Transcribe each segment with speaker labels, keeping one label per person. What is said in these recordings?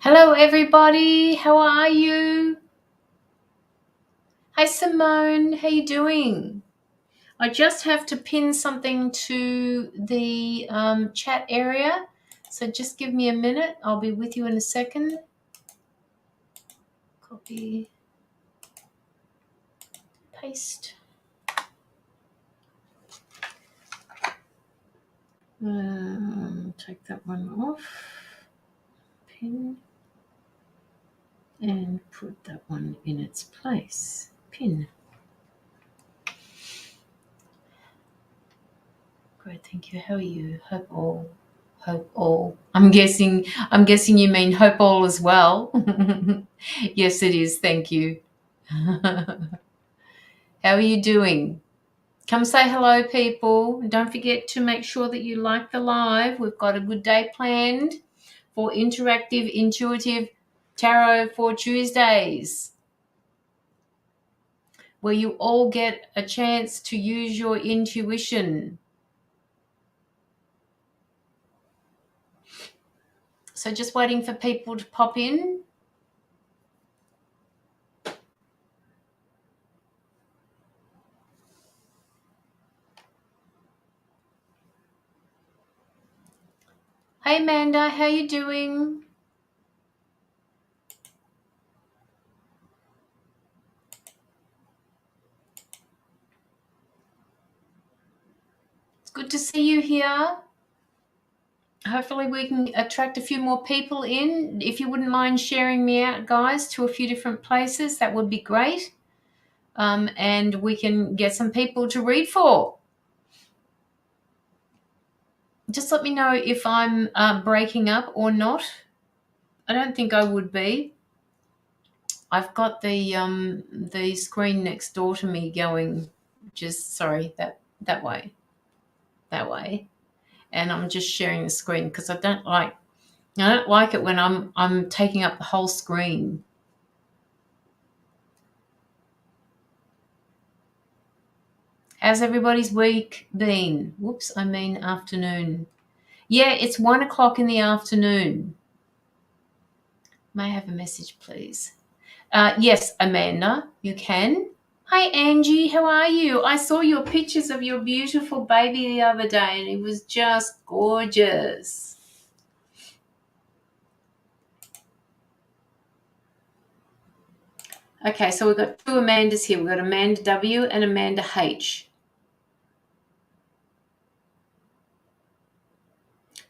Speaker 1: Hello, everybody. How are you? Hi, Simone. How you doing? I just have to pin something to the chat area, so just give me a minute. I'll be with you in a second. Copy, paste. Take that one off. Pin. And put that one in its place. Pin. Great, thank you. How are you? Hope all. I'm guessing you mean hope all as well. Yes, it is. Thank you. How are you doing? Come say hello, people. Don't forget to make sure that you like the live. We've got a good day planned for interactive, intuitive tarot for Tuesdays, where you all get a chance to use your intuition. So just waiting for people to pop in. Hey, Amanda, how you doing? It's good to see you here. Hopefully we can attract a few more people in. If you wouldn't mind sharing me out, guys, to a few different places, that would be great. And we can get some people to read for. Just let me know if I'm breaking up or not. I don't think I would be. I've got the screen next door to me going, just sorry, that way, and I'm just sharing the screen because I don't like it when I'm taking up the whole screen. How's everybody's week been? Whoops, I mean afternoon. Yeah, it's 1:00 in the afternoon. May I have a message, please? Yes, Amanda, you can. Hi, Angie, how are you? I saw your pictures of your beautiful baby the other day and it was just gorgeous. Okay, so we've got two Amandas here. We've got Amanda W and Amanda H.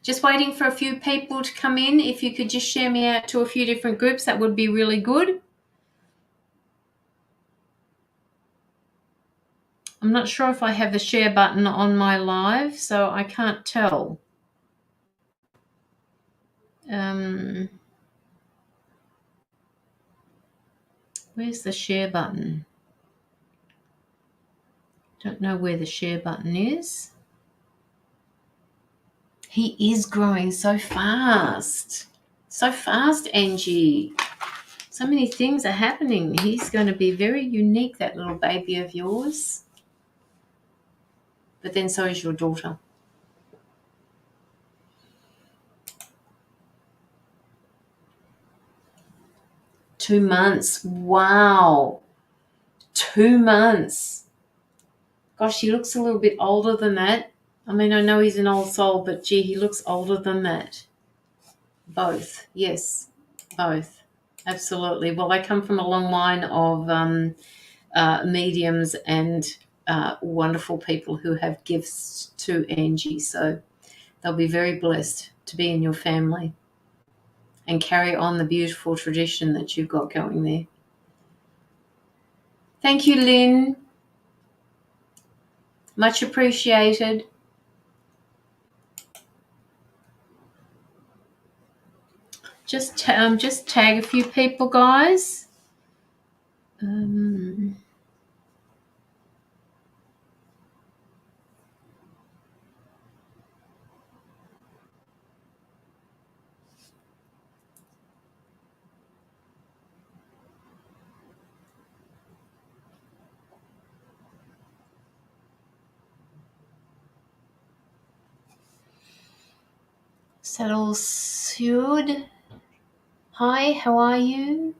Speaker 1: Just waiting for a few people to come in. If you could just share me out to a few different groups, that would be really good. I'm not sure if I have the share button on my live, so I can't tell. Where's the share button? Don't know where the share button is. He is growing so fast. So fast, Angie. So many things are happening. He's going to be very unique, that little baby of yours. But then so is your daughter. Two months. Wow. 2 months. Gosh, he looks a little bit older than that. I mean, I know he's an old soul, but gee, he looks older than that. Both. Yes, both. Absolutely. Well, I come from a long line of mediums and wonderful people who have gifts to Angie. So they'll be very blessed to be in your family and carry on the beautiful tradition that you've got going there. Thank you, Lynn. Much appreciated. Just tag a few people, guys. Settle Sud. Hi, how are you?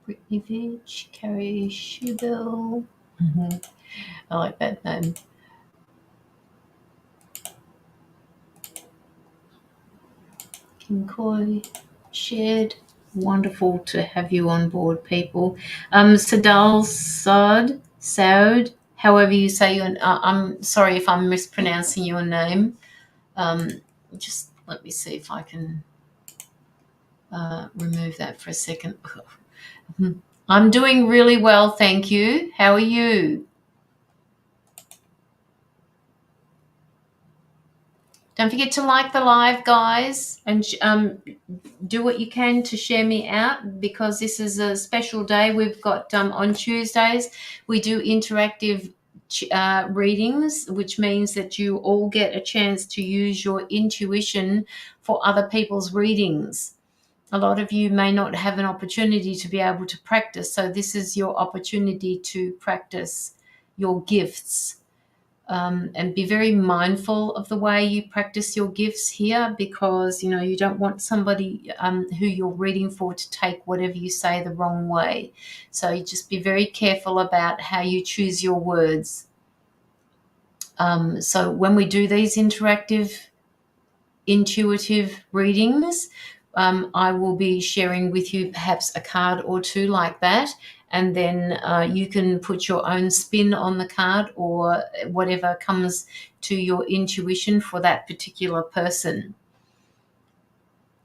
Speaker 1: Brittany Vitch, Carrie Schubel. I like that name. Kim Coy, shared. Wonderful to have you on board, people. Sadal Saud, however you say your I'm sorry if I'm mispronouncing your name. Just let me see if I can remove that for a second. I'm doing really well, thank you. How are you? Don't forget to like the live, guys, and do what you can to share me out, because this is a special day. We've got on Tuesdays we do interactive readings, which means that you all get a chance to use your intuition for other people's readings. A lot of you may not have an opportunity to be able to practice, so this is your opportunity to practice your gifts. And be very mindful of the way you practice your gifts here, because you don't want somebody who you're reading for to take whatever you say the wrong way. So you just be very careful about how you choose your words. So when we do these interactive, intuitive readings, I will be sharing with you perhaps a card or two like that, and then you can put your own spin on the card or whatever comes to your intuition for that particular person.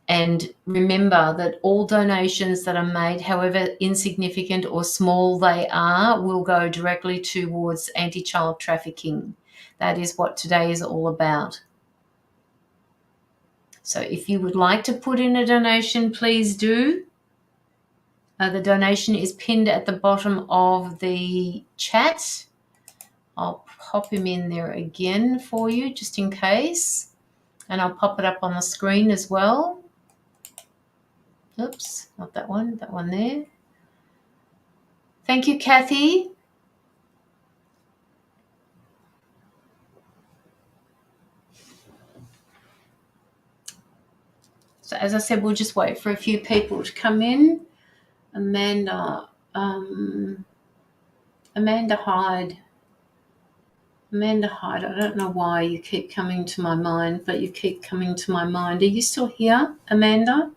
Speaker 1: And remember that all donations that are made, however insignificant or small they are, will go directly towards anti-child trafficking. That is what today is all about. So if you would like to put in a donation, please do. The donation is pinned at the bottom of the chat. I'll pop him in there again for you just in case. And I'll pop it up on the screen as well. Oops, not that one there. Thank you, Kathy. So as I said, we'll just wait for a few people to come in. Amanda Hyde. Amanda Hyde, I don't know why you keep coming to my mind, but you keep coming to my mind. Are you still here, Amanda?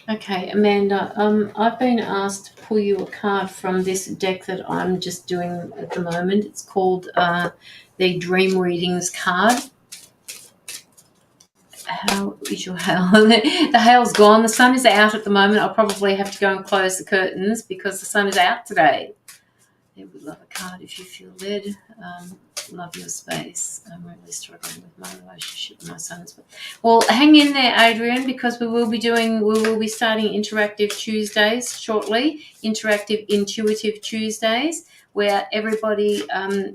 Speaker 1: Okay, Amanda, I've been asked to pull you a card from this deck that I'm just doing at the moment. It's called the Dream Readings card. How is your hail? The hail's gone. The sun is out at the moment. I'll probably have to go and close the curtains because the sun is out today. Yeah, would love a card if you feel led. Love your space. I'm really struggling with my relationship with my sons. Well, hang in there, Adrian, because we will be starting interactive Tuesdays shortly. Interactive intuitive Tuesdays, where everybody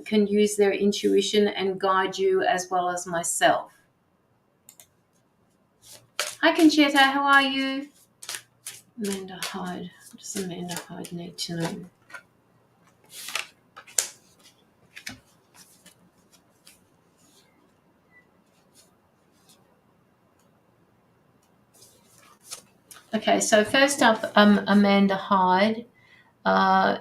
Speaker 1: can use their intuition and guide you as well as myself. Hi, Conchetta. How are you? Amanda Hyde. What does Amanda Hyde need to know? Okay, so first up, Amanda Hyde.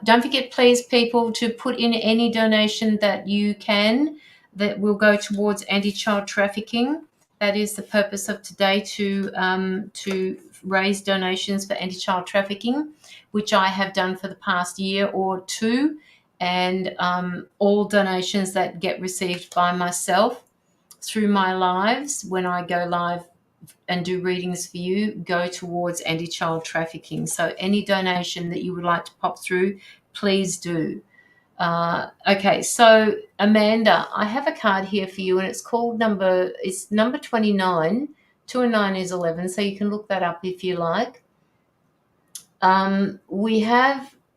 Speaker 1: Don't forget, please, people, to put in any donation that you can that will go towards anti-child trafficking. That is the purpose of today, to raise donations for anti-child trafficking, which I have done for the past year or two, and all donations that get received by myself through my lives when I go live and do readings for you go towards anti-child trafficking. So any donation that you would like to pop through, please do. Okay, so Amanda, I have a card here for you, and it's called number 29. 2 and 9 is 11, so you can look that up if you like.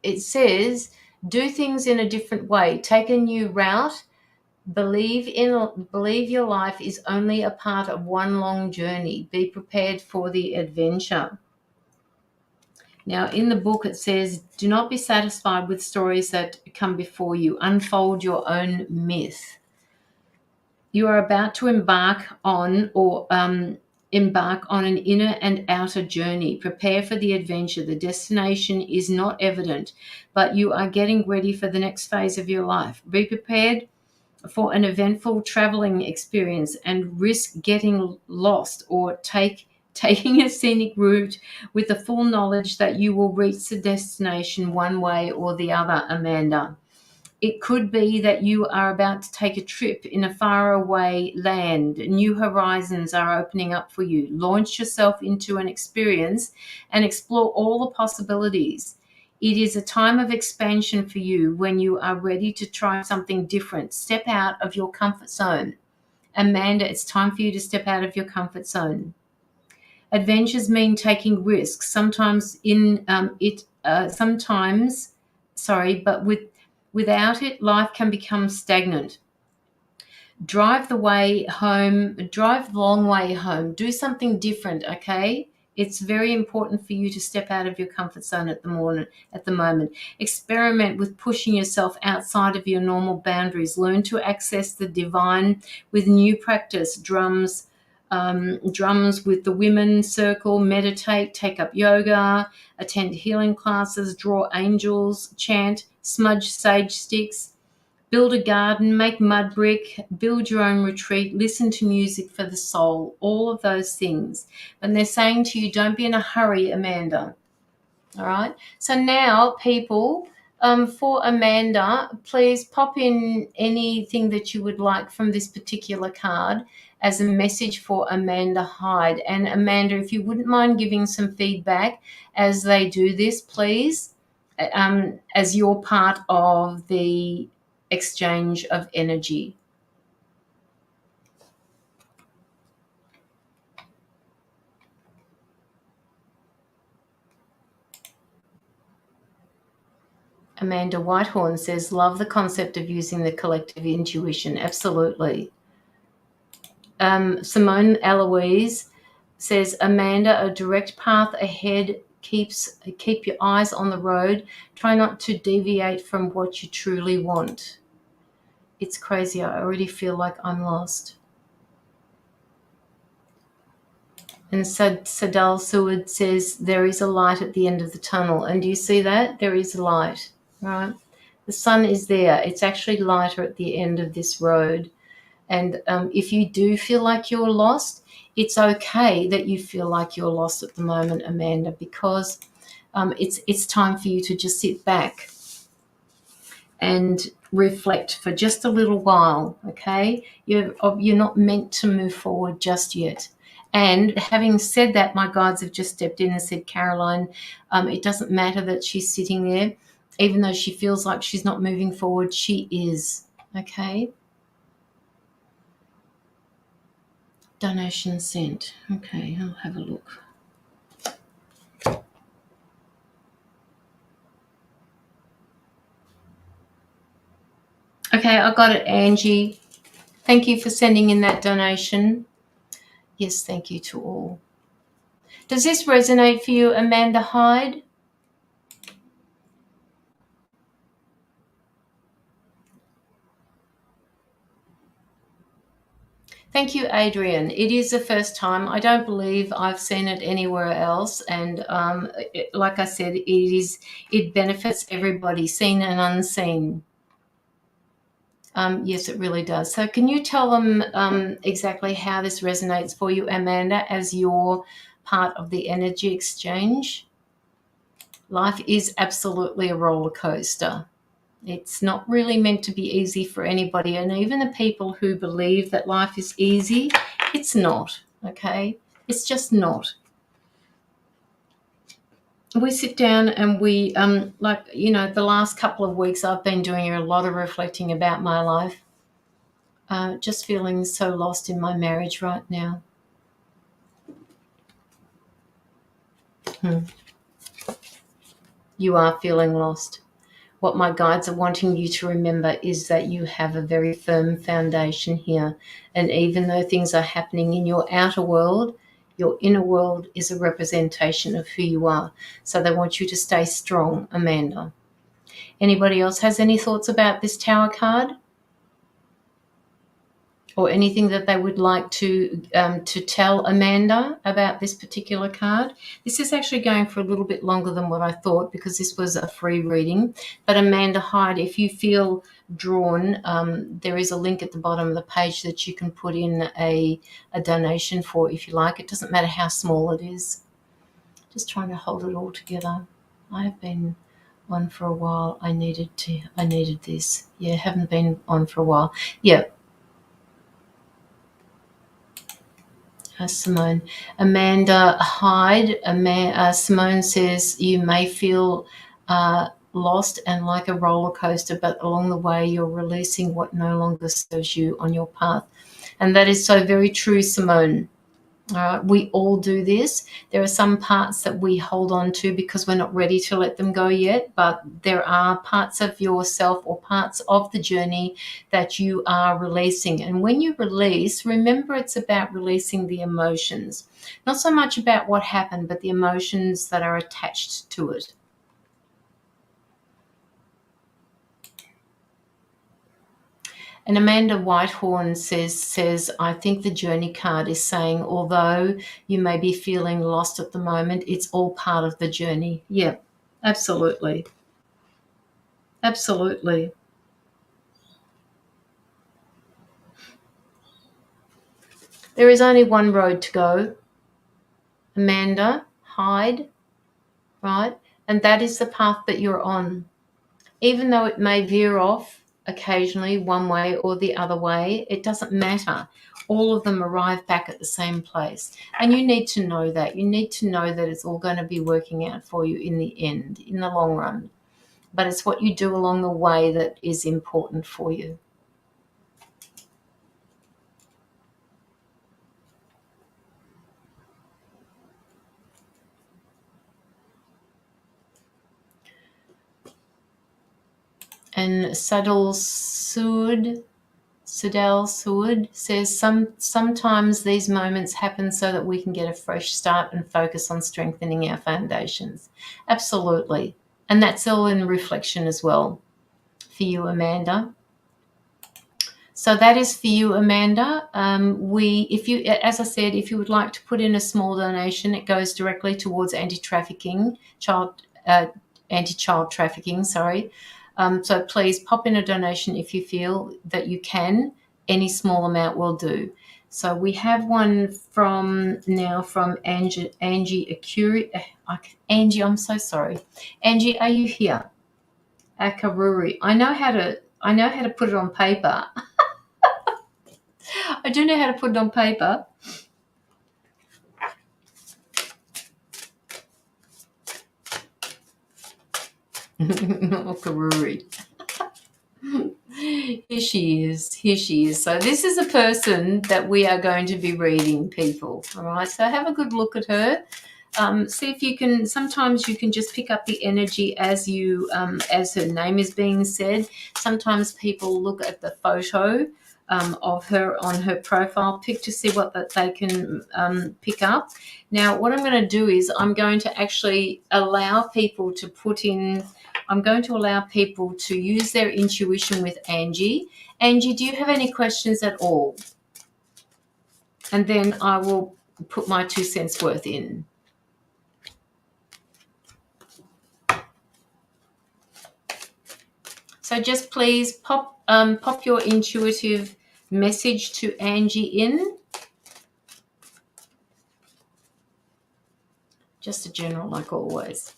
Speaker 1: It says, do things in a different way, take a new route. Believe your life is only a part of one long journey. Be prepared for the adventure. Now, in the book, it says, do not be satisfied with stories that come before you. Unfold your own myth. You are about to embark on an inner and outer journey. Prepare for the adventure. The destination is not evident, but you are getting ready for the next phase of your life. Be prepared for an eventful traveling experience and risk getting lost or taking a scenic route with the full knowledge that you will reach the destination one way or the other, Amanda. It could be that you are about to take a trip in a faraway land. New horizons are opening up for you. Launch yourself into an experience and explore all the possibilities. It is a time of expansion for you when you are ready to try something different. Step out of your comfort zone. Amanda, it's time for you to step out of your comfort zone. Adventures mean taking risks. Without it, life can become stagnant. Drive the long way home. Do something different, okay? It's very important for you to step out of your comfort zone at the moment. Experiment with pushing yourself outside of your normal boundaries. Learn to access the divine with new practice. Drums with the women circle, meditate, take up yoga, attend healing classes, draw angels, chant, smudge sage sticks, build a garden, make mud brick, build your own retreat, listen to music for the soul, all of those things. And they're saying to you, don't be in a hurry, Amanda. All right. So now, people, for Amanda, please pop in anything that you would like from this particular card as a message for Amanda Hyde. And Amanda, if you wouldn't mind giving some feedback as they do this, please, as you're part of the exchange of energy. Amanda Whitehorn says, love the concept of using the collective intuition. Absolutely. Simone Eloise says, Amanda, a direct path ahead. Keep your eyes on the road. Try not to deviate from what you truly want. It's crazy. I already feel like I'm lost. And Sadal Seward says, there is a light at the end of the tunnel. And do you see that? There is a light, right? The sun is there. It's actually lighter at the end of this road. And if you do feel like you're lost, it's okay that you feel like you're lost at the moment, Amanda, because it's time for you to just sit back and reflect for just a little while, okay? You're not meant to move forward just yet. And having said that, my guides have just stepped in and said, Caroline, it doesn't matter that she's sitting there. Even though she feels like she's not moving forward, she is, okay? Donation sent. Okay, I'll have a look. Okay, I got it, Angie. Thank you for sending in that donation. Yes, thank you to all. Does this resonate for you, Amanda Hyde? Thank you, Adrian. It is the first time. I don't believe I've seen it anywhere else. And like I said, it benefits everybody, seen and unseen. Yes, it really does. So can you tell them exactly how this resonates for you, Amanda, as you're part of the energy exchange? Life is absolutely a roller coaster. It's not really meant to be easy for anybody. And even the people who believe that life is easy, it's not, okay? It's just not. We sit down and we, the last couple of weeks I've been doing a lot of reflecting about my life. Just feeling so lost in my marriage right now. You are feeling lost. What my guides are wanting you to remember is that you have a very firm foundation here. And even though things are happening in your outer world, your inner world is a representation of who you are. So they want you to stay strong, Amanda. Anybody else has any thoughts about this Tower card? or anything that they would like to tell Amanda about this particular card. This is actually going for a little bit longer than what I thought because this was a free reading. But Amanda Hyde, if you feel drawn, there is a link at the bottom of the page that you can put in a donation for if you like. It doesn't matter how small it is. Just trying to hold it all together. I have been on for a while. I needed this. Yeah, haven't been on for a while. Yeah. Simone. Amanda Hyde. Simone says you may feel lost and like a roller coaster, but along the way you're releasing what no longer serves you on your path. And that is so very true, Simone. We all do this. There are some parts that we hold on to because we're not ready to let them go yet, but there are parts of yourself or parts of the journey that you are releasing. And when you release, remember it's about releasing the emotions, not so much about what happened, but the emotions that are attached to it. And Amanda Whitehorn says, I think the journey card is saying, although you may be feeling lost at the moment, it's all part of the journey. Yeah, absolutely. Absolutely. There is only one road to go, Amanda Hyde, right? And that is the path that you're on. Even though it may veer off occasionally one way or the other way, it doesn't matter. All of them arrive back at the same place. And you need to know that. You need to know that it's all going to be working out for you in the end, in the long run. But it's what you do along the way that is important for you. And Sadal Sood says sometimes these moments happen so that we can get a fresh start and focus on strengthening our foundations. Absolutely. And that's all in reflection as well for you, Amanda. So that is for you, Amanda. As I said, if you would like to put in a small donation, it goes directly towards anti-child trafficking. So please pop in a donation if you feel that you can. Any small amount will do. So we have one from Angie Akuri. Angie, I'm so sorry. Angie, are you here? Akaruri. I know how to put it on paper. I do know how to put it on paper. Karuri. Here she is. So this is a person that we are going to be reading, people. All right. So have a good look at her. See if you can. Sometimes you can just pick up the energy as her name is being said. Sometimes people look at the photo of her on her profile pic to see what that they can pick up. Now, what I'm going to do is I'm going to actually allow people to put in. I'm going to allow people to use their intuition with Angie. Angie, do you have any questions at all? And then I will put my 2 cents worth in. So just please pop your intuitive message to Angie in. Just a general, like always.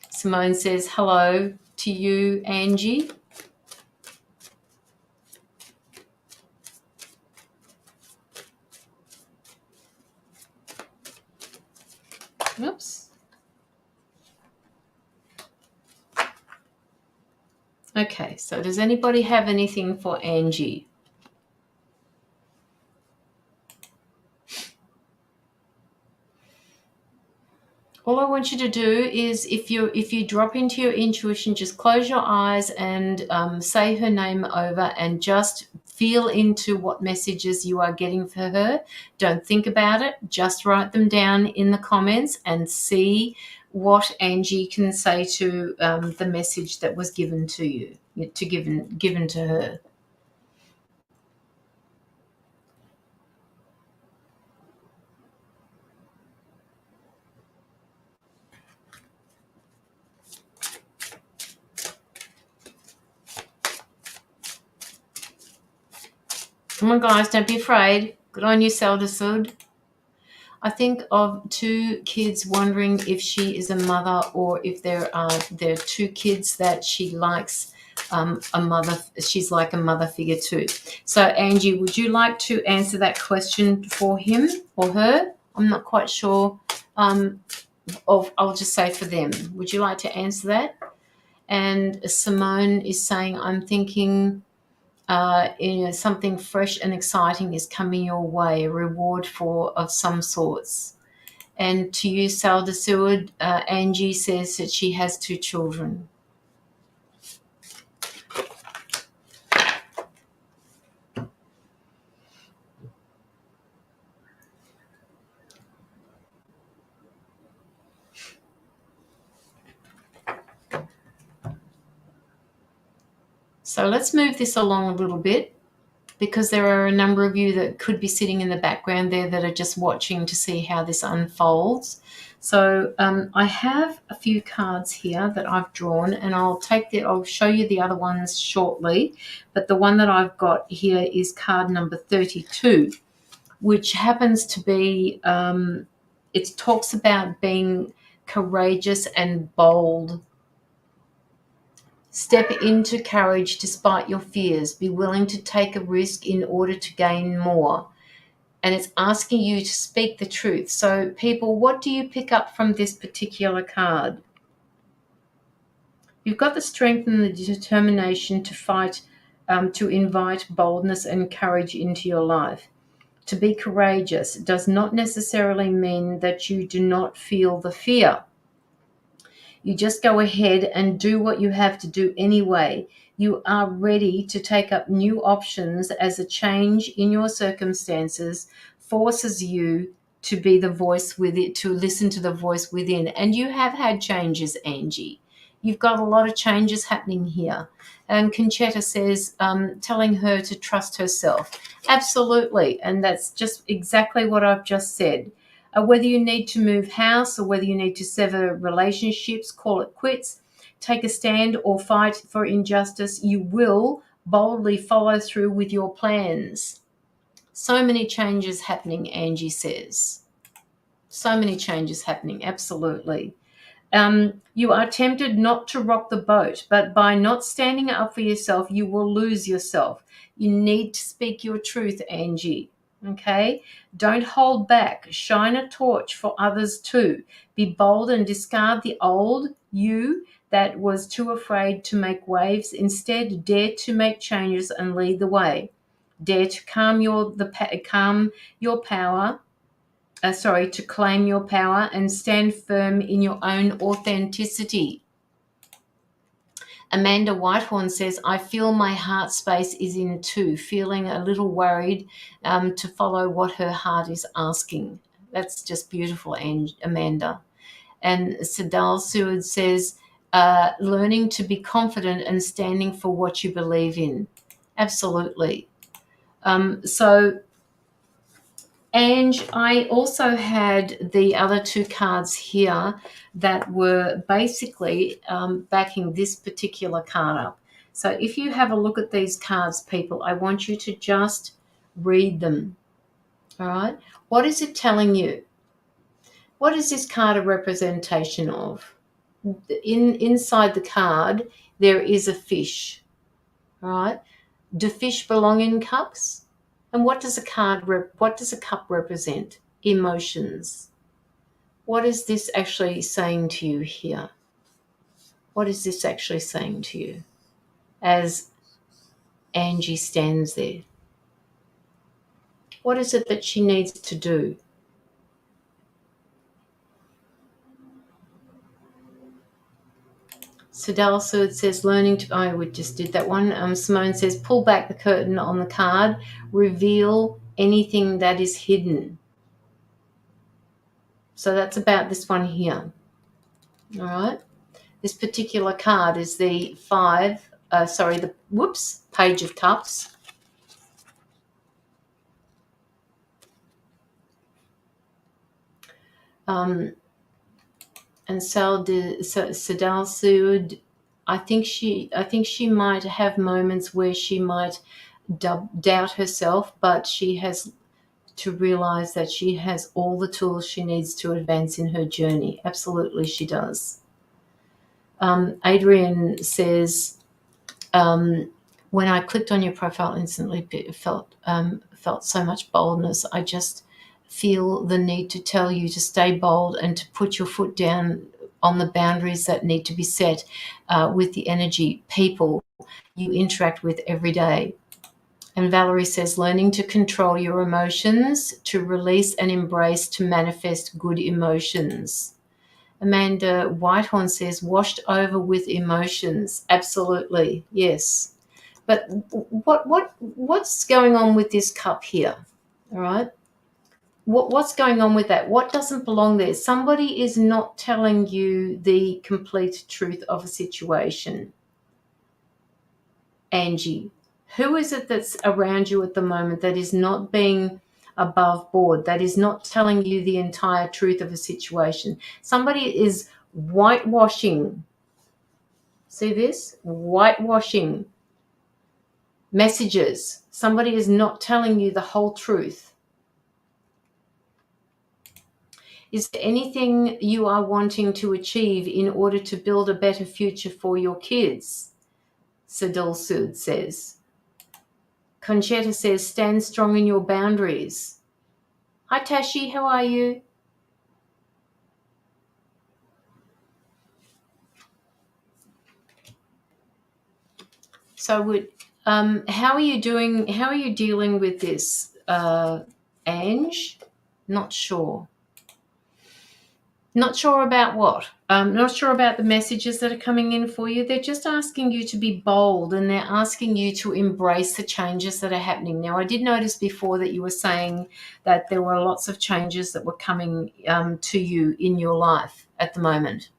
Speaker 1: Simone says hello to you, Angie. Oops. Okay, so does anybody have anything for Angie? All I want you to do is if you drop into your intuition, just close your eyes and say her name over and just feel into what messages you are getting for her. Don't think about it. Just write them down in the comments and see what Angie can say to the message that was given to you, given to her. Come on, guys, don't be afraid. Good on you, Seldasud. I think of two kids wondering if she is a mother or if there are two kids that she likes a mother. She's like a mother figure too. So, Angie, would you like to answer that question for him or her? I'm not quite sure. I'll just say for them. Would you like to answer that? And Simone is saying, I'm thinking something fresh and exciting is coming your way, a reward of some sorts. And to you, Salda Seward, Angie says that she has 2 children. So let's move this along a little bit, because there are a number of you that could be sitting in the background there that are just watching to see how this unfolds. So I have a few cards here that I've drawn, and I'll show you the other ones shortly. But the one that I've got here is card number 32, which happens to be, it talks about being courageous and bold. Step into courage despite your fears. Be willing to take a risk in order to gain more. And it's asking you to speak the truth. So, people, what do you pick up from this particular card? You've got the strength and the determination to fight, to invite boldness and courage into your life. To be courageous does not necessarily mean that you do not feel the fear. You just go ahead and do what you have to do anyway. You are ready to take up new options as a change in your circumstances forces you to be the voice with it, to listen to the voice within. And you have had changes, Angie. You've got a lot of changes happening here. And Conchetta says, telling her to trust herself. Absolutely. And that's just exactly what I've just said. Whether you need to move house or whether you need to sever relationships, call it quits, take a stand or fight for injustice, you will boldly follow through with your plans. So many changes happening, Angie says. So many changes happening, absolutely. You are tempted not to rock the boat, but by not standing up for yourself, you will lose yourself. You need to speak your truth, Angie. Okay? Don't hold back. Shine a torch for others too. Be bold and discard the old you that was too afraid to make waves. Instead, dare to make changes and lead the way. Dare to calm your power. To claim your power and stand firm in your own authenticity. Amanda Whitehorn says, I feel my heart space is in 2, feeling a little worried to follow what her heart is asking. That's just beautiful, Amanda. And Sadal Seward says, learning to be confident and standing for what you believe in. Absolutely. And I also had the other 2 cards here that were basically backing this particular card up. So if you have a look at these cards, people, I want you to just read them. All right? What is it telling you? What is this card a representation of? Inside the card, there is a fish. All right? Do fish belong in cups? And what does a cup represent? Emotions. What is this actually saying to you here? What is this actually saying to you as Angie stands there? What is it that she needs to do? Sadal Sud says, we just did that one. Simone says, pull back the curtain on the card, reveal anything that is hidden. So that's about this one here. All right. This particular card is the Page of Cups. And Sadal Sud, I think she might have moments where she might doubt herself, but she has to realize that she has all the tools she needs to advance in her journey. Absolutely, she does. Adrian says, when I clicked on your profile, instantly felt so much boldness. I just feel the need to tell you to stay bold and to put your foot down on the boundaries that need to be set with the energy people you interact with every day. And Valerie says, learning to control your emotions, to release and embrace, to manifest good emotions. Amanda Whitehorn says, washed over with emotions. Absolutely, yes. But what's going on with this cup here? All right. What's going on with that? What doesn't belong there? Somebody is not telling you the complete truth of a situation. Angie, who is it that's around you at the moment that is not being above board, that is not telling you the entire truth of a situation? Somebody is whitewashing. See this? Whitewashing messages. Somebody is not telling you the whole truth. Is there anything you are wanting to achieve in order to build a better future for your kids? Sadul Sud says. Conchetta says, stand strong in your boundaries. Hi, Tashi. How are you? So, how are you doing? How are you dealing with this, Ange? Not sure. Not sure about what? Not sure about the messages that are coming in for you. They're just asking you to be bold, and they're asking you to embrace the changes that are happening. Now, I did notice before that you were saying that there were lots of changes that were coming to you in your life at the moment.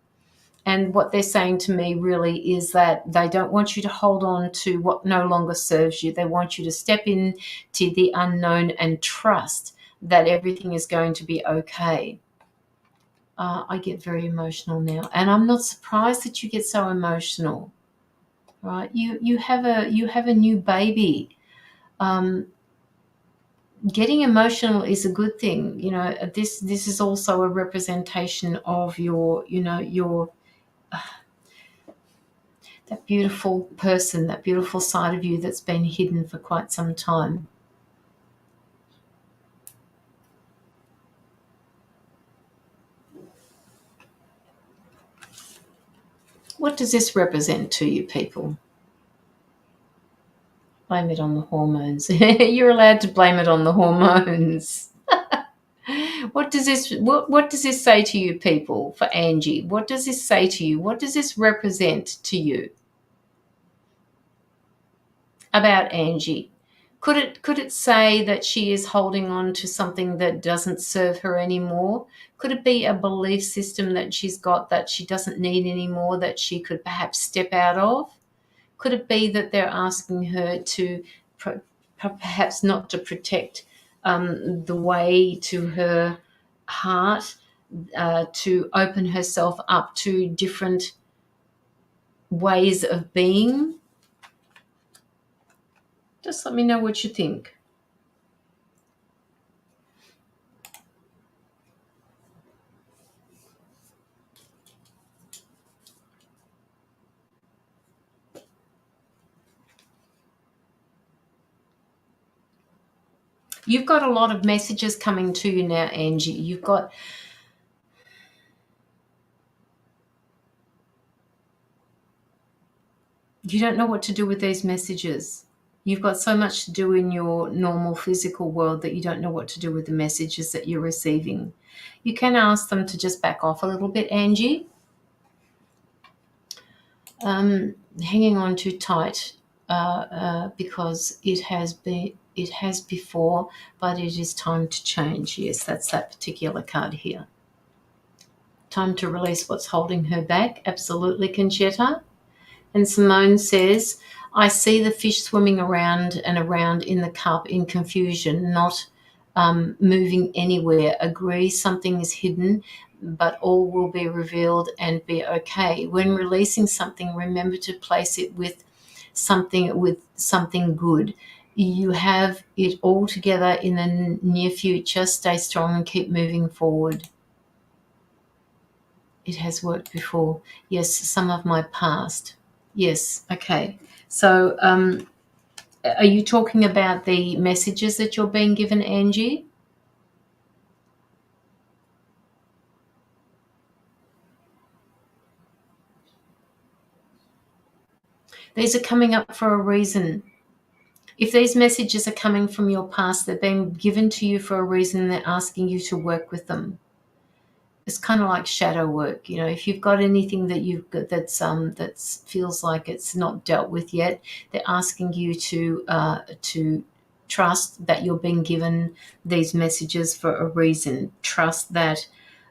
Speaker 1: And what they're saying to me really is that they don't want you to hold on to what no longer serves you. They want you to step into the unknown and trust that everything is going to be okay. I get very emotional now, and I'm not surprised that you get so emotional. Right? You have a new baby. Getting emotional is a good thing. You know, this is also a representation of your that beautiful person, that beautiful side of you that's been hidden for quite some time. What does this represent to you, people? Blame it on the hormones. You're allowed to blame it on the hormones. What does this say to you, people? For Angie, what does this say to you? What does this represent to you about Angie? Could it say that she is holding on to something that doesn't serve her anymore? Could it be a belief system that she's got that she doesn't need anymore, that she could perhaps step out of? Could it be that they're asking her to perhaps not to protect the way to her heart, to open herself up to different ways of being? Just let me know what you think. You've got a lot of messages coming to you now, Angie. You don't know what to do with these messages. You've got so much to do in your normal physical world that you don't know what to do with the messages that you're receiving. You can ask them to just back off a little bit, Angie. Hanging on too tight because it has before, but it is time to change. Yes, that's that particular card here. Time to release what's holding her back. Absolutely, Conchetta. And Simone says, I see the fish swimming around and around in the cup in confusion, not moving anywhere. Agree, something is hidden, but all will be revealed and be okay. When releasing something, remember to place it with something good. You have it all together in the near future. Stay strong and keep moving forward. It has worked before. Yes, some of my past. Yes, okay. So are you talking about the messages that you're being given, Angie? These are coming up for a reason. If these messages are coming from your past, they're being given to you for a reason. They're asking you to work with them. It's kind of like shadow work. You know, if you've got anything that you've got that's feels like it's not dealt with yet, they're asking you to trust that you're being given these messages for a reason. Trust that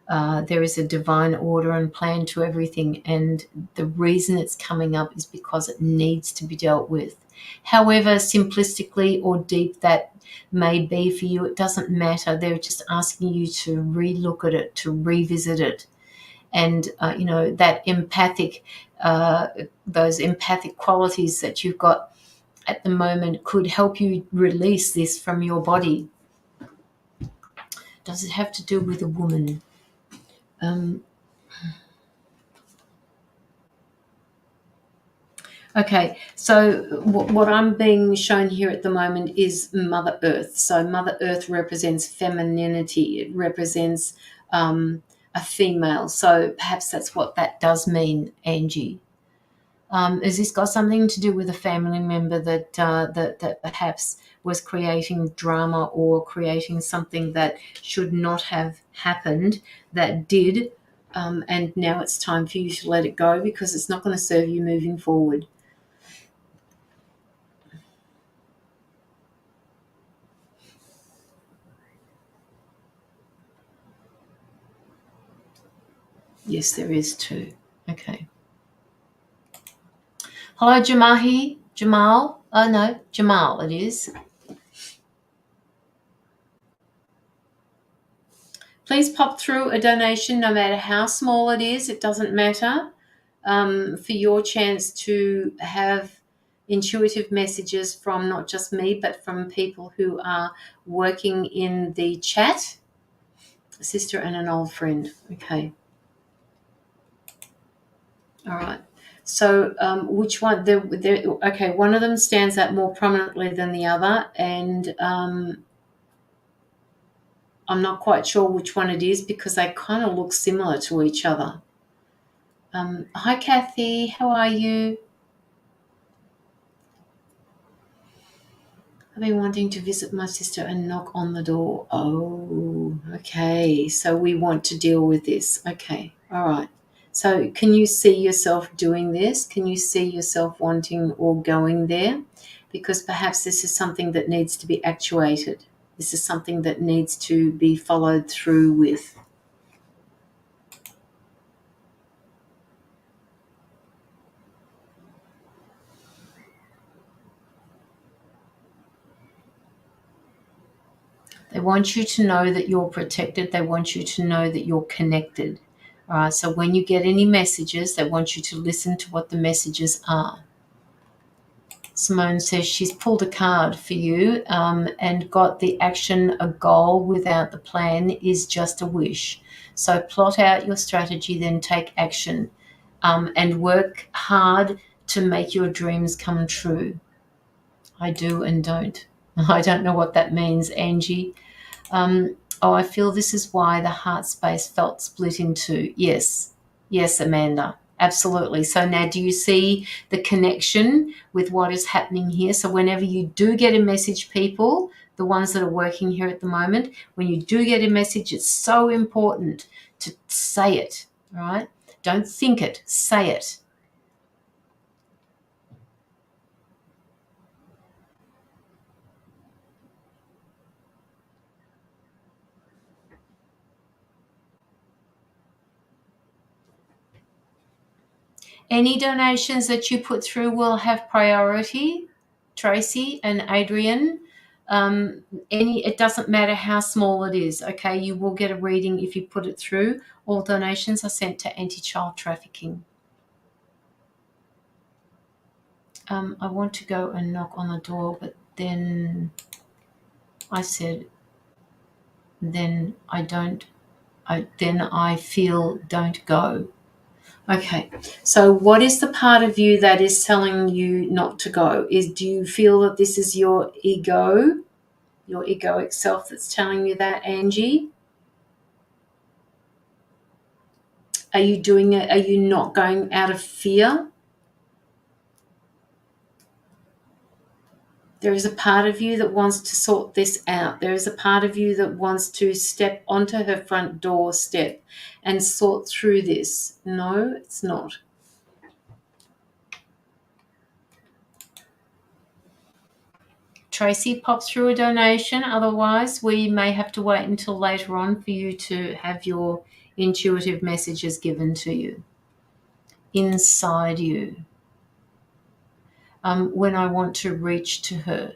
Speaker 1: there is a divine order and plan to everything, and the reason it's coming up is because it needs to be dealt with. However simplistically or deep that may be for you, it doesn't matter. They're just asking you to relook at it, to revisit it, and that those empathic qualities that you've got at the moment could help you release this from your body. Does it have to do with a woman? Okay, so what I'm being shown here at the moment is Mother Earth. So Mother Earth represents femininity. It represents a female. So perhaps that's what that does mean, Angie. Has this got something to do with a family member that perhaps was creating drama or creating something that should not have happened that did, and now it's time for you to let it go because it's not going to serve you moving forward? Yes, there is too. Okay. Hello, Jamahi. Jamal. Oh, no, Jamal it is. Please pop through a donation, no matter how small it is. It doesn't matter, for your chance to have intuitive messages from not just me, but from people who are working in the chat. A sister and an old friend. Okay. All right. So, which one? Okay, one of them stands out more prominently than the other, and I'm not quite sure which one it is because they kind of look similar to each other. Hi, Kathy. How are you? I've been wanting to visit my sister and knock on the door. Oh, okay. So we want to deal with this. Okay. All right. So can you see yourself doing this? Can you see yourself wanting or going there? Because perhaps this is something that needs to be actuated. This is something that needs to be followed through with. They want you to know that you're protected. They want you to know that you're connected. All right. So when you get any messages, they want you to listen to what the messages are. Simone says she's pulled a card for you, and got the action. A goal without the plan is just a wish. So plot out your strategy, then take action, and work hard to make your dreams come true. I do and don't. I don't know what that means, Angie. I feel this is why the heart space felt split in two. Yes. Yes, Amanda. Absolutely. So now do you see the connection with what is happening here? So whenever you do get a message, people, the ones that are working here at the moment, when you do get a message, it's so important to say it, right? Don't think it, say it. Any donations that you put through will have priority, Tracy and Adrian. It doesn't matter how small it is, okay? You will get a reading if you put it through. All donations are sent to anti-child trafficking. I want to go and knock on the door, but then I said, then I feel don't go. Okay, so what is the part of you that is telling you not to go? Do you feel that this is your ego, your egoic self that's telling you that, Angie? Are you doing it? Are you not going out of fear? There is a part of you that wants to sort this out. There is a part of you that wants to step onto her front doorstep and sort through this. No, it's not. Tracy popped through a donation. Otherwise, we may have to wait until later on for you to have your intuitive messages given to you. Inside you. When I want to reach to her.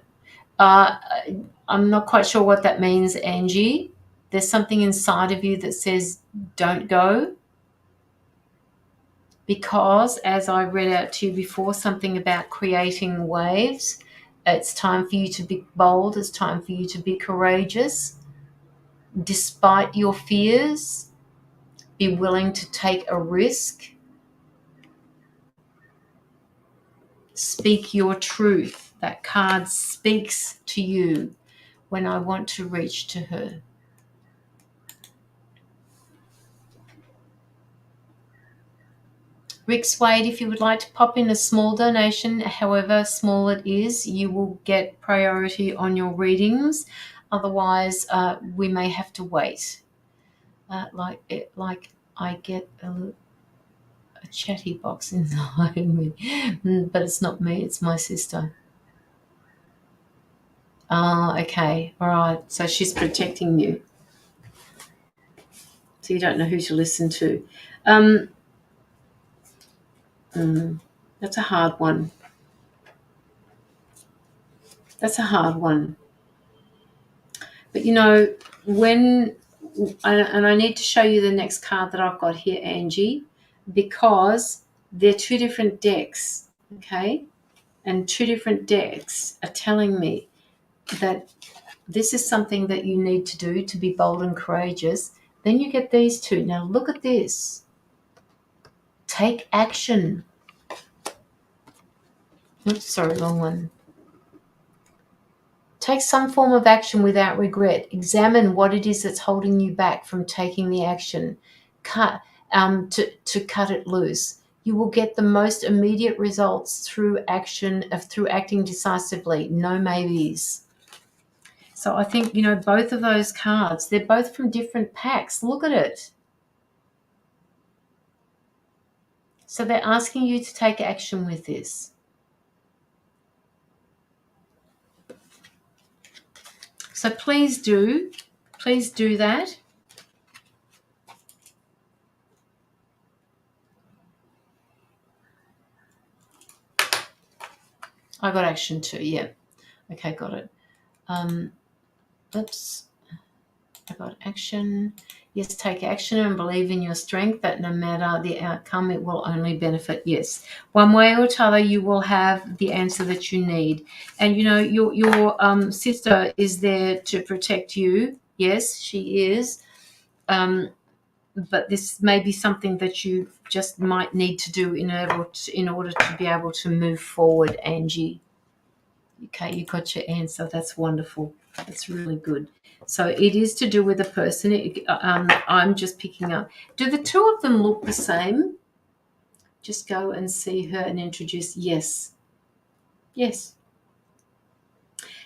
Speaker 1: I'm not quite sure what that means, Angie. There's something inside of you that says, don't go. Because, as I read out to you before, something about creating waves. It's time for you to be bold. It's time for you to be courageous. Despite your fears, be willing to take a risk. Speak your truth. That card speaks to you when I want to reach to her. Rick Swade, if you would like to pop in a small donation, however small it is, you will get priority on your readings. Otherwise, we may have to wait. Like I get a chatty box inside me, but it's not me, it's my sister. Okay, all right. So she's protecting you. So you don't know who to listen to. That's a hard one. That's a hard one. But you know, and I need to show you the next card that I've got here, Angie, because they're two different decks, okay? And two different decks are telling me that this is something that you need to do to be bold and courageous. Then you get these two. Now look at this. Take action. Oops, sorry, wrong one. Take some form of action without regret. Examine what it is that's holding you back from taking the action. To cut it loose. You will get the most immediate results through acting decisively. No maybes. So I think, you know, both of those cards, they're both from different packs. Look at it. So they're asking you to take action with this. So please do that. I got action too, yeah. Okay, got it. Oops. I got action. Yes, take action and believe in your strength that no matter the outcome, it will only benefit. Yes. One way or t'other, you will have the answer that you need. And, you know, your sister is there to protect you. Yes, she is. But this may be something that you just might need to do in order to be able to move forward, Angie. Okay, you got your answer. That's wonderful. That's really good. So it is to do with a person. I'm just picking up. Do the two of them look the same? Just go and see her and introduce. Yes. Yes.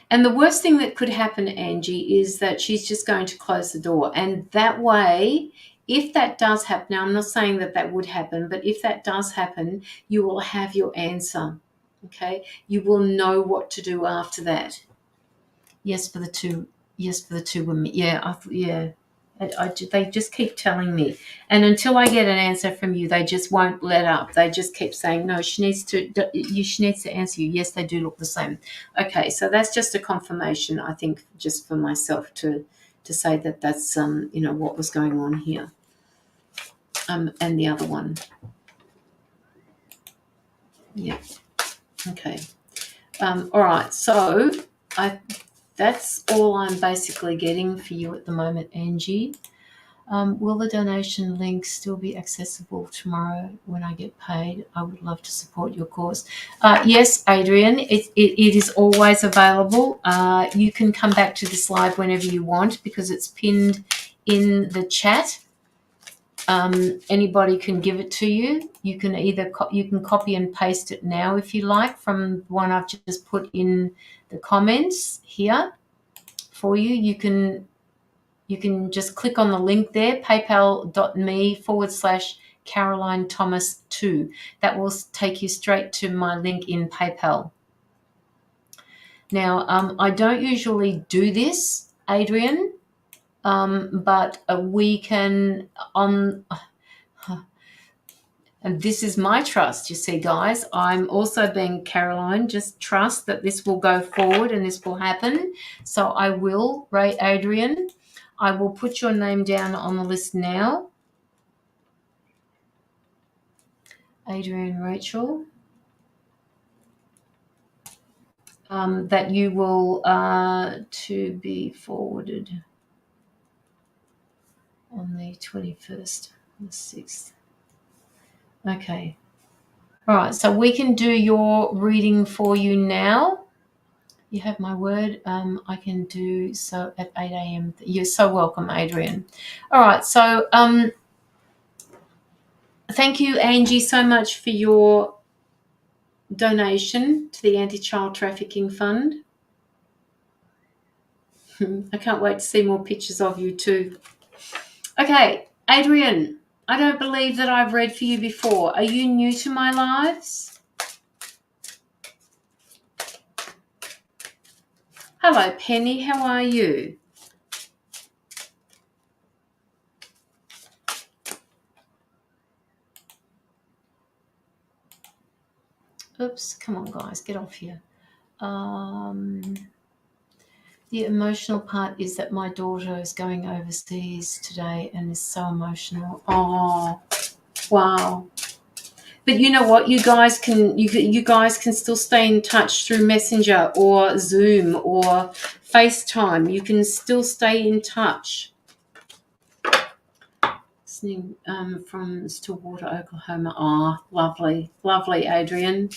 Speaker 1: And the worst thing that could happen, Angie, is that she's just going to close the door. And that way, if that does happen, now I'm not saying that that would happen, but if that does happen, you will have your answer. Okay? You will know what to do after that. Yes, for the two. Yes, for the two women. Yeah, they just keep telling me, and until I get an answer from you, they just won't let up. They just keep saying, "No, she needs to answer you." Yes, they do look the same. Okay, so that's just a confirmation, I think, just for myself to say that that's what was going on here. And the other one. Yeah. Okay. All right. So that's all I'm basically getting for you at the moment, Angie. Will the donation link still be accessible tomorrow when I get paid? I would love to support your cause. Yes, Adrian, it is always available. You can come back to this live whenever you want because it's pinned in the chat. Anybody can give it to you. You can either you can copy and paste it now if you like from the one I've just put in the comments here for you. You can just click on the link there, paypal.me/Caroline Thomas 2. That will take you straight to my link in PayPal. Now, I don't usually do this, Adrian, but we can and this is my trust, you see, guys. I'm also being Caroline. Just trust that this will go forward and this will happen. So I will, Ray Adrian, I will put your name down on the list now. Adrian Rachel. That you will to be forwarded on the 21st, the 6th. Okay. All right, so we can do your reading for you now. You have my word. I can do so at 8 a.m. You're so welcome, Adrian. All right, so thank you, Angie, so much for your donation to the Anti-Child Trafficking Fund. I can't wait to see more pictures of you too. Okay, Adrian, I don't believe that I've read for you before. Are you new to my lives? Hello, Penny. How are you? Oops, come on, guys, get off here. The emotional part is that my daughter is going overseas today and is so emotional. Oh, wow. But you know what? You guys can still stay in touch through Messenger or Zoom or FaceTime. You can still stay in touch. Listening from Stillwater, Oklahoma. Oh, lovely, lovely, Adrian.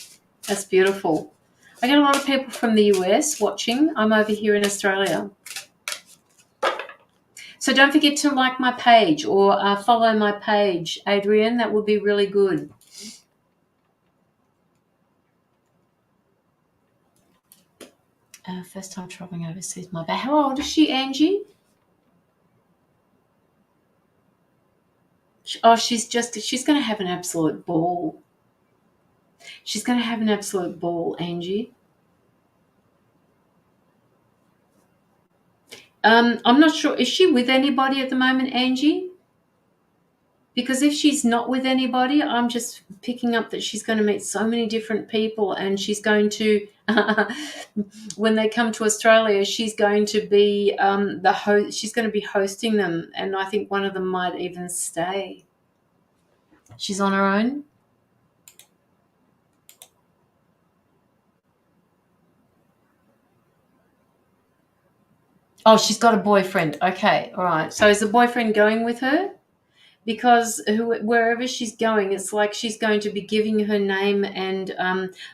Speaker 1: That's beautiful. I get a lot of people from the US watching. I'm over here in Australia. So don't forget to like my page or follow my page, Adrian. That would be really good. First time traveling overseas, my bad. How old is she, Angie? Oh, she's going to have an absolute ball. She's going to have an absolute ball, Angie. I'm not sure. Is she with anybody at the moment, Angie? Because if she's not with anybody, I'm just picking up that she's going to meet so many different people, and she's going to, when they come to Australia, she's going to be the host. She's going to be hosting them, and I think one of them might even stay. She's on her own. Oh, she's got a boyfriend. Okay, all right. So is the boyfriend going with her? Because wherever she's going, it's like she's going to be giving her name and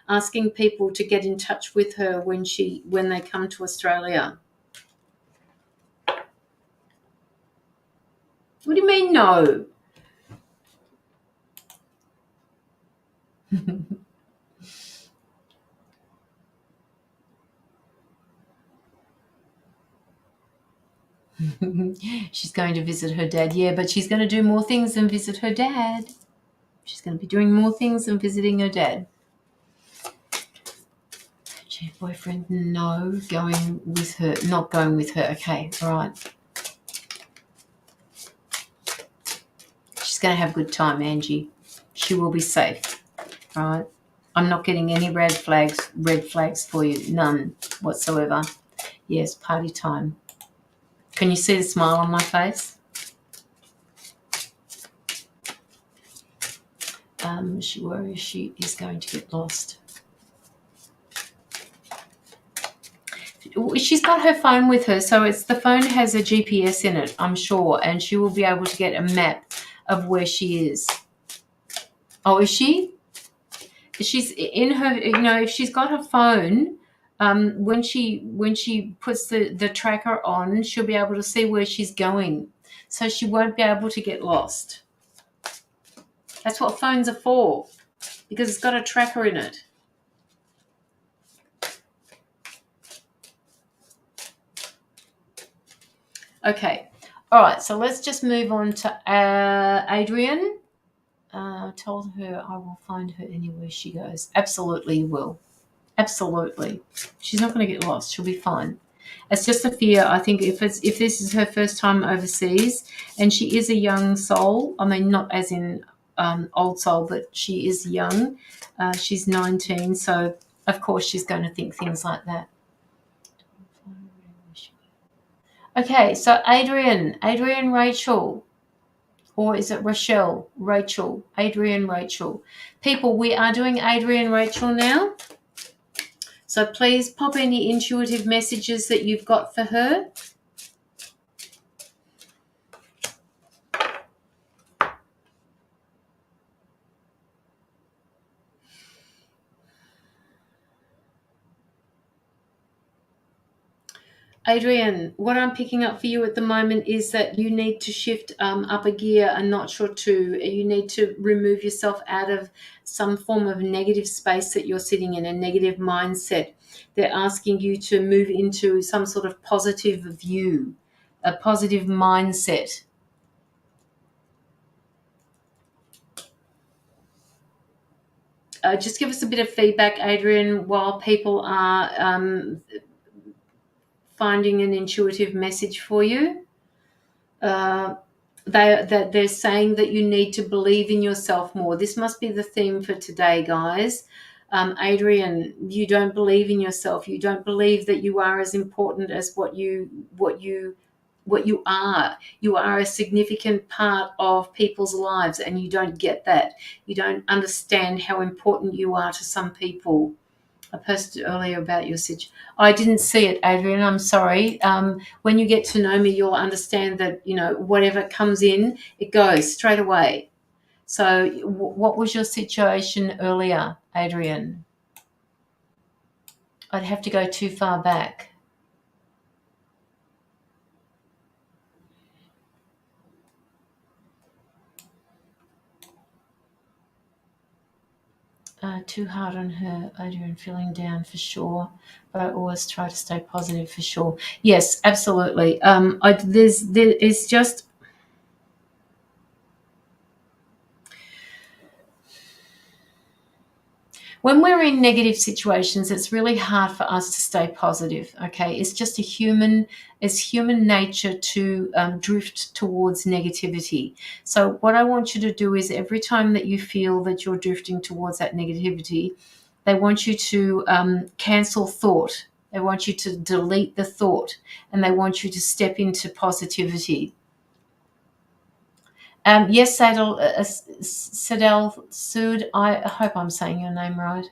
Speaker 1: asking people to get in touch with her when they come to Australia. What do you mean, no? She's going to visit her dad. Yeah, but she's going to do more things than visit her dad. She's going to be doing more things than visiting her dad. She boyfriend, no, going with her, not going with her. Okay, all right. She's going to have a good time, Angie. She will be safe, all right? I'm not getting any red flags for you, none whatsoever. Yes, party time. Can you see the smile on my face? She worries she is going to get lost. she's got her phone with her, so the phone has a GPS in it, I'm sure, and she will be able to get a map of where she is. Oh, is she? She's in her, if she's got her phone, when she puts the tracker on, she'll be able to see where she's going, so she won't be able to get lost. That's what phones are for, because it's got a tracker in it. Okay. All right. So let's just move on to Adrian. I told her I will find her anywhere she goes. Absolutely, you will. Absolutely. She's not going to get lost. She'll be fine. It's just a fear. I think if this is her first time overseas, and she is a young soul. I mean, not as in old soul, but she is young. She's 19, so of course she's going to think things like that. Okay, so Adrian Rachel, or is it Rochelle? Rachel, Adrian Rachel. People, we are doing Adrian Rachel now. So please pop any intuitive messages that you've got for her. Adrian, what I'm picking up for you at the moment is that you need to shift up a gear, a notch or two. You need to remove yourself out of some form of negative space that you're sitting in, a negative mindset. They're asking you to move into some sort of positive view, a positive mindset. Just give us a bit of feedback, Adrian, while people are finding an intuitive message for you. They're saying that you need to believe in yourself more. This must be the theme for today, guys. Adrian, you don't believe in yourself. You don't believe that you are as important as what you are. You are a significant part of people's lives, and you don't get that. You don't understand how important you are to some people. I posted earlier about your situation. I didn't see it, Adrian. I'm sorry. When you get to know me, you'll understand that, whatever comes in, it goes straight away. So what was your situation earlier, Adrian? I'd have to go too far back. Too hard on her, Adrian, feeling down for sure, but I always try to stay positive for sure. Yes, absolutely. It's just, when we're in negative situations, it's really hard for us to stay positive. Okay, it's just it's human nature to drift towards negativity. So what I want you to do is, every time that you feel that you're drifting towards that negativity, they want you to cancel thought. They want you to delete the thought, and they want you to step into positivity. Yes, Sadel Sud, I hope I'm saying your name right.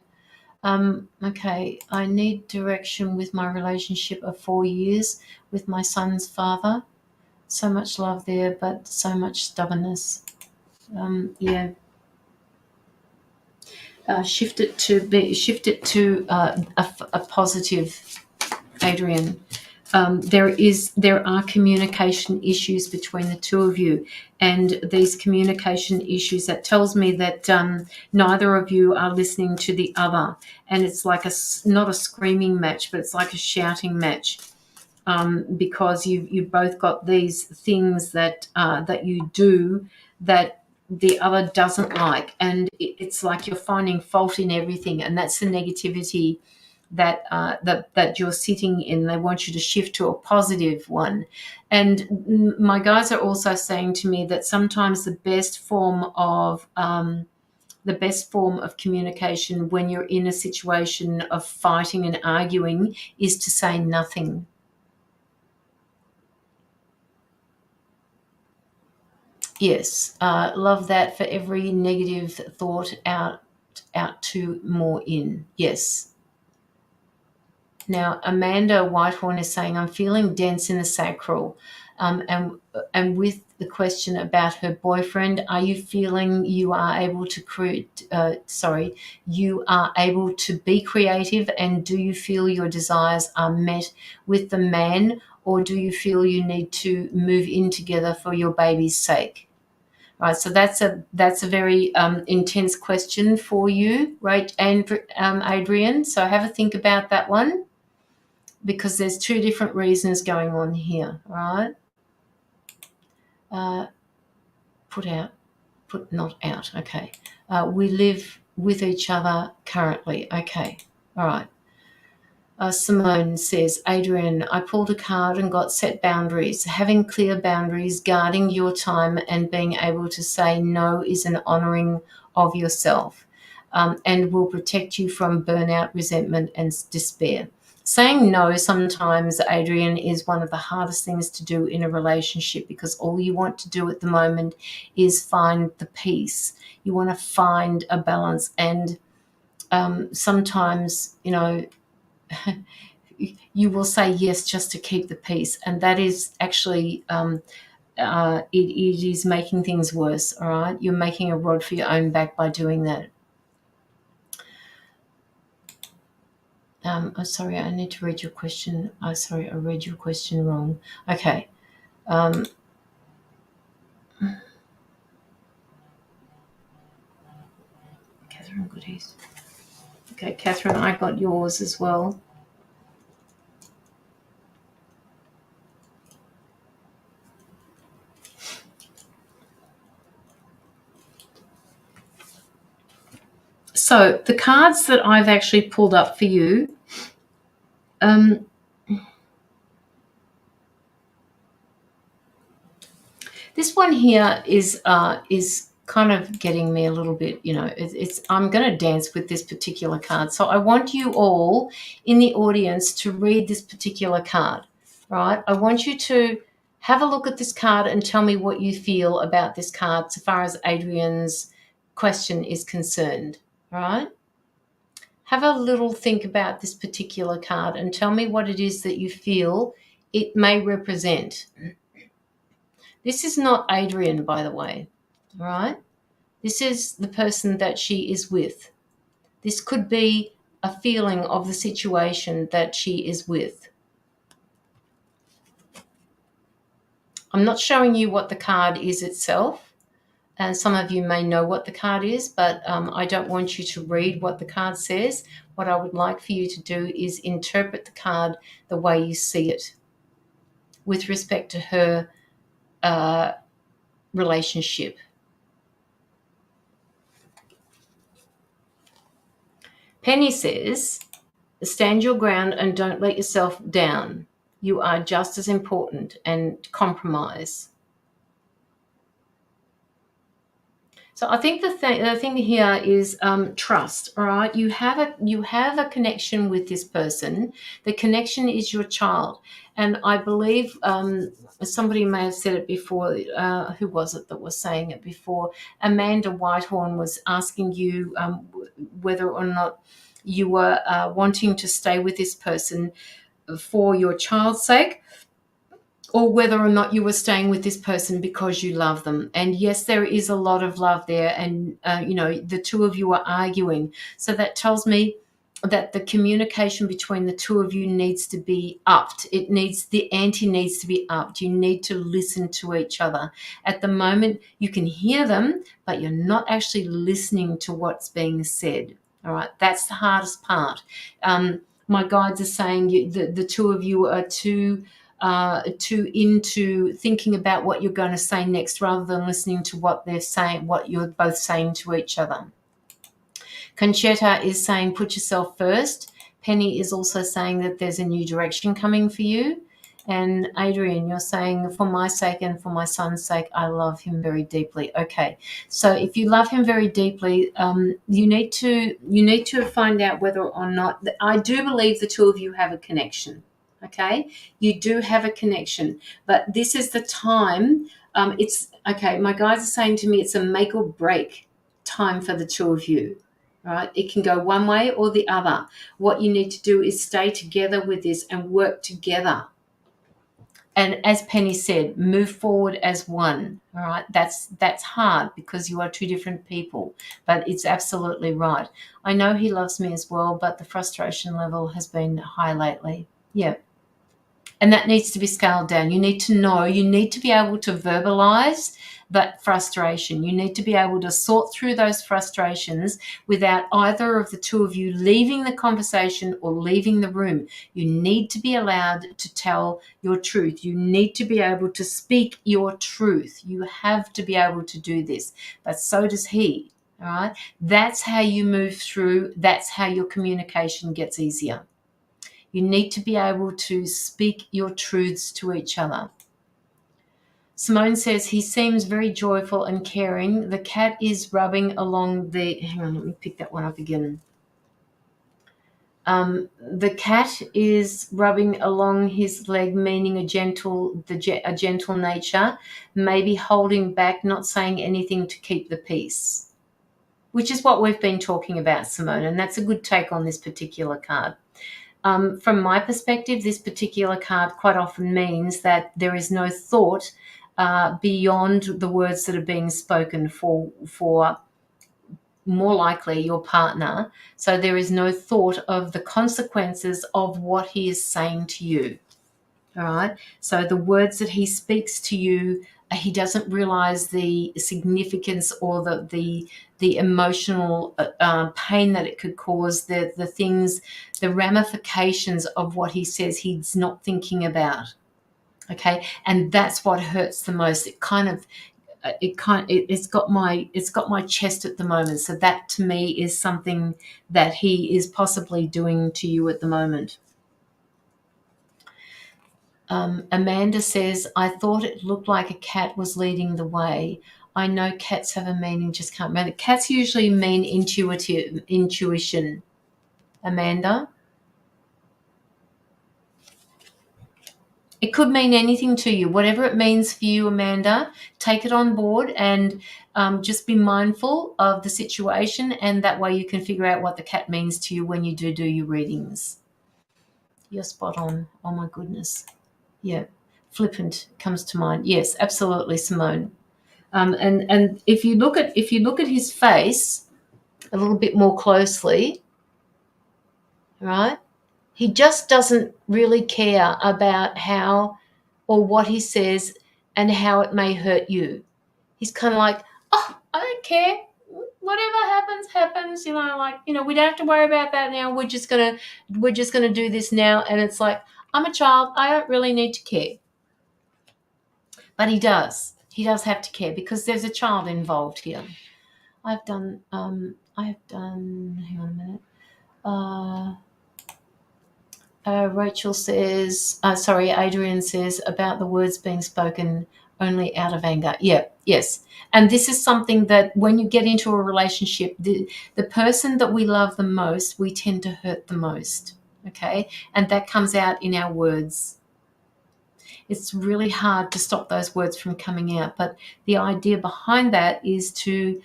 Speaker 1: Okay, I need direction with my relationship of 4 years with my son's father. So much love there, but so much stubbornness. Yeah. Shift it to a positive, Adrian. There are communication issues between the two of you, and these communication issues, that tells me that neither of you are listening to the other, and it's like not a screaming match, but it's like a shouting match, because you've both got these things that you do that the other doesn't like, and it's like you're finding fault in everything, and that's the negativity that you're sitting in. They want you to shift to a positive one. And my guys are also saying to me that sometimes the best form of communication when you're in a situation of fighting and arguing is to say nothing. Yes, love that. For every negative thought out to more in. Yes. Now, Amanda Whitehorn is saying, I'm feeling dense in the sacral. And with the question about her boyfriend, are you feeling you are able to you are able to be creative, and do you feel your desires are met with the man, or do you feel you need to move in together for your baby's sake? Right, so that's a very intense question for you, right, and Adrian. So have a think about that one, because there's two different reasons going on here, right? Put not out. Okay. We live with each other currently. Okay. All right. Simone says, Adrian, I pulled a card and got set boundaries. Having clear boundaries, guarding your time, and being able to say no is an honoring of yourself, and will protect you from burnout, resentment, and despair. Saying no sometimes, Adrian, is one of the hardest things to do in a relationship, because all you want to do at the moment is find the peace. You want to find a balance, and sometimes, you will say yes just to keep the peace, and that is actually it is making things worse. All right, you're making a rod for your own back by doing that. Oh, sorry, I need to read your question. Oh, sorry, I read your question wrong. Okay. Catherine Goodies. Okay, Catherine, I got yours as well. So the cards that I've actually pulled up for you, this one here is kind of getting me a little bit, it's I'm going to dance with this particular card. So I want you all in the audience to read this particular card, right? I want you to have a look at this card and tell me what you feel about this card so far as Adrian's question is concerned, right? Have a little think about this particular card and tell me what it is that you feel it may represent. This is not Adrian, by the way, all right? This is the person that she is with. This could be a feeling of the situation that she is with. I'm not showing you what the card is itself, and some of you may know what the card is, but I don't want you to read what the card says. What I would like for you to do is interpret the card the way you see it with respect to her relationship. Penny says, stand your ground and don't let yourself down. You are just as important, and compromise. So I think the thing here is trust. All right, you have a connection with this person. The connection is your child, and I believe somebody may have said it before. Who was it that was saying it before? Amanda Whitehorn was asking you whether or not you were wanting to stay with this person for your child's sake, or whether or not you were staying with this person because you love them. And yes, there is a lot of love there, and the two of you are arguing. So that tells me that the communication between the two of you needs to be upped. The ante needs to be upped. You need to listen to each other. At the moment, you can hear them, but you're not actually listening to what's being said. All right, that's the hardest part. My guides are saying the two of you are too into thinking about what you're going to say next, rather than listening to what they're saying, what you're both saying to each other. Conchetta is saying put yourself first. Penny is also saying that there's a new direction coming for you. And Adrian, you're saying, for my sake and for my son's sake, I love him very deeply. Okay, so if you love him very deeply, you need to find out whether or not. I do believe the two of you have a connection. Okay, you do have a connection, but this is the time. It's okay. My guys are saying to me, it's a make or break time for the two of you. right? It can go one way or the other. What you need to do is stay together with this and work together. And as Penny said, move forward as one. All right, that's hard because you are two different people, but it's absolutely right. I know he loves me as well, but the frustration level has been high lately. Yeah. And that needs to be scaled down. You need to know, you need to be able to verbalize that frustration. You need to be able to sort through those frustrations without either of the two of you leaving the conversation or leaving the room. You need to be allowed to tell your truth. You need to be able to speak your truth. You have to be able to do this, but so does he. All right. That's how you move through. That's how your communication gets easier. You need to be able to speak your truths to each other. Simone says, he seems very joyful and caring. The cat is rubbing along the... Hang on, let me pick that one up again. The cat is rubbing along his leg, meaning a gentle nature, maybe holding back, not saying anything to keep the peace, which is what we've been talking about, Simone, and that's a good take on this particular card. From my perspective, this particular card quite often means that there is no thought beyond the words that are being spoken for more likely your partner. So there is no thought of the consequences of what he is saying to you. All right. So the words that he speaks to you, he doesn't realize the significance or the emotional pain that it could cause, the things, the ramifications of what he says he's not thinking about. Okay. And that's what hurts the most. It's got my chest at the moment. So that to me is something that he is possibly doing to you at the moment. Amanda says, I thought it looked like a cat was leading the way. I know cats have a meaning, just can't remember. Cats usually mean intuition. Amanda? It could mean anything to you. Whatever it means for you, Amanda, take it on board and just be mindful of the situation, and that way you can figure out what the cat means to you when you do your readings. You're spot on. Oh, my goodness. Yeah. Flippant comes to mind. Yes, absolutely, Simone. And if you look at his face a little bit more closely, right? He just doesn't really care about how or what he says and how it may hurt you. He's kind of like, oh, I don't care. Whatever happens, happens. We don't have to worry about that now. We're just gonna do this now. And it's like, I'm a child. I don't really need to care. But he does. He does have to care because there's a child involved here. Hang on a minute. Rachel says, Adrian says about the words being spoken only out of anger. Yeah, yes. And this is something that when you get into a relationship, the person that we love the most, we tend to hurt the most, okay? And that comes out in our words. It's really hard to stop those words from coming out. But the idea behind that is to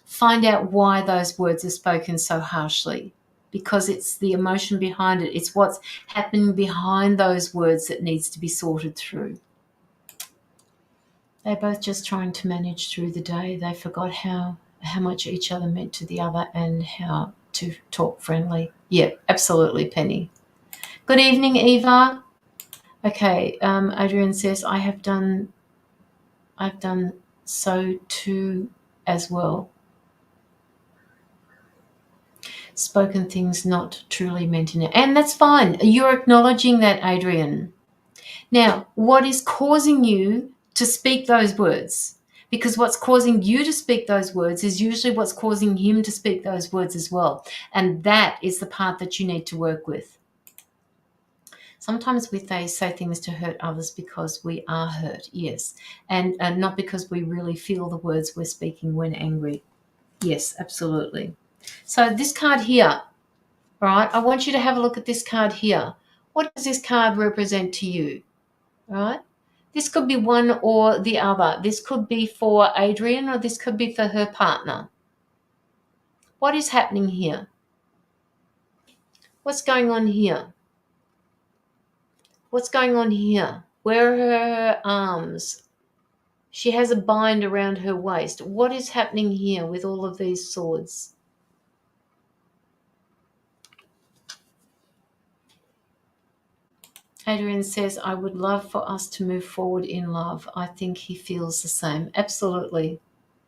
Speaker 1: find out why those words are spoken so harshly, because it's the emotion behind it. It's what's happening behind those words that needs to be sorted through. They're both just trying to manage through the day. They forgot how much each other meant to the other and how to talk friendly. Yeah, absolutely, Penny. Good evening, Eva. Okay, Adrian says, I've done so too as well. Spoken things not truly meant in it. And that's fine. You're acknowledging that, Adrian. Now, what is causing you to speak those words? Because what's causing you to speak those words is usually what's causing him to speak those words as well. And that is the part that you need to work with. Sometimes we say things to hurt others because we are hurt, yes, and not because we really feel the words we're speaking when angry. Yes, absolutely. So this card here, right, I want you to have a look at this card here. What does this card represent to you, right? This could be one or the other. This could be for Adrian or this could be for her partner. What is happening here? What's going on here? What's going on here? Where are her arms? She has a bind around her waist. What is happening here with all of these swords? Adrian says, I would love for us to move forward in love. I think he feels the same. Absolutely.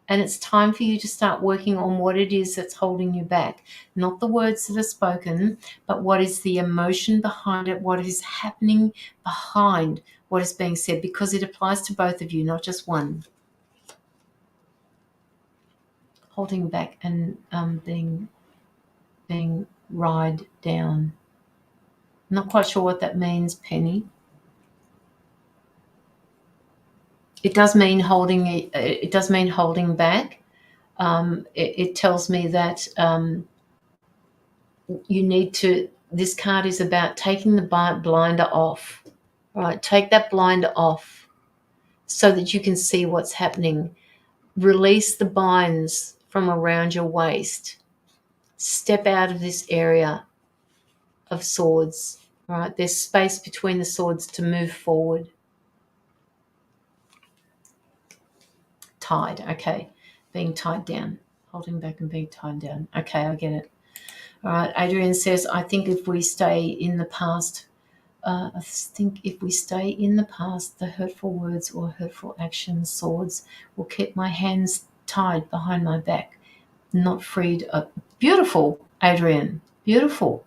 Speaker 1: And it's time for you to start working on what it is that's holding you back. Not the words that are spoken, but what is the emotion behind it, what is happening behind what is being said, because it applies to both of you, not just one. Holding back and being ride down. I'm not quite sure what that means, Penny. It does mean holding. It does mean holding back. It tells me that you need to. This card is about taking the blinder off. Right, take that blinder off so that you can see what's happening. Release the binds from around your waist. Step out of this area of swords. Right, there's space between the swords to move forward. Tied, okay. Being tied down. Holding back and being tied down. Okay, I get it. All right, Adrian says, I think if we stay in the past, the hurtful words or hurtful actions, swords, will keep my hands tied behind my back, not freed up. Beautiful, Adrian. Beautiful.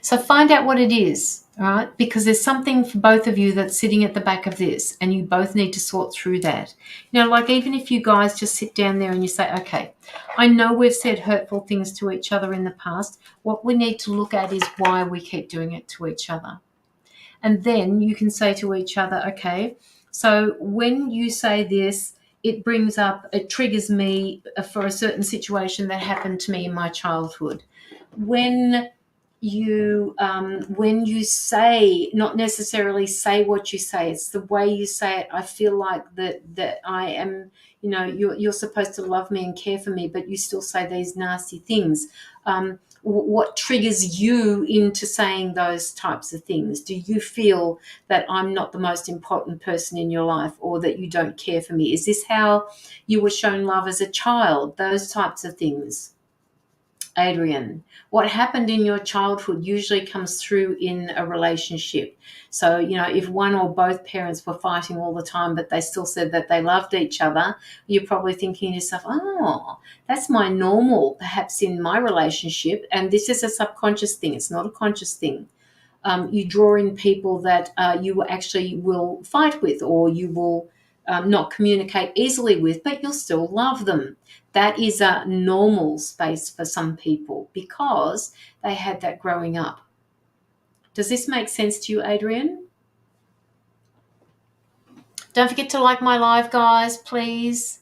Speaker 1: So find out what it is, all right? Because there's something for both of you that's sitting at the back of this, and you both need to sort through that. Like even if you guys just sit down there and you say, okay, I know we've said hurtful things to each other in the past. What we need to look at is why we keep doing it to each other. And then you can say to each other, okay, so when you say this, it triggers me for a certain situation that happened to me in my childhood. When you say, not necessarily say what you say, it's the way you say it. I feel like that I am, you're supposed to love me and care for me, but you still say these nasty things. What triggers you into saying those types of things? Do you feel that I'm not the most important person in your life, or that you don't care for me? Is this how you were shown love as a child? Those types of things. Adrian, what happened in your childhood usually comes through in a relationship. So, if one or both parents were fighting all the time, but they still said that they loved each other, you're probably thinking to yourself, oh, that's my normal, perhaps in my relationship. And this is a subconscious thing. It's not a conscious thing. You draw in people that you actually will fight with, or you will not communicate easily with, but you'll still love them. That is a normal space for some people because they had that growing up. Does this make sense to you, Adrian? Don't forget to like my live, guys, please.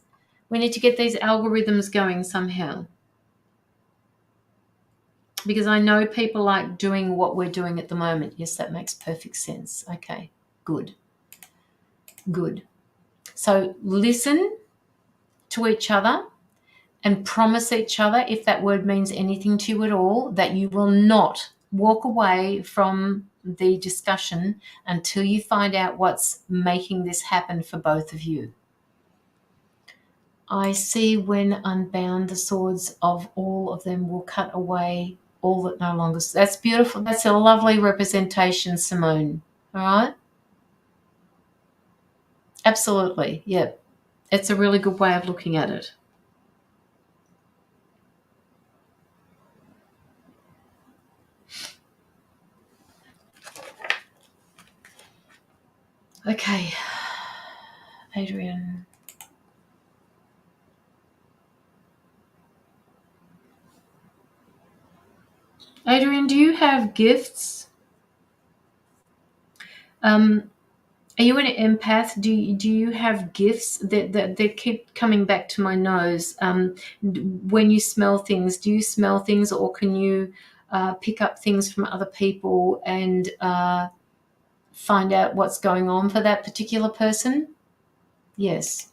Speaker 1: We need to get these algorithms going somehow, because I know people like doing what we're doing at the moment. Yes, that makes perfect sense. Okay, good. So listen to each other and promise each other, if that word means anything to you at all, that you will not walk away from the discussion until you find out what's making this happen for both of you. I see when unbound, the swords of all of them will cut away all that no longer. That's beautiful. That's a lovely representation, Simone. All right? Absolutely. Yep. It's a really good way of looking at it. Okay, Adrian. Adrian, do you have gifts? Are you an empath? Do you have gifts that keep coming back to my nose? When you smell things, do you smell things, or can you pick up things from other people and find out what's going on for that particular person? Yes.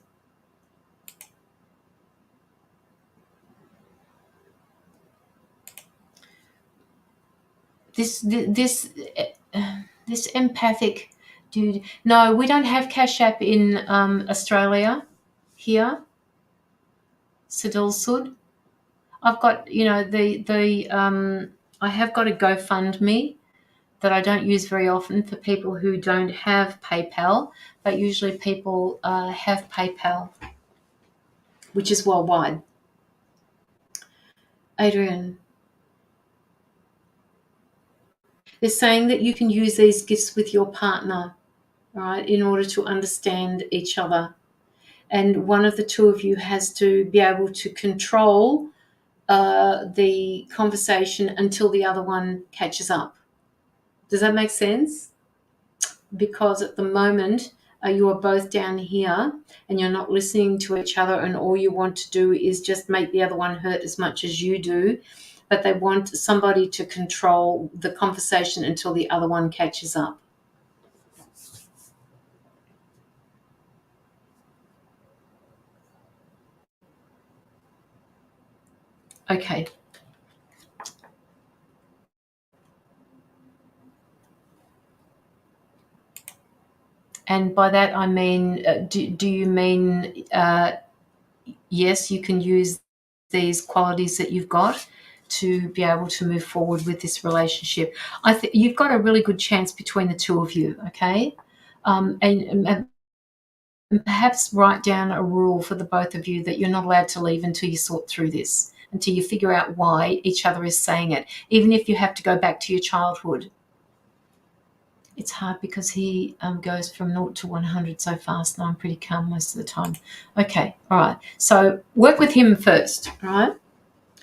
Speaker 1: this empathic dude. No, we don't have Cash App in Australia here. Sadil Sud. I've got, I have got a GoFundMe that I don't use very often for people who don't have PayPal, but usually people have PayPal, which is worldwide. Adrian, they're saying that you can use these gifts with your partner, right, in order to understand each other. And one of the two of you has to be able to control the conversation until the other one catches up. Does that make sense? Because at the moment, you are both down here and you're not listening to each other, and all you want to do is just make the other one hurt as much as you do. But they want somebody to control the conversation until the other one catches up. Okay. And by that I mean, do you mean, yes, you can use these qualities that you've got to be able to move forward with this relationship? I think you've got a really good chance between the two of you, okay? And perhaps write down a rule for the both of you that you're not allowed to leave until you sort through this, until you figure out why each other is saying it, even if you have to go back to your childhood. It's hard because he goes from 0 to 100 so fast, and I'm pretty calm most of the time. Okay, all right. So work with him first, all right?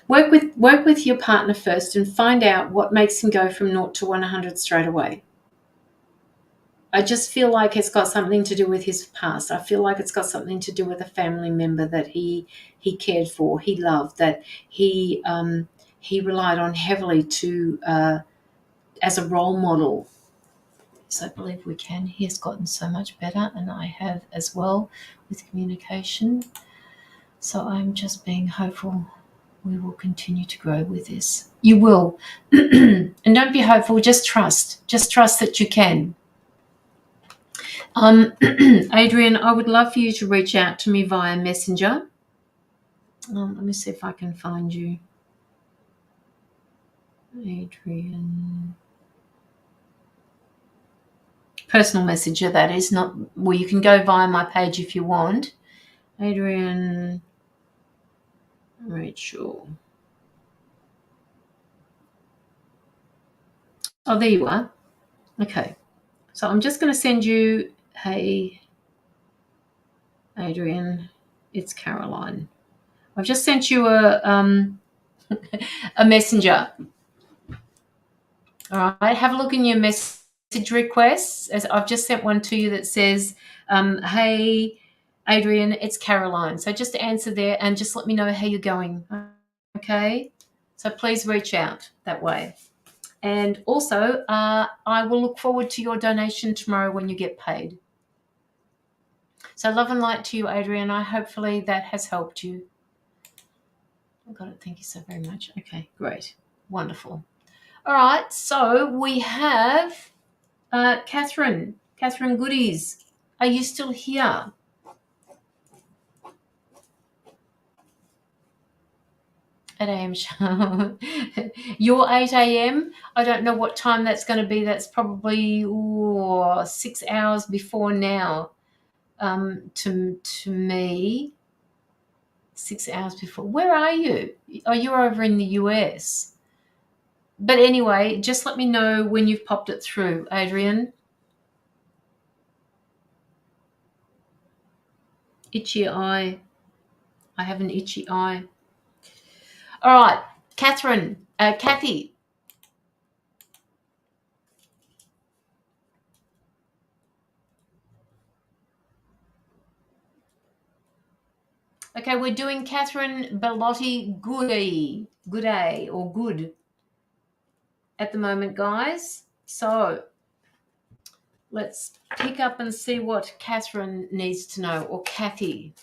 Speaker 1: Work with your partner first and find out what makes him go from 0 to 100 straight away. I just feel like it's got something to do with his past. I feel like it's got something to do with a family member that he cared for, he loved, that he relied on heavily to as a role model. So I believe we can. He has gotten so much better, and I have as well with communication. So I'm just being hopeful we will continue to grow with this. You will. And don't be hopeful, just trust. Just trust that you can. Adrian, I would love for you to reach out to me via Messenger. Let me see if I can find you. Adrian. Personal messenger, that is, not, well, you can go via my page if you want. Adrian Rachel. Oh, there you are. Okay. So I'm just going to send you, hey, Adrian, it's Caroline. I've just sent you a messenger. All right. Have a look in your message requests. As I've just sent one to you that says, hey, Adrian, it's Caroline. So just answer there and just let me know how you're going. Okay. So please reach out that way. And also, I will look forward to your donation tomorrow when you get paid. So love and light to you, Adrian. Hopefully that has helped you. I got it. Thank you so very much. Okay, great. Wonderful. All right. So we have Catherine. Catherine Goodies. Are you still here? At AM show. Your 8 a.m. I don't know what time that's going to be. That's probably 6 hours before now. To me, 6 hours before. Where are you? Oh, you're over in the US. But anyway, just let me know when you've popped it through, Adrian. Itchy eye. I have an itchy eye. All right, Catherine, Kathy. Okay, we're doing Catherine Bellotti Gooday or Good at the moment, guys. So let's pick up and see what Catherine needs to know, or Kathy.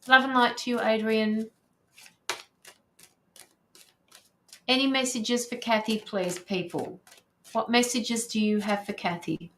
Speaker 1: Love and light to you, Adrian. Any messages for Kathy, please, people? What messages do you have for Kathy?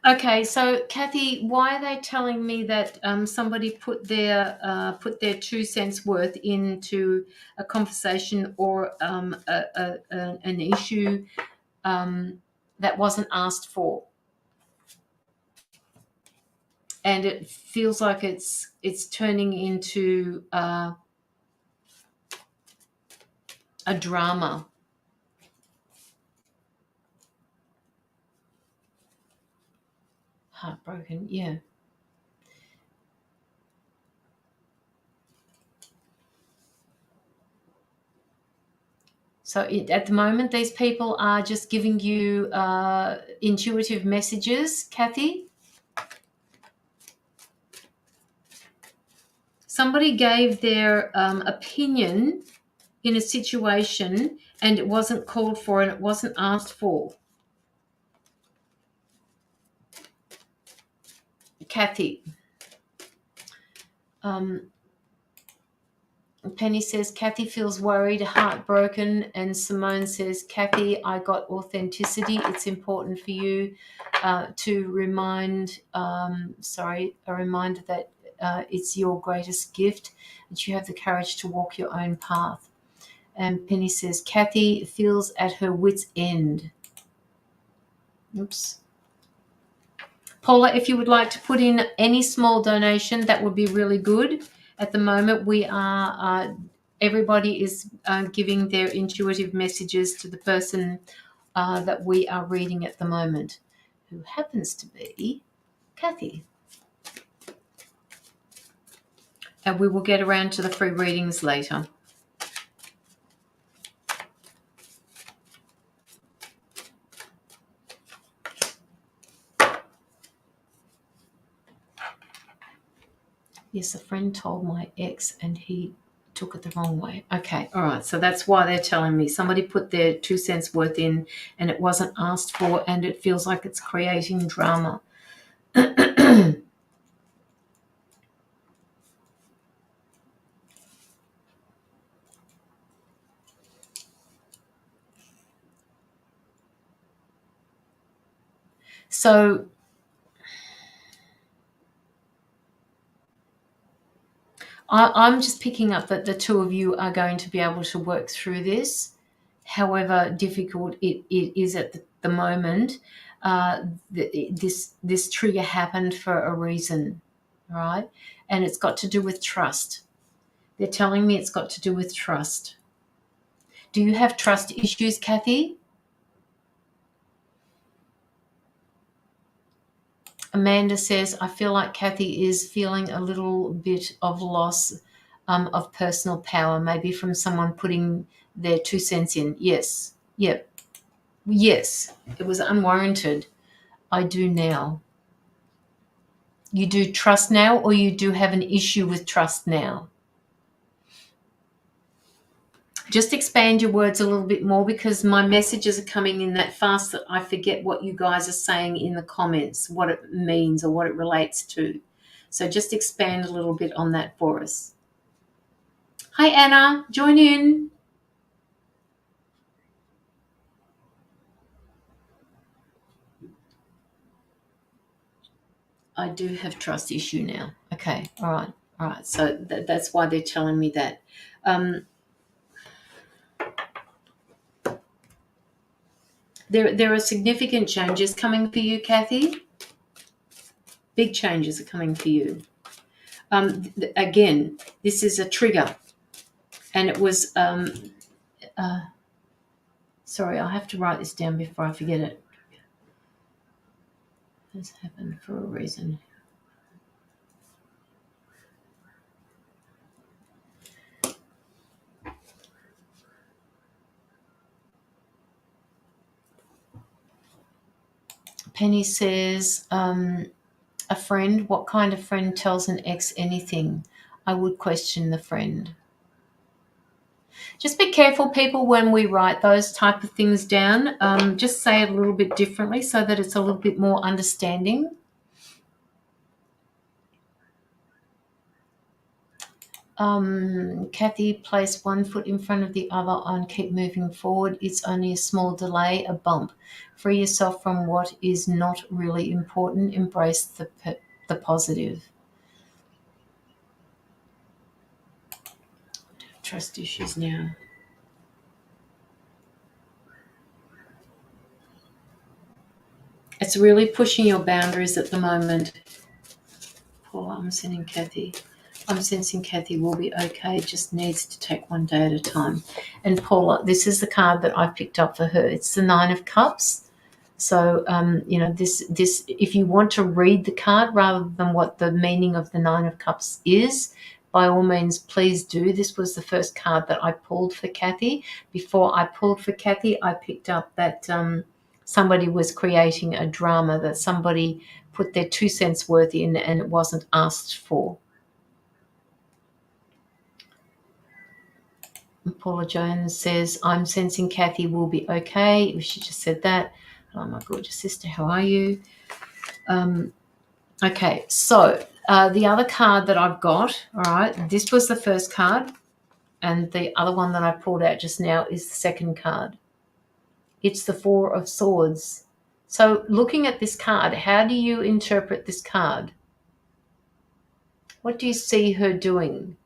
Speaker 1: Okay, so Kathy, why are they telling me that somebody put their 2 cents worth into a conversation or an issue that wasn't asked for, and it feels like it's turning into a drama? Heartbroken, yeah. So at the moment, these people are just giving you intuitive messages, Kathy. Somebody gave their opinion in a situation and it wasn't called for and it wasn't asked for. Kathy. Penny says, Kathy feels worried, heartbroken. And Simone says, Kathy, I got authenticity. It's important for you to remind, a reminder that it's your greatest gift, that you have the courage to walk your own path. And Penny says, Kathy feels at her wit's end. Oops. Paula, if you would like to put in any small donation, that would be really good. At the moment, we are everybody is giving their intuitive messages to the person that we are reading at the moment, who happens to be Kathy. And we will get around to the free readings later. Yes, a friend told my ex and he took it the wrong way. Okay, all right. So that's why they're telling me somebody put their 2 cents worth in and it wasn't asked for and it feels like it's creating drama. So I'm just picking up that the two of you are going to be able to work through this, however difficult it is at the moment. This trigger happened for a reason, right? And it's got to do with trust. They're telling me it's got to do with trust. Do you have trust issues, Kathy? Amanda says, I feel like Kathy is feeling a little bit of loss of personal power, maybe from someone putting their 2 cents in. Yes. Yep. Yes. It was unwarranted. I do now. You do trust now, or you do have an issue with trust now? Just expand your words a little bit more, because my messages are coming in that fast that I forget what you guys are saying in the comments, what it means or what it relates to. So just expand a little bit on that for us. Hi, Anna. Join in. I do have trust issue now. Okay. All right. All right. So that's why they're telling me that. There are significant changes coming for you, Kathy. Big changes are coming for you. Again, this is a trigger. And it was, sorry, I'll have to write this down before I forget it. This happened for a reason. Penny says, a friend, what kind of friend tells an ex anything? I would question the friend. Just be careful, people, when we write those type of things down. Just say it a little bit differently so that it's a little bit more understanding. Kathy, place one foot in front of the other and keep moving forward. It's only a small delay, a bump. Free yourself from what is not really important. Embrace the positive. Trust issues now. It's really pushing your boundaries at the moment. Paula, I'm sending Kathy. I'm sensing Kathy will be okay, just needs to take one day at a time. And Paula, this is the card that I picked up for her. It's the Nine of Cups. So, this, if you want to read the card rather than what the meaning of the Nine of Cups is, by all means, please do. This was the first card that I pulled for Kathy. Before I pulled for Kathy, I picked up that somebody was creating a drama, that somebody put their 2 cents worth in and it wasn't asked for. Paula Jones says, I'm sensing Kathy will be okay. She just said that. Oh, my gorgeous sister, how are you? Okay, so the other card that I've got, all right, this was the first card, and the other one that I pulled out just now is the second card. It's the Four of Swords. So looking at this card, how do you interpret this card? What do you see her doing?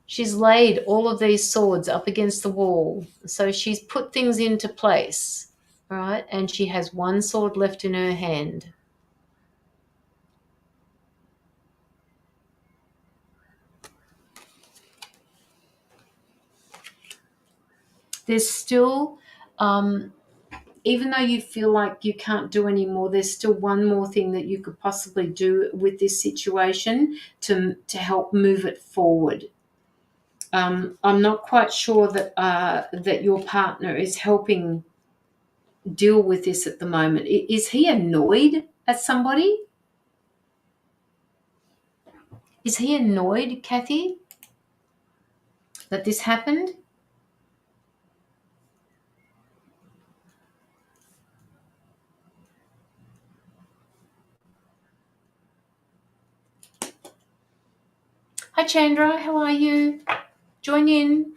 Speaker 1: She's laid all of these swords up against the wall. So she's put things into place, right? And she has one sword left in her hand. There's still, even though you feel like you can't do any more, there's still one more thing that you could possibly do with this situation to help move it forward. I'm not quite sure that your partner is helping deal with this at the moment. Is he annoyed at somebody? Is he annoyed, Kathy, that this happened? Hi, Chandra. How are you? Join in.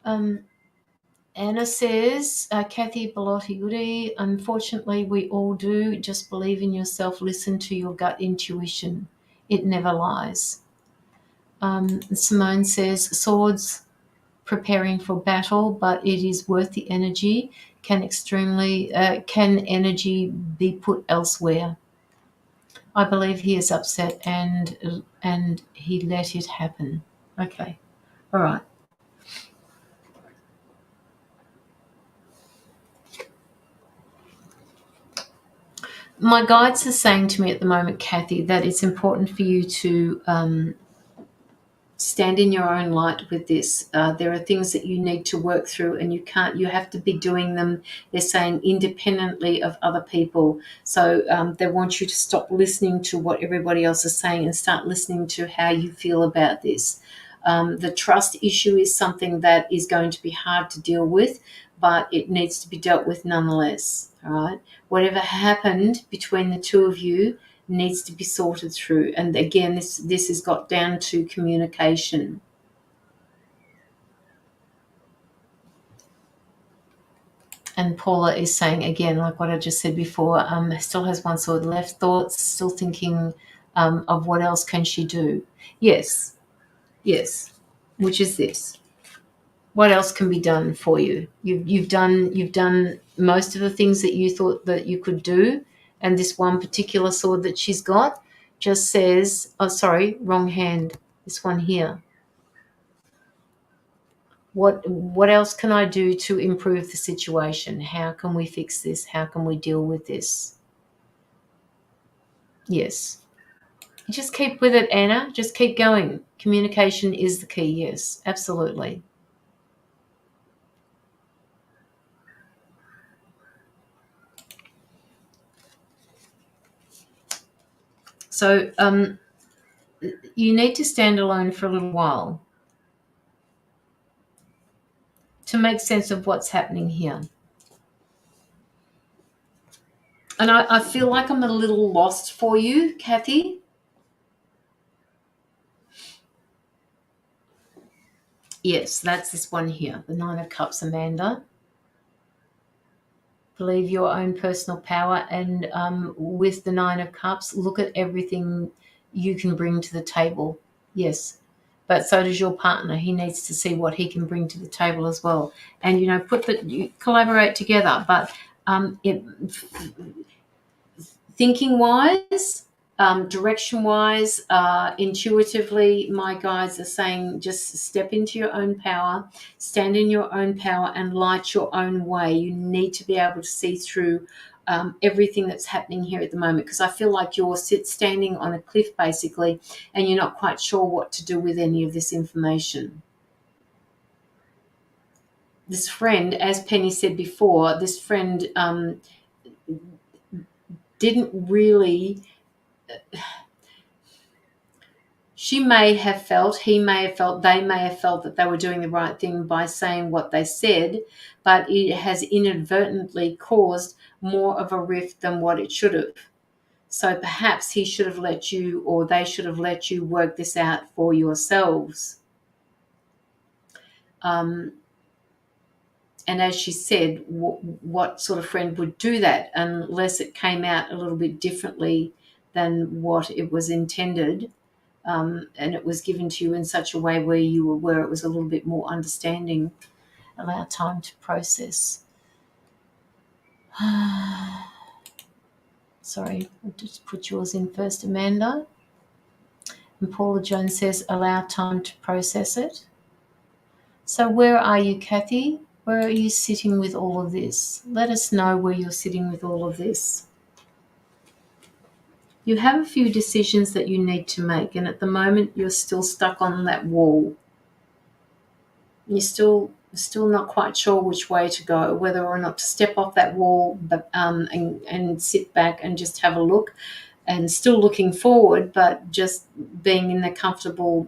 Speaker 1: Anna says, Kathy Bellotti Goody, unfortunately, we all do. Just believe in yourself. Listen to your gut intuition. It never lies. Simone says, swords preparing for battle, but it is worth the energy. Can energy be put elsewhere? I believe he is upset and he let it happen. Okay. All right. My guides are saying to me at the moment, Kathy, that it's important for you to stand in your own light with this. There are things that you need to work through, and you have to be doing them, they're saying, independently of other people. So they want you to stop listening to what everybody else is saying and start listening to how you feel about this. The trust issue is something that is going to be hard to deal with, but it needs to be dealt with nonetheless. All right. Whatever happened between the two of you needs to be sorted through. And again, this has got down to communication. And Paula is saying, again, like what I just said before, still has one sword left, thoughts, still thinking of what else can she do. Yes, which is this. What else can be done for you? You've done most of the things that you thought that you could do, and this one particular sword that she's got just says, oh, sorry, wrong hand, this one here. What else can I do to improve the situation? How can we fix this? How can we deal with this? Yes. Just keep with it, Anna. Just keep going. Communication is the key. Yes, absolutely. So you need to stand alone for a little while to make sense of what's happening here. And I feel like I'm a little lost for you, Kathy. Yes, that's this one here, the Nine of Cups, Amanda. Believe your own personal power, and with the Nine of Cups, look at everything you can bring to the table. Yes, but so does your partner. He needs to see what he can bring to the table as well, and you collaborate together. But thinking wise, direction wise, intuitively, my guides are saying just step into your own power, stand in your own power, and light your own way. You need to be able to see through everything that's happening here at the moment, because I feel like you're standing on a cliff basically, and you're not quite sure what to do with any of this information. This friend, as Penny said before, this friend didn't really. She may have felt, he may have felt, they may have felt that they were doing the right thing by saying what they said, but it has inadvertently caused more of a rift than what it should have. So perhaps he should have let you, or they should have let you work this out for yourselves. And as she said, what sort of friend would do that unless it came out a little bit differently than what it was intended? And it was given to you in such a way where it was a little bit more understanding. Allow time to process. Sorry, I'll just put yours in first, Amanda. And Paula Jones says, allow time to process it. So where are you, Kathy? Where are you sitting with all of this? Let us know where you're sitting with all of this. You have a few decisions that you need to make, and at the moment you're still stuck on that wall. You're still not quite sure which way to go, whether or not to step off that wall, but and sit back and just have a look, and still looking forward, but just being in that comfortable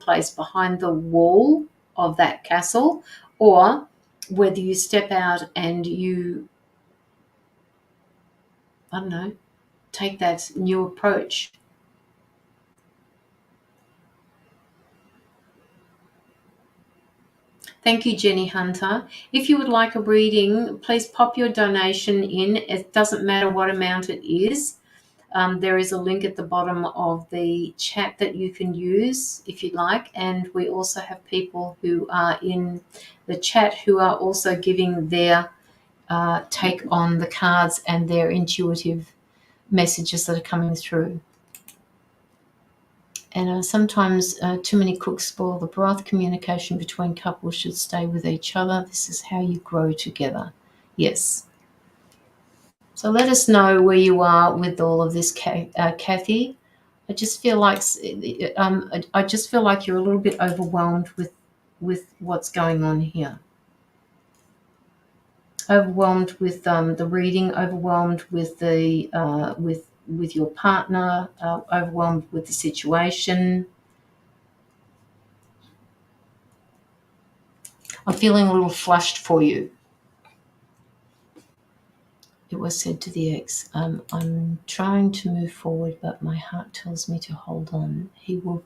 Speaker 1: place behind the wall of that castle, or whether you step out and you, I don't know, take that new approach. Thank you, Jenny Hunter. If you would like a reading, please pop your donation in. It doesn't matter what amount it is. There is a link at the bottom of the chat that you can use if you'd like. And we also have people who are in the chat who are also giving their take on the cards and their intuitive messages that are coming through. And sometimes too many cooks spoil the broth. Communication between couples should stay with each other. This is how you grow together. Yes. So let us know where you are with all of this, Kathy. I just feel like you're a little bit overwhelmed with what's going on here. Overwhelmed with the reading. Overwhelmed with the with your partner. Overwhelmed with the situation. I'm feeling a little flushed for you. It was said to the ex, I'm trying to move forward, but my heart tells me to hold on. He will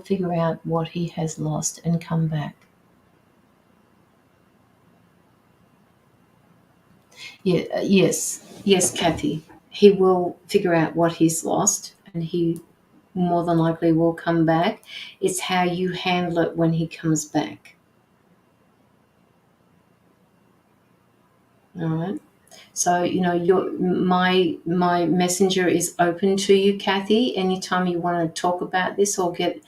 Speaker 1: figure out what he has lost and come back. Yeah, yes, Kathy. He will figure out what he's lost, and he more than likely will come back. It's how you handle it when he comes back. All right. So, my messenger is open to you, Kathy. Anytime you want to talk about this or get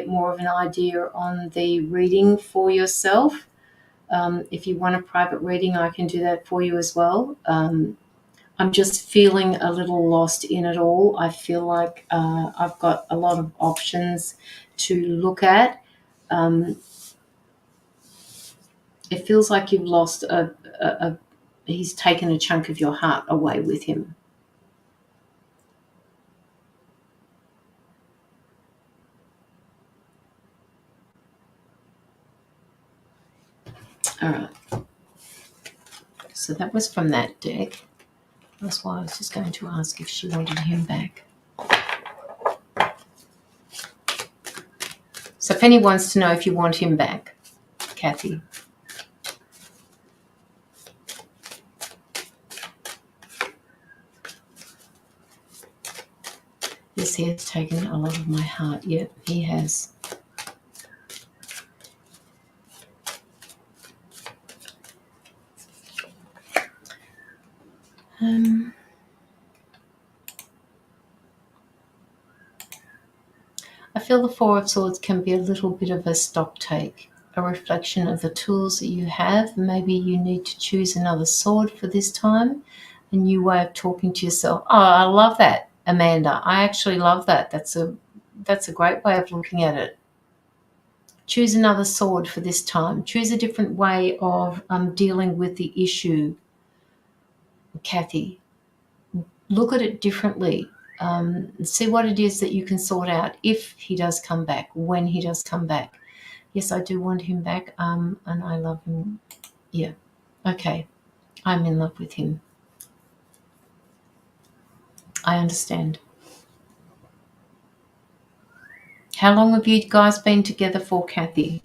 Speaker 1: more of an idea on the reading for yourself, if you want a private reading, I can do that for you as well. I'm just feeling a little lost in it all. I feel like I've got a lot of options to look at. It feels like you've lost he's taken a chunk of your heart away with him. All right. So that was from that deck. That's why I was just going to ask if she wanted him back. So Penny wants to know if you want him back, Kathy. Yes, he has taken a lot of my heart. Yep, he has. I feel the Four of Swords can be a little bit of a stock take, a reflection of the tools that you have. Maybe you need to choose another sword for this time, a new way of talking to yourself. Oh, I love that, Amanda. I actually love that. That's a great way of looking at it. Choose another sword for this time. Choose a different way of dealing with the issue, Kathy. Look at it differently. See what it is that you can sort out if he does come back, when he does come back. Yes, I do want him back, and I love him. Yeah, okay. I'm in love with him. I understand. How long have you guys been together for, Kathy?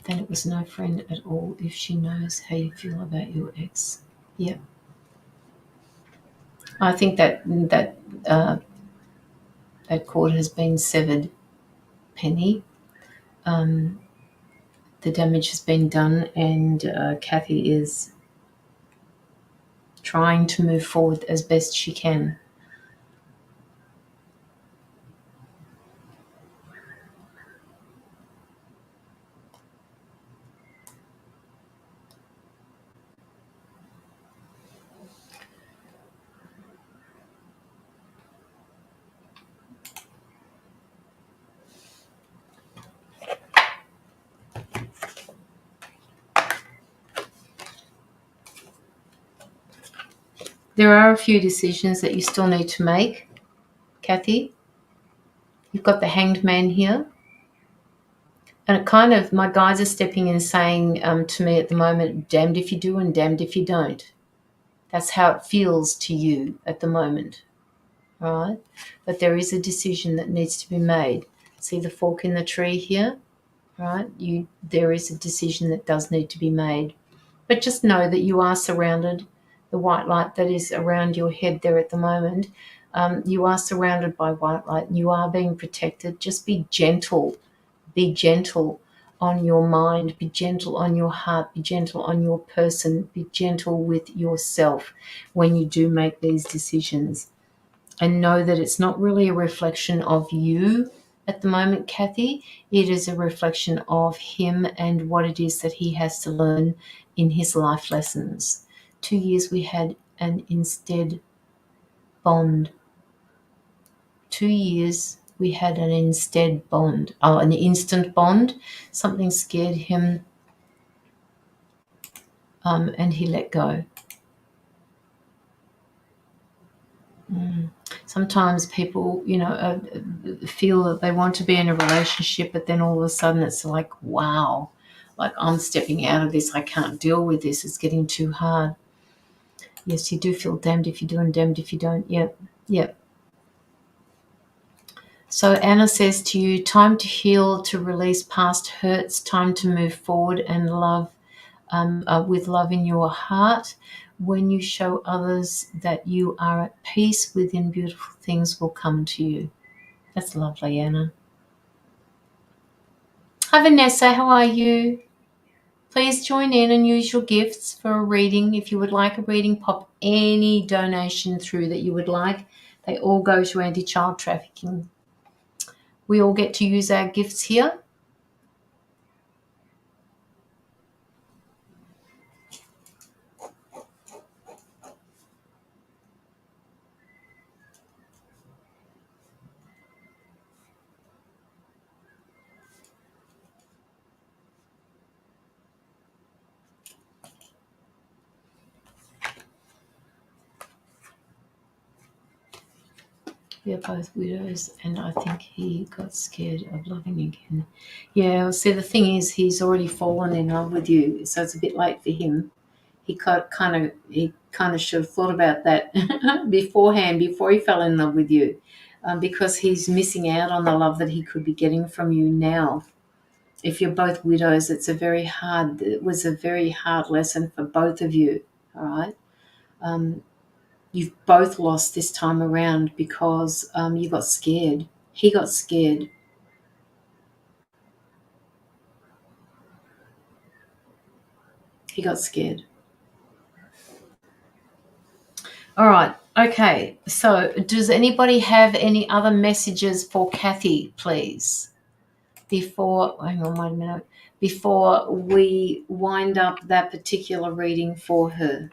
Speaker 1: Then it was no friend at all if she knows how you feel about your ex. Yeah. I think that cord has been severed, Penny. The damage has been done, and Kathy is trying to move forward as best she can. There are a few decisions that you still need to make, Kathy. You've got the Hanged Man here. And it kind of, my guides are stepping in saying to me at the moment, damned if you do and damned if you don't. That's how it feels to you at the moment, all right? But there is a decision that needs to be made. See the fork in the tree here, right? There is a decision that does need to be made. But just know that you are surrounded, the white light that is around your head there at the moment, you are surrounded by white light and you are being protected. Just be gentle. Be gentle on your mind. Be gentle on your heart. Be gentle on your person. Be gentle with yourself when you do make these decisions. And know that it's not really a reflection of you at the moment, Kathy. It is a reflection of him and what it is that he has to learn in his life lessons. 2 years we had an instead bond. 2 years we had an instead bond. Oh, an instant bond. Something scared him and he let go. Sometimes people, feel that they want to be in a relationship, but then all of a sudden it's like, wow, like I'm stepping out of this. I can't deal with this. It's getting too hard. Yes, you do feel damned if you do and damned if you don't. Yep. So Anna says to you, time to heal, to release past hurts, time to move forward and love, with love in your heart. When you show others that you are at peace within, beautiful things will come to you. That's lovely, Anna. Hi, Vanessa. How are you? Please join in and use your gifts for a reading. If you would like a reading, pop any donation through that you would like. They all go to anti-child trafficking. We all get to use our gifts here. We are both widows, and I think he got scared of loving again. Yeah, well, see, the thing is, he's already fallen in love with you, so it's a bit late for him. He kind of should have thought about that beforehand, before he fell in love with you. because he's missing out on the love that he could be getting from you now. If you're both widows, it was a very hard lesson for both of you, all right? You've both lost this time around because you got scared. He got scared. He got scared. All right. Okay. So does anybody have any other messages for Kathy, please? Hang on 1 minute. Before we wind up that particular reading for her.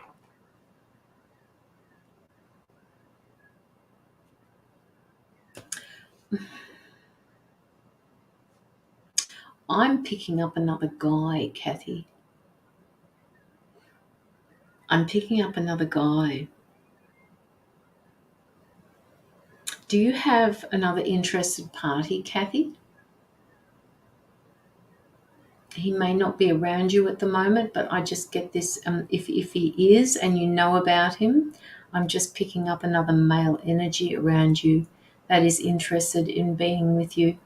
Speaker 1: I'm picking up another guy, Kathy. I'm picking up another guy. Do you have another interested party, Kathy? He may not be around you at the moment, but I just get this, if he is and you know about him, I'm just picking up another male energy around you that is interested in being with you.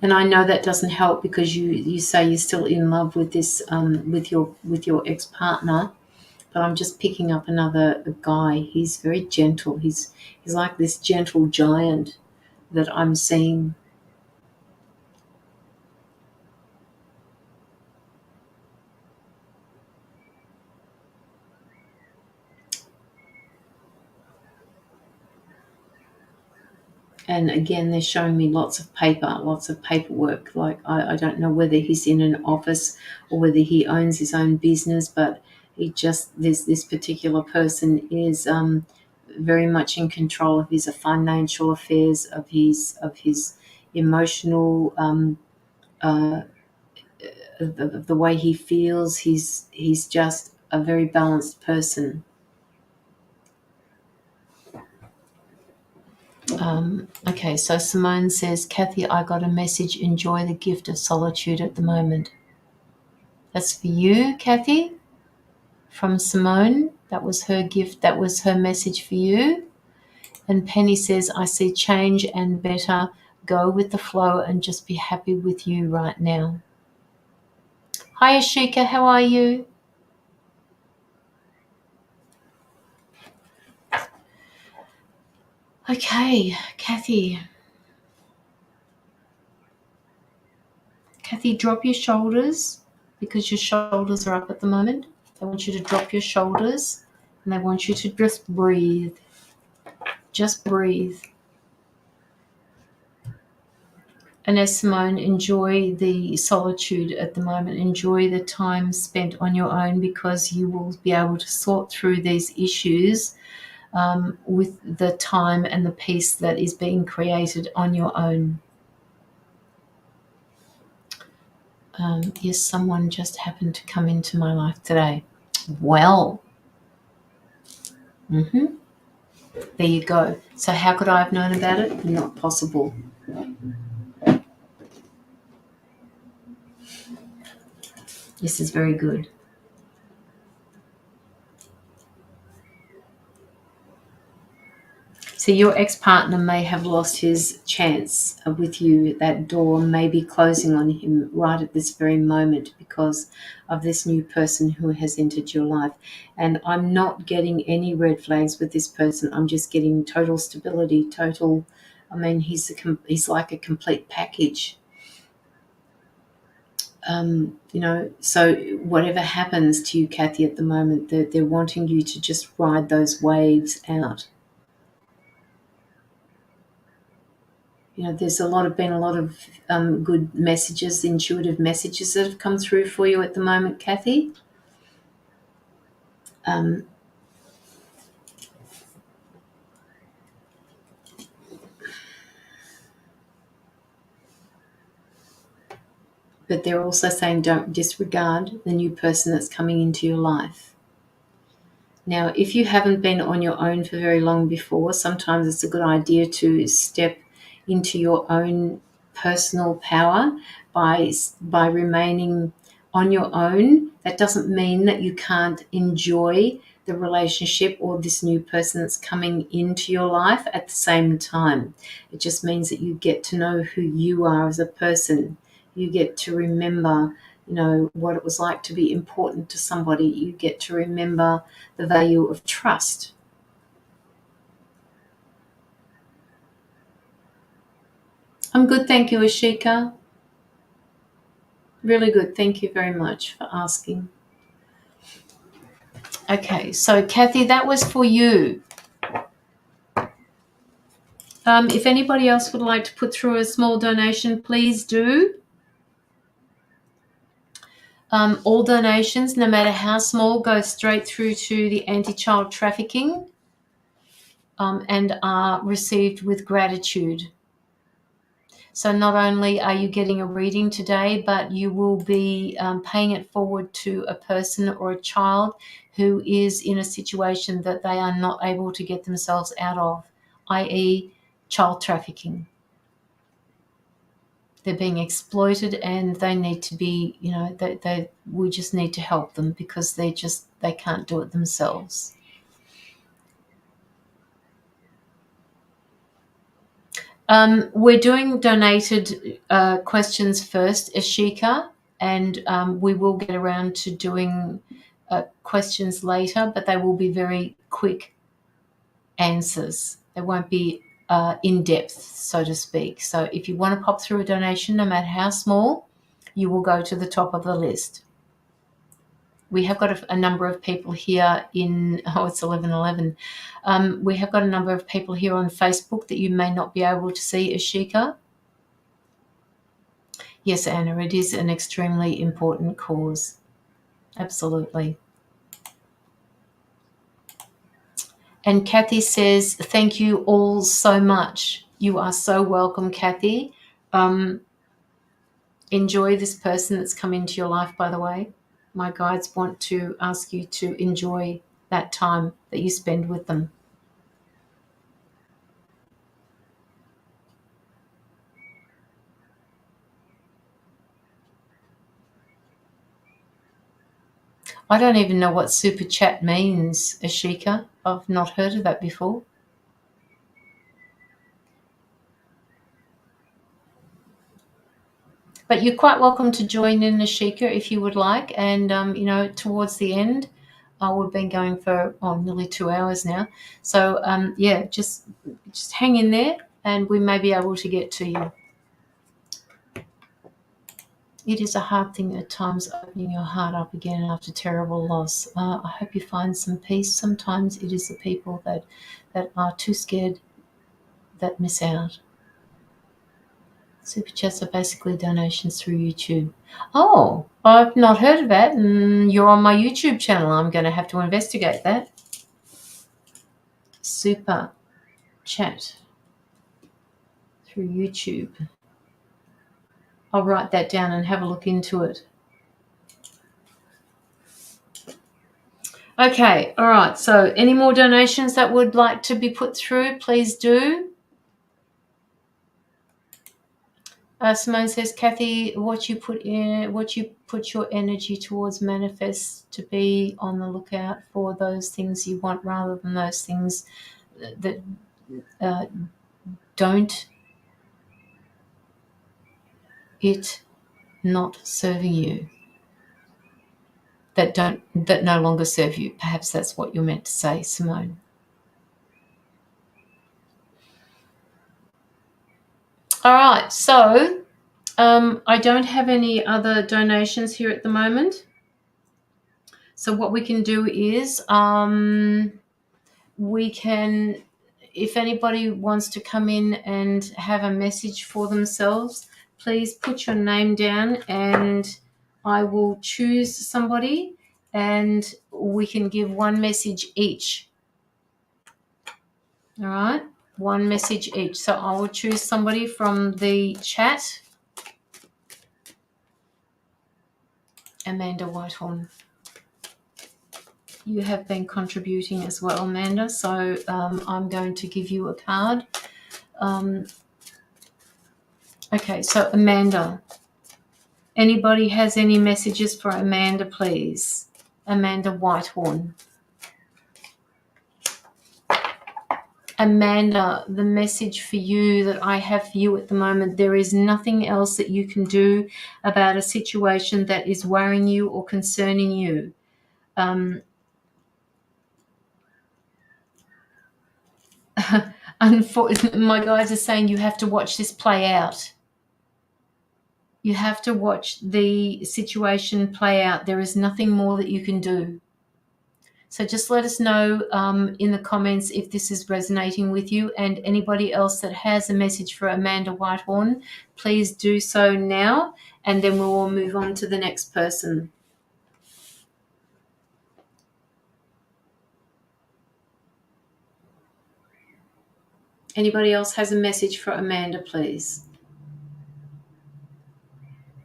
Speaker 1: And I know that doesn't help because you say you're still in love with this with your ex-partner, but I'm just picking up another guy. He's very gentle. He's like this gentle giant that I'm seeing. And again, they're showing me lots of paperwork. Like I don't know whether he's in an office or whether he owns his own business, but this particular person is very much in control of his financial affairs, of his emotional, of the way he feels. He's just a very balanced person. Okay, so Simone says, Kathy, I got a message. Enjoy the gift of solitude at the moment. That's for you, Kathy, from Simone. That was her gift. That was her message for you. And Penny says, I see change and better. Go with the flow and just be happy with you right now. Hi, Ashika. How are you? Okay, Kathy. Kathy, drop your shoulders because your shoulders are up at the moment. I want you to drop your shoulders and I want you to just breathe. Just breathe. And as Simone, enjoy the solitude at the moment. Enjoy the time spent on your own because you will be able to sort through these issues with the time and the peace that is being created on your own. Yes, someone just happened to come into my life today. Well, there you go. So how could I have known about it? Not possible. This is very good. So your ex-partner may have lost his chance with you. That door may be closing on him right at this very moment because of this new person who has entered your life. And I'm not getting any red flags with this person. I'm just getting total stability, he's like a complete package. So whatever happens to you, Kathy, at the moment, they're wanting you to just ride those waves out. There's been a lot of good messages, intuitive messages that have come through for you at the moment, Kathy. But they're also saying don't disregard the new person that's coming into your life. Now, if you haven't been on your own for very long before, sometimes it's a good idea to step into your own personal power by remaining on your own. That doesn't mean that you can't enjoy the relationship or this new person that's coming into your life at the same time. It just means that you get to know who you are as a person. You get to remember, what it was like to be important to somebody. You get to remember the value of trust. I'm good, thank you, Ashika. Really good. Thank you very much for asking. Okay, so Kathy, that was for you. If anybody else would like to put through a small donation, please do. All donations, no matter how small, go straight through to the anti-child trafficking and are received with gratitude. So not only are you getting a reading today, but you will be paying it forward to a person or a child who is in a situation that they are not able to get themselves out of, i.e. child trafficking. They're being exploited and they need to be, we just need to help them because they can't do it themselves. We're doing donated questions first, Ashika, and we will get around to doing questions later, but they will be very quick answers. They won't be in depth, so to speak. So if you want to pop through a donation, no matter how small, you will go to the top of the list. We have got a number of people here it's 11:11. We have got a number of people here on Facebook that you may not be able to see, Ashika. Yes, Anna, it is an extremely important cause. Absolutely. And Kathy says, thank you all so much. You are so welcome, Kathy. Enjoy this person that's come into your life, by the way. My guides want to ask you to enjoy that time that you spend with them. I don't even know what super chat means, Ashika. I've not heard of that before. But you're quite welcome to join in, Ashika, if you would like. And, towards the end, we've been going for nearly 2 hours now. So, just hang in there and we may be able to get to you. It is a hard thing at times, opening your heart up again after terrible loss. I hope you find some peace. Sometimes it is the people that are too scared that miss out. Super chats are basically donations through YouTube. Oh, I've not heard of that, and you're on my YouTube channel. I'm going to have to investigate that. Super chat through YouTube. I'll write that down and have a look into it. Okay, all right. So any more donations that would like to be put through, please do. Simone says, Kathy, what you put your energy towards manifests to be on the lookout for those things you want rather than those things that don't it not serving you, that no longer serve you. Perhaps that's what you're meant to say, Simone. All right, so I don't have any other donations here at the moment. So what we can do is we can, if anybody wants to come in and have a message for themselves, please put your name down and I will choose somebody and we can give one message each. All right, one message each. So I will choose somebody from the chat. Amanda Whitehorn. You have been contributing as well, Amanda, so I'm going to give you a card. Okay, so Amanda. Anybody has any messages for Amanda, please? Amanda Whitehorn. Amanda, the message for you that I have for you at the moment, there is nothing else that you can do about a situation that is worrying you or concerning you. Unfortunately, my guys are saying you have to watch this play out. You have to watch the situation play out. There is nothing more that you can do. So just let us know in the comments if this is resonating with you, and anybody else that has a message for Amanda Whitehorn, please do so now, and then we'll move on to the next person. Anybody else has a message for Amanda, please?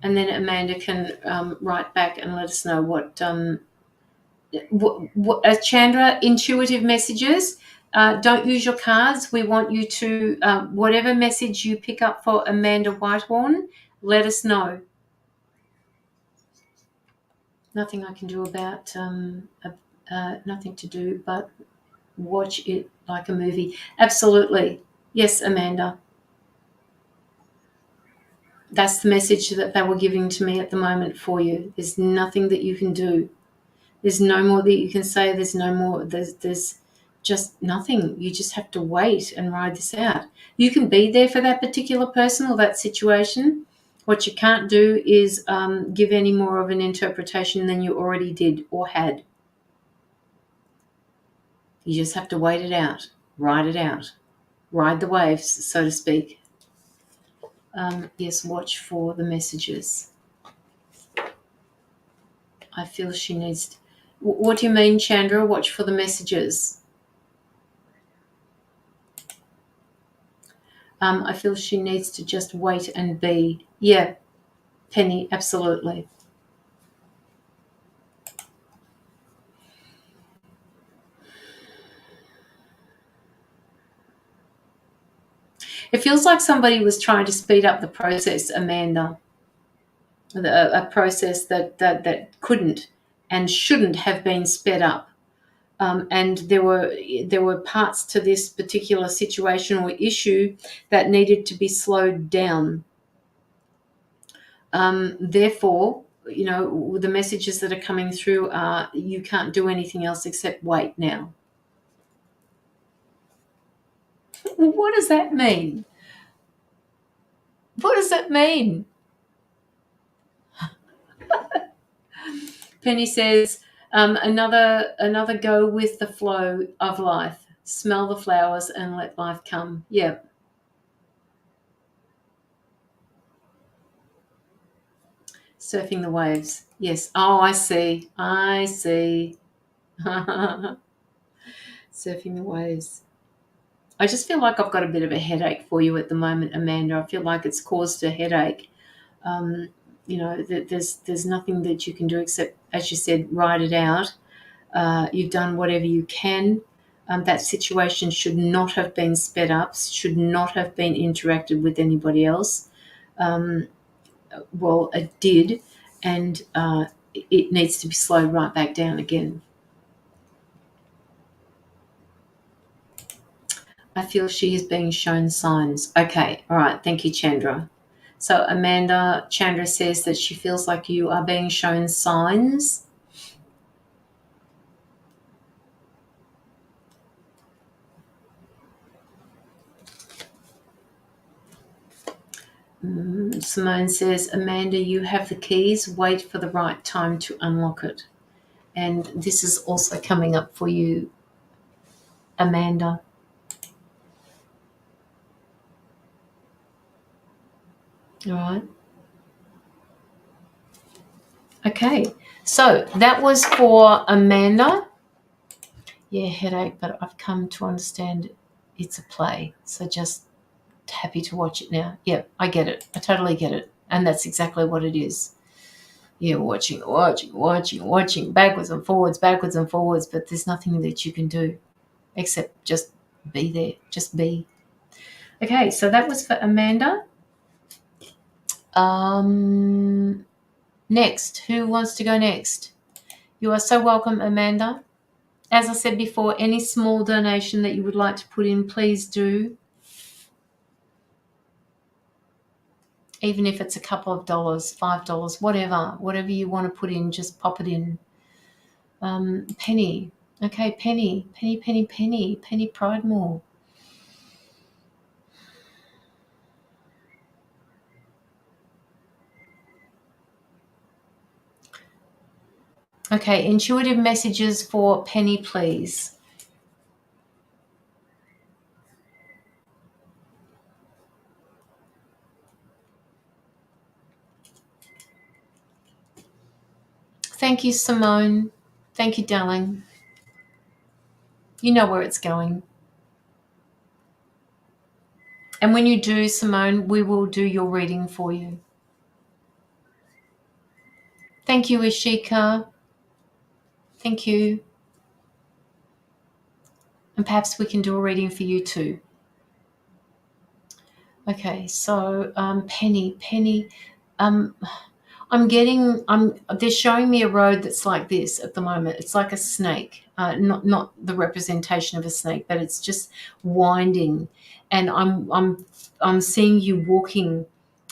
Speaker 1: And then Amanda can write back and let us know what Chandra, intuitive messages. Don't use your cards. We want you to, whatever message you pick up for Amanda Whitehorn, let us know. Nothing I can do about, nothing to do but watch it like a movie. Absolutely. Yes, Amanda. That's the message that they were giving to me at the moment for you. There's nothing that you can do. There's no more that you can say. There's no more. There's just nothing. You just have to wait and ride this out. You can be there for that particular person or that situation. What you can't do is give any more of an interpretation than you already did or had. You just have to wait it out, ride it out, ride the waves, so to speak. Yes, watch for the messages. I feel she needs to. What do you mean, Chandra? Watch for the messages. I feel she needs to just wait and be. Yeah, Penny, absolutely. It feels like somebody was trying to speed up the process, Amanda. A process that couldn't and shouldn't have been sped up. And there were parts to this particular situation or issue that needed to be slowed down. Therefore, the messages that are coming through are you can't do anything else except wait now. What does that mean? What does that mean? Penny says, another go with the flow of life. Smell the flowers and let life come. Yeah. Surfing the waves. Yes. Oh, I see. Surfing the waves. I just feel like I've got a bit of a headache for you at the moment, Amanda. I feel like it's caused a headache. There's nothing that you can do except, as you said, ride it out. You've done whatever you can. That situation should not have been sped up, should not have been interacted with anybody else. Well, it did, and it needs to be slowed right back down again. I feel she is being shown signs. Okay, all right. Thank you, Chandra. So Chandra says that she feels like you are being shown signs. Simone says, Amanda, you have the keys. Wait for the right time to unlock it. And this is also coming up for you, Amanda. All right. Okay. So that was for Amanda. Yeah, headache, but I've come to understand it's a play. So just happy to watch it now. Yeah, I get it. I totally get it. And that's exactly what it is. Yeah, watching, backwards and forwards, but there's nothing that you can do except just be there. Just be. Okay, so that was for Amanda. Next, who wants to go next? You are so welcome, Amanda. As I said before, any small donation that you would like to put in, please do. Even if it's a couple of dollars, $5, whatever you want to put in, just pop it in. Penny. Okay, Penny Pridemore. Okay, intuitive messages for Penny, please. Thank you, Simone. Thank you, darling. You know where it's going. And when you do, Simone, we will do your reading for you. Thank you, Ishika. Thank you. And perhaps we can do a reading for you too. Okay, so Penny, they're showing me a road that's like this at the moment. It's like a snake, not the representation of a snake, but it's just winding. And I'm seeing you walking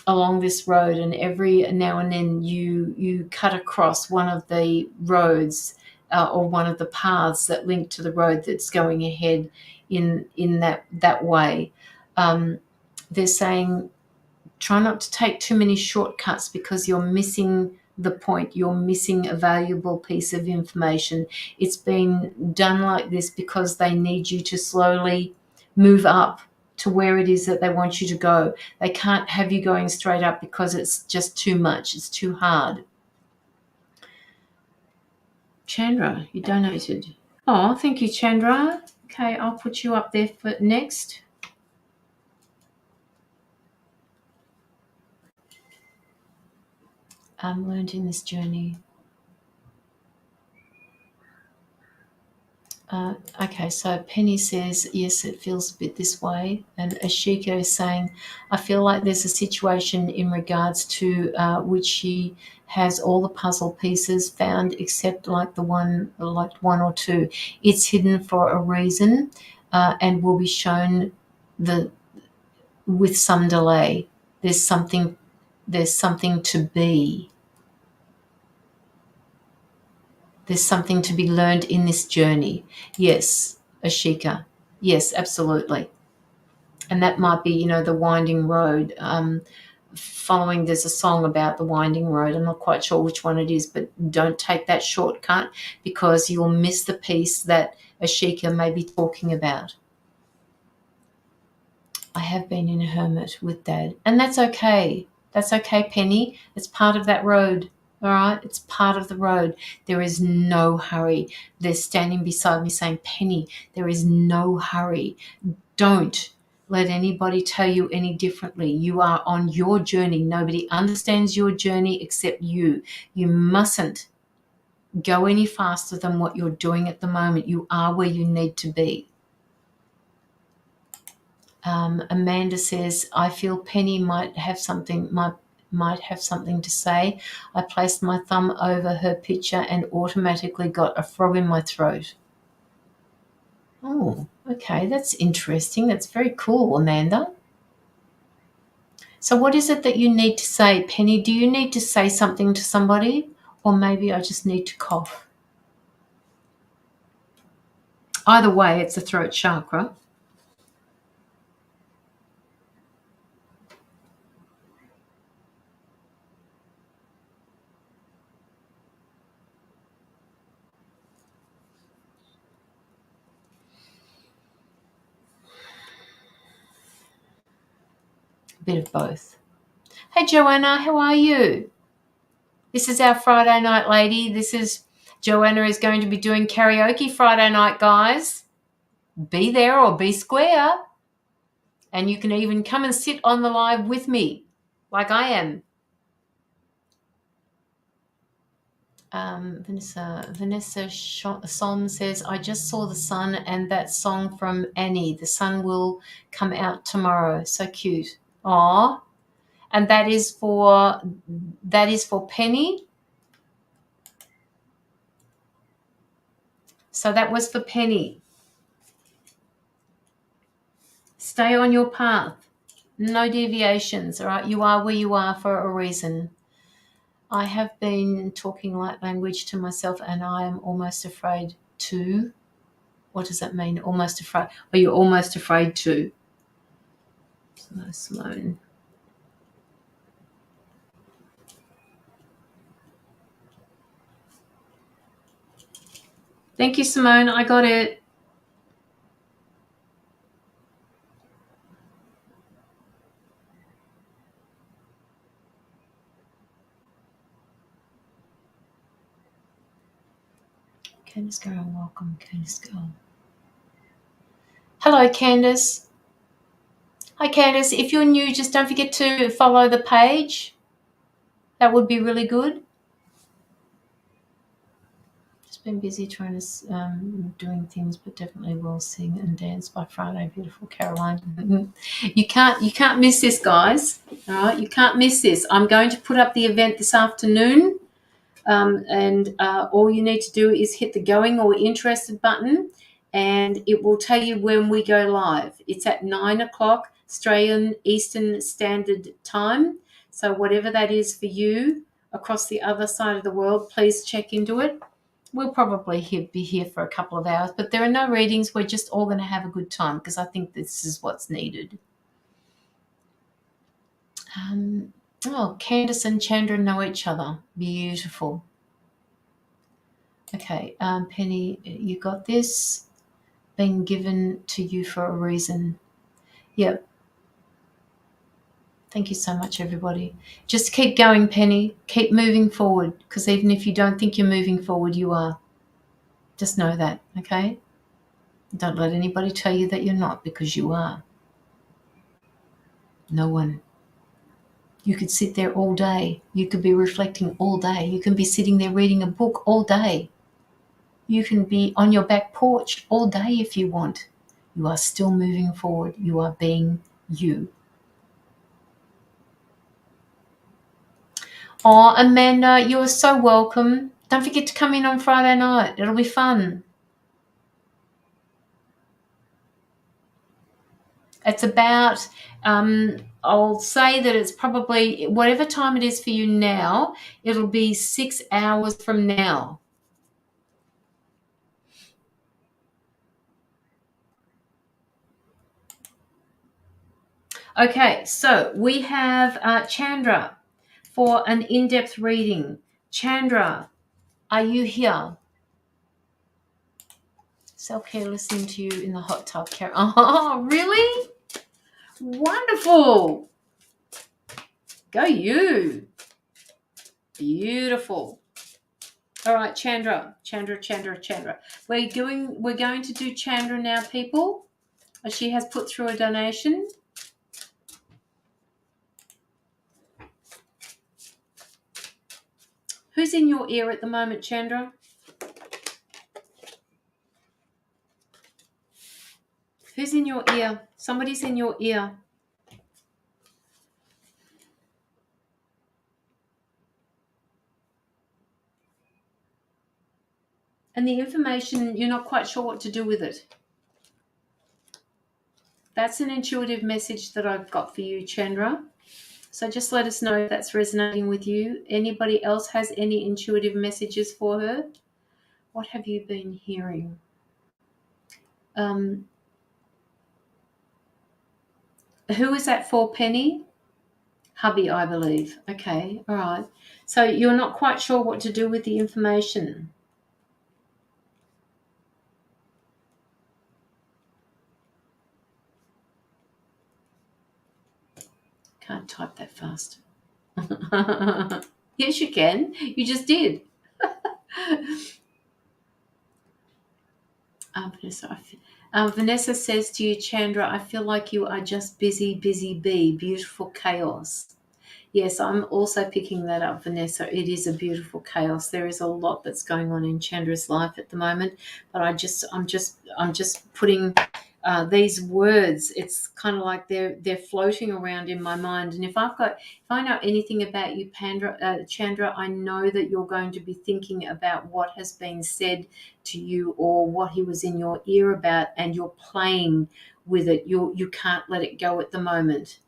Speaker 1: along this road, and every now and then you cut across one of the roads or one of the paths that link to the road that's going ahead in that way. They're saying, try not to take too many shortcuts because you're missing the point. You're missing a valuable piece of information. It's been done like this because they need you to slowly move up to where it is that they want you to go. They can't have you going straight up because it's just too much. It's too hard. Chandra, you donated. Oh, thank you, Chandra. Okay, I'll put you up there for next. I'm learned in this journey. Okay, so Penny says, yes, it feels a bit this way. And Ashika is saying, I feel like there's a situation in regards to which she has all the puzzle pieces found except like one or two. It's hidden for a reason and will be shown with some delay. There's something to be. There's something to be learned in this journey. Yes, Ashika. Yes, absolutely. And that might be, the winding road. There's a song about the winding road. I'm not quite sure which one it is, but don't take that shortcut because you'll miss the piece that Ashika may be talking about. I have been in a hermit with Dad, and that's okay. That's okay, Penny. It's part of that road. All right, it's part of the road. There is no hurry. They're standing beside me saying, Penny, there is no hurry. Don't let anybody tell you any differently. You are on your journey. Nobody understands your journey except you. You mustn't go any faster than what you're doing at the moment. You are where you need to be. Amanda says, I feel Penny might have something to say. I placed my thumb over her picture and automatically got a frog in my throat. Oh, okay, that's interesting. That's very cool, Amanda. So what is it that you need to say, Penny? Do you need to say something to somebody, or maybe I just need to cough? Either way, it's a throat chakra. A bit of both. Hey, Joanna, how are you? This is our Friday night lady. Joanna is going to be doing karaoke Friday night, guys. Be there or be square. And you can even come and sit on the live with me, like I am. Vanessa Som says, I just saw the sun and that song from Annie. The sun will come out tomorrow. So cute. Aw. And that is for Penny. So that was for Penny. Stay on your path. No deviations, all right? You are where you are for a reason. I have been talking light language to myself, and I am almost afraid to. What does that mean? Almost afraid. Are you almost afraid to? Simone. Thank you, Simone. I got it. Candice Girl, welcome, Candice Girl. Hello, Candice. Hi, Candice. If you're new, just don't forget to follow the page. That would be really good. Just been busy trying to doing things, but definitely will sing and dance by Friday. Beautiful, Caroline. You can't miss this, guys. All right, you can't miss this. I'm going to put up the event this afternoon. And all you need to do is hit the going or interested button, and it will tell you when we go live. It's at 9 o'clock Australian Eastern Standard Time. So whatever that is for you across the other side of the world, please check into it. We'll probably be here for a couple of hours, but there are no readings. We're just all going to have a good time because I think this is what's needed. Candice and Chandra know each other. Beautiful. Okay, Penny, you got this. Been given to you for a reason. Yep. Thank you so much, everybody. Just keep going, Penny. Keep moving forward, because even if you don't think you're moving forward, you are. Just know that, okay? Don't let anybody tell you that you're not, because you are. No one. You could sit there all day. You could be reflecting all day. You can be sitting there reading a book all day. You can be on your back porch all day if you want. You are still moving forward. You are being you. Oh, Amanda, you are so welcome. Don't forget to come in on Friday night. It'll be fun. It's about, I'll say that it's probably, whatever time it is for you now, it'll be 6 hours from now. Okay, so we have Chandra for an in-depth reading. Chandra, are you here? Self-care, listening to you in the hot tub. Oh, really? Wonderful. Go you. Beautiful. All right, Chandra. We're going to do Chandra now, people. She has put through a donation. Who's in your ear at the moment, Chandra? Who's in your ear? Somebody's in your ear. And the information, you're not quite sure what to do with it. That's an intuitive message that I've got for you, Chandra. So just let us know if that's resonating with you. Anybody else has any intuitive messages for her? What have you been hearing? Who is that for, Penny? Hubby, I believe. Okay, all right. So you're not quite sure what to do with the information. Can't type that fast. Yes, you can. You just did. Vanessa says to you, Chandra, I feel like you are just busy bee, beautiful chaos. Yes, I'm also picking that up, Vanessa. It is a beautiful chaos. There is a lot that's going on in Chandra's life at the moment, but I'm just putting these words, it's kind of like they're floating around in my mind. And if I know anything about you, Chandra, I know that you're going to be thinking about what has been said to you or what he was in your ear about, and you're playing with it. You can't let it go at the moment,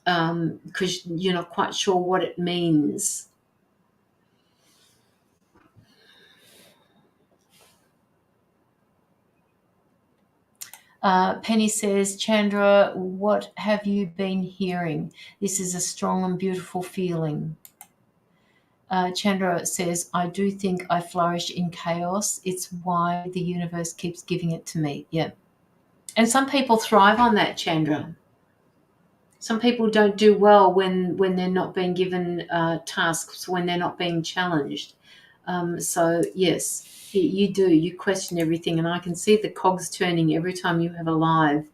Speaker 1: because you're not quite sure what it means. Penny says, Chandra, what have you been hearing? This is a strong and beautiful feeling. Chandra says, I do think I flourish in chaos. It's why the universe keeps giving it to me. Yeah. And some people thrive on that, Chandra. Some people don't do well when they're not being given tasks, when they're not being challenged. So, yes, you do. You question everything. And I can see the cogs turning every time you have a live.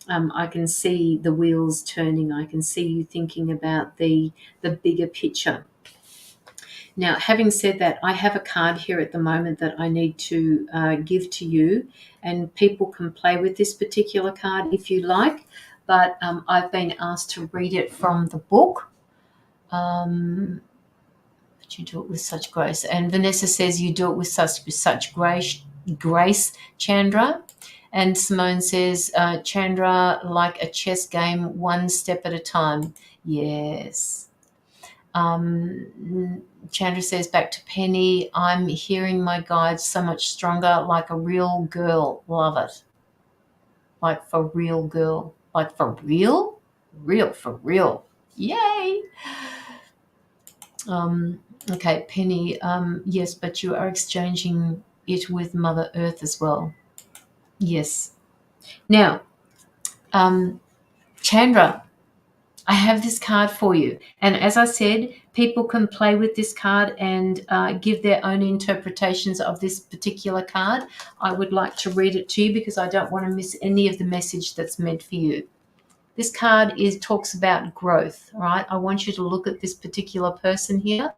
Speaker 1: I can see the wheels turning. I can see you thinking about the bigger picture. Now, having said that, I have a card here at the moment that I need to give to you, and people can play with this particular card if you like, but I've been asked to read it from the book. But you do it with such grace. And Vanessa says you do it with such grace, Chandra. And Simone says, Chandra, like a chess game, one step at a time. Yes. Chandra says back to Penny, I'm hearing my guides so much stronger, like a real girl. Love it. Like for real girl. Like for real? Real for real. Yay. Okay, Penny, yes, but you are exchanging it with Mother Earth as well. Yes. Now, Chandra, I have this card for you. And as I said, people can play with this card and give their own interpretations of this particular card. I would like to read it to you because I don't want to miss any of the message that's meant for you. This card talks about growth, all right? I want you to look at this particular person here.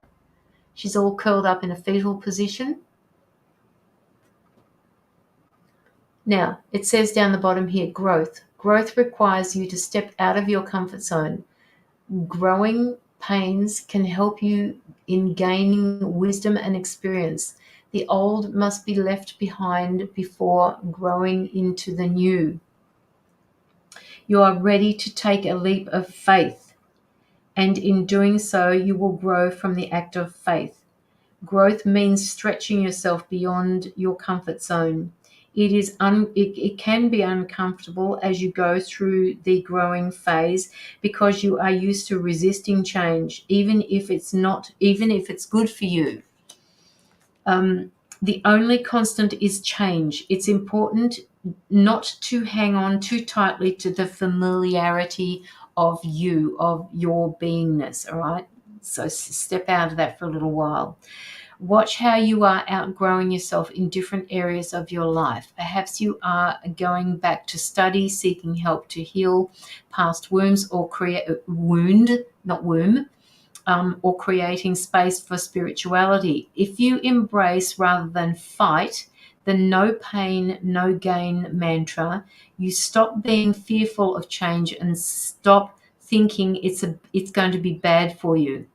Speaker 1: She's all curled up in a fetal position. Now, it says down the bottom here, growth. Growth requires you to step out of your comfort zone. Growing pains can help you in gaining wisdom and experience. The old must be left behind before growing into the new. You are ready to take a leap of faith, and in doing so, you will grow from the act of faith. Growth means stretching yourself beyond your comfort zone. It can be uncomfortable as you go through the growing phase because you are used to resisting change, even if it's good for you. The only constant is change. It's important not to hang on too tightly to the familiarity of your beingness, all right? So step out of that for a little while. Watch how you are outgrowing yourself in different areas of your life. Perhaps you are going back to study, seeking help to heal past wounds or or creating space for spirituality. If you embrace rather than fight the no pain, no gain mantra, you stop being fearful of change and stop thinking it's going to be bad for you.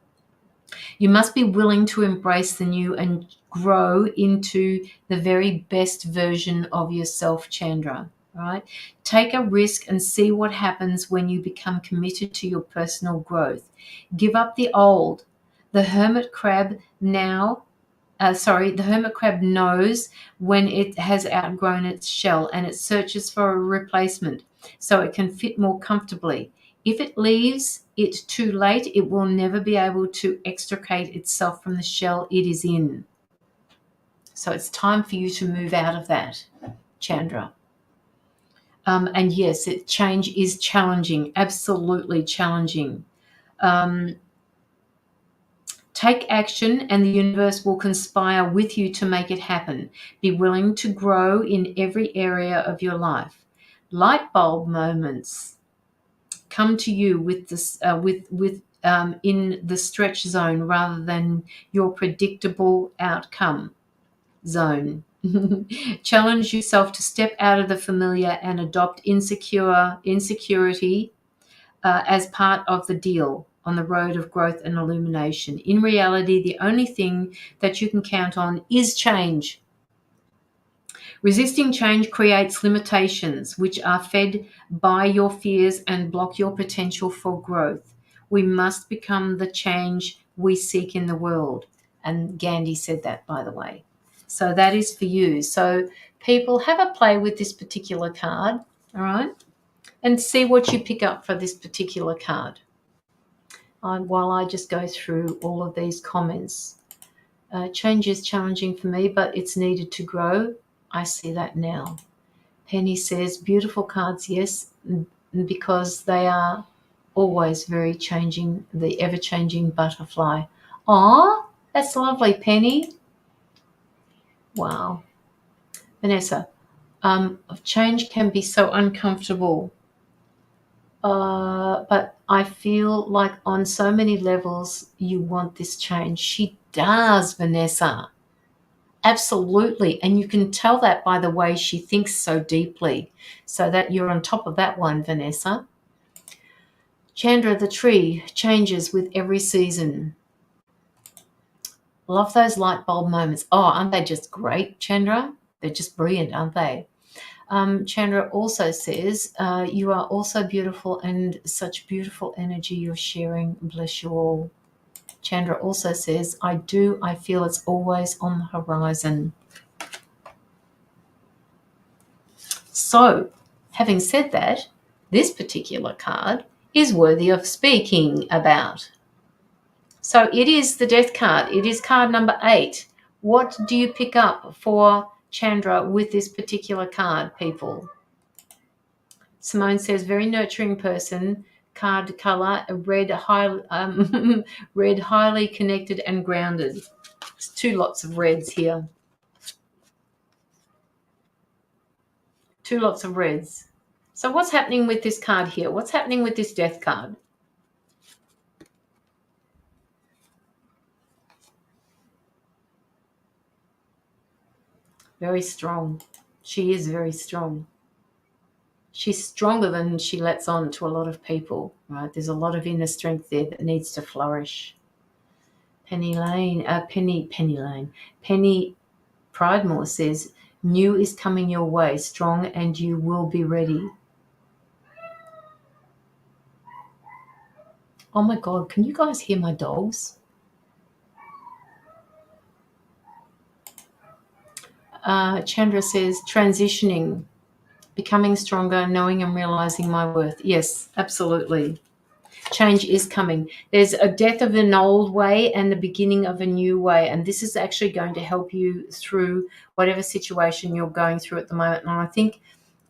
Speaker 1: You must be willing to embrace the new and grow into the very best version of yourself, Chandra. Right? Take a risk and see what happens when you become committed to your personal growth. Give up the old. The hermit crab knows when it has outgrown its shell and it searches for a replacement so it can fit more comfortably. If it leaves it too late, it will never be able to extricate itself from the shell it is in. So it's time for you to move out of that, Chandra. And yes, change is challenging, absolutely challenging. Take action and the universe will conspire with you to make it happen. Be willing to grow in every area of your life. Light bulb moments come to you with this, in the stretch zone rather than your predictable outcome zone. Challenge yourself to step out of the familiar and adopt insecurity as part of the deal on the road of growth and illumination. In reality, the only thing that you can count on is change. Resisting change creates limitations, which are fed by your fears and block your potential for growth. We must become the change we seek in the world. And Gandhi said that, by the way. So that is for you. So people, have a play with this particular card, all right? And see what you pick up for this particular card. While I just go through all of these comments. Change is challenging for me, but it's needed to grow. I see that now. Penny says, beautiful cards, yes, because they are always very changing, the ever-changing butterfly. Aw, that's lovely, Penny. Wow. Vanessa, change can be so uncomfortable, but I feel like on so many levels you want this change. She does, Vanessa. Absolutely. And you can tell that by the way she thinks so deeply. So that you're on top of that one, Vanessa. Chandra, the tree changes with every season. Love those light bulb moments. Oh, aren't they just great, Chandra? They're just brilliant, aren't they? Chandra also says, you are also beautiful and such beautiful energy you're sharing. Bless you all. Chandra also says, I feel it's always on the horizon. So, having said that, this particular card is worthy of speaking about. So it is the Death card. It is card number 8. What do you pick up for Chandra with this particular card, people? Simone says, very nurturing person. Card color, red, red, highly connected and grounded. There's 2 lots of reds here. 2 lots of reds. So what's happening with this card here? What's happening with this Death card? Very strong. She is very strong. She's stronger than she lets on to a lot of people, right? There's a lot of inner strength there that needs to flourish. Penny Pridemore says, new is coming your way, strong, and you will be ready. Oh my God, can you guys hear my dogs? Chandra says, transitioning, becoming stronger, knowing and realizing my worth. Yes, absolutely. Change is coming. There's a death of an old way and the beginning of a new way. And this is actually going to help you through whatever situation you're going through at the moment. And I think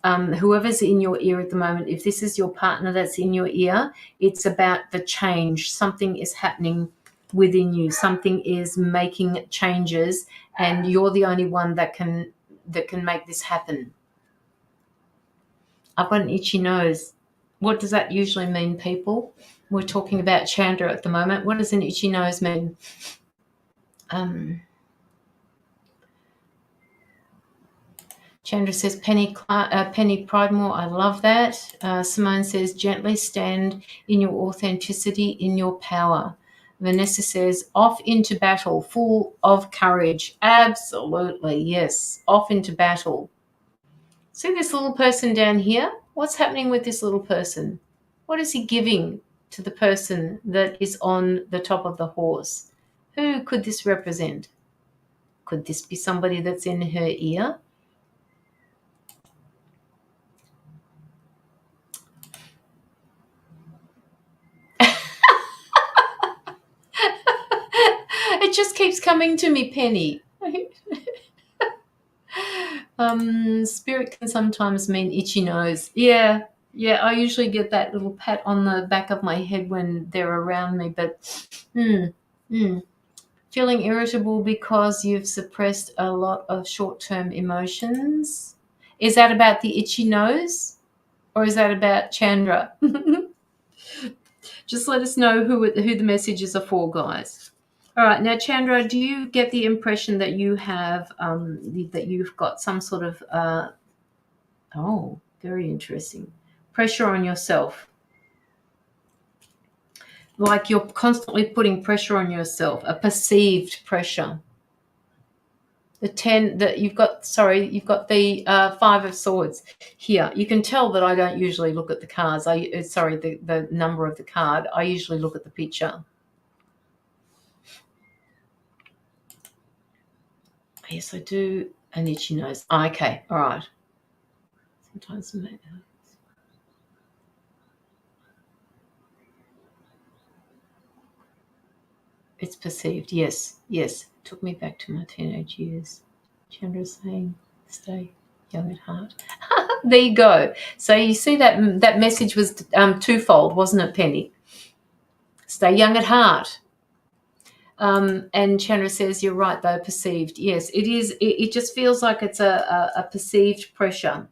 Speaker 1: whoever's in your ear at the moment, if this is your partner that's in your ear, it's about the change. Something is happening within you. Something is making changes, and you're the only one that can make this happen. I've got an itchy nose. What does that usually mean, people? We're talking about Chandra at the moment. What does an itchy nose mean? Chandra says, Penny Pridemore, I love that. Simone says, gently stand in your authenticity, in your power. Vanessa says, off into battle, full of courage. Absolutely, yes, off into battle. See this little person down here? What's happening with this little person? What is he giving to the person that is on the top of the horse? Who could this represent? Could this be somebody that's in her ear? It just keeps coming to me, Penny. Spirit can sometimes mean itchy nose. Yeah, I usually get that little pat on the back of my head when they're around me, but feeling irritable because you've suppressed a lot of short-term emotions. Is that about the itchy nose, or is that about Chandra? Just let us know who the messages are for, guys. All right, now Chandra, do you get the impression that you have that you've got some sort of very interesting, pressure on yourself? Like you're constantly putting pressure on yourself, a perceived pressure. The 10 that you've got the 5 of swords here. You can tell that I don't usually look at the cards. The number of the card. I usually look at the picture. Yes, I do. An itchy nose. Okay, all right. Sometimes it's perceived. Yes. Took me back to my teenage years. Chandra's saying, stay young at heart. There you go. So you see that message was twofold, wasn't it, Penny? Stay young at heart. And Chandra says, you're right, though, perceived. Yes, it is. It just feels like it's a perceived pressure.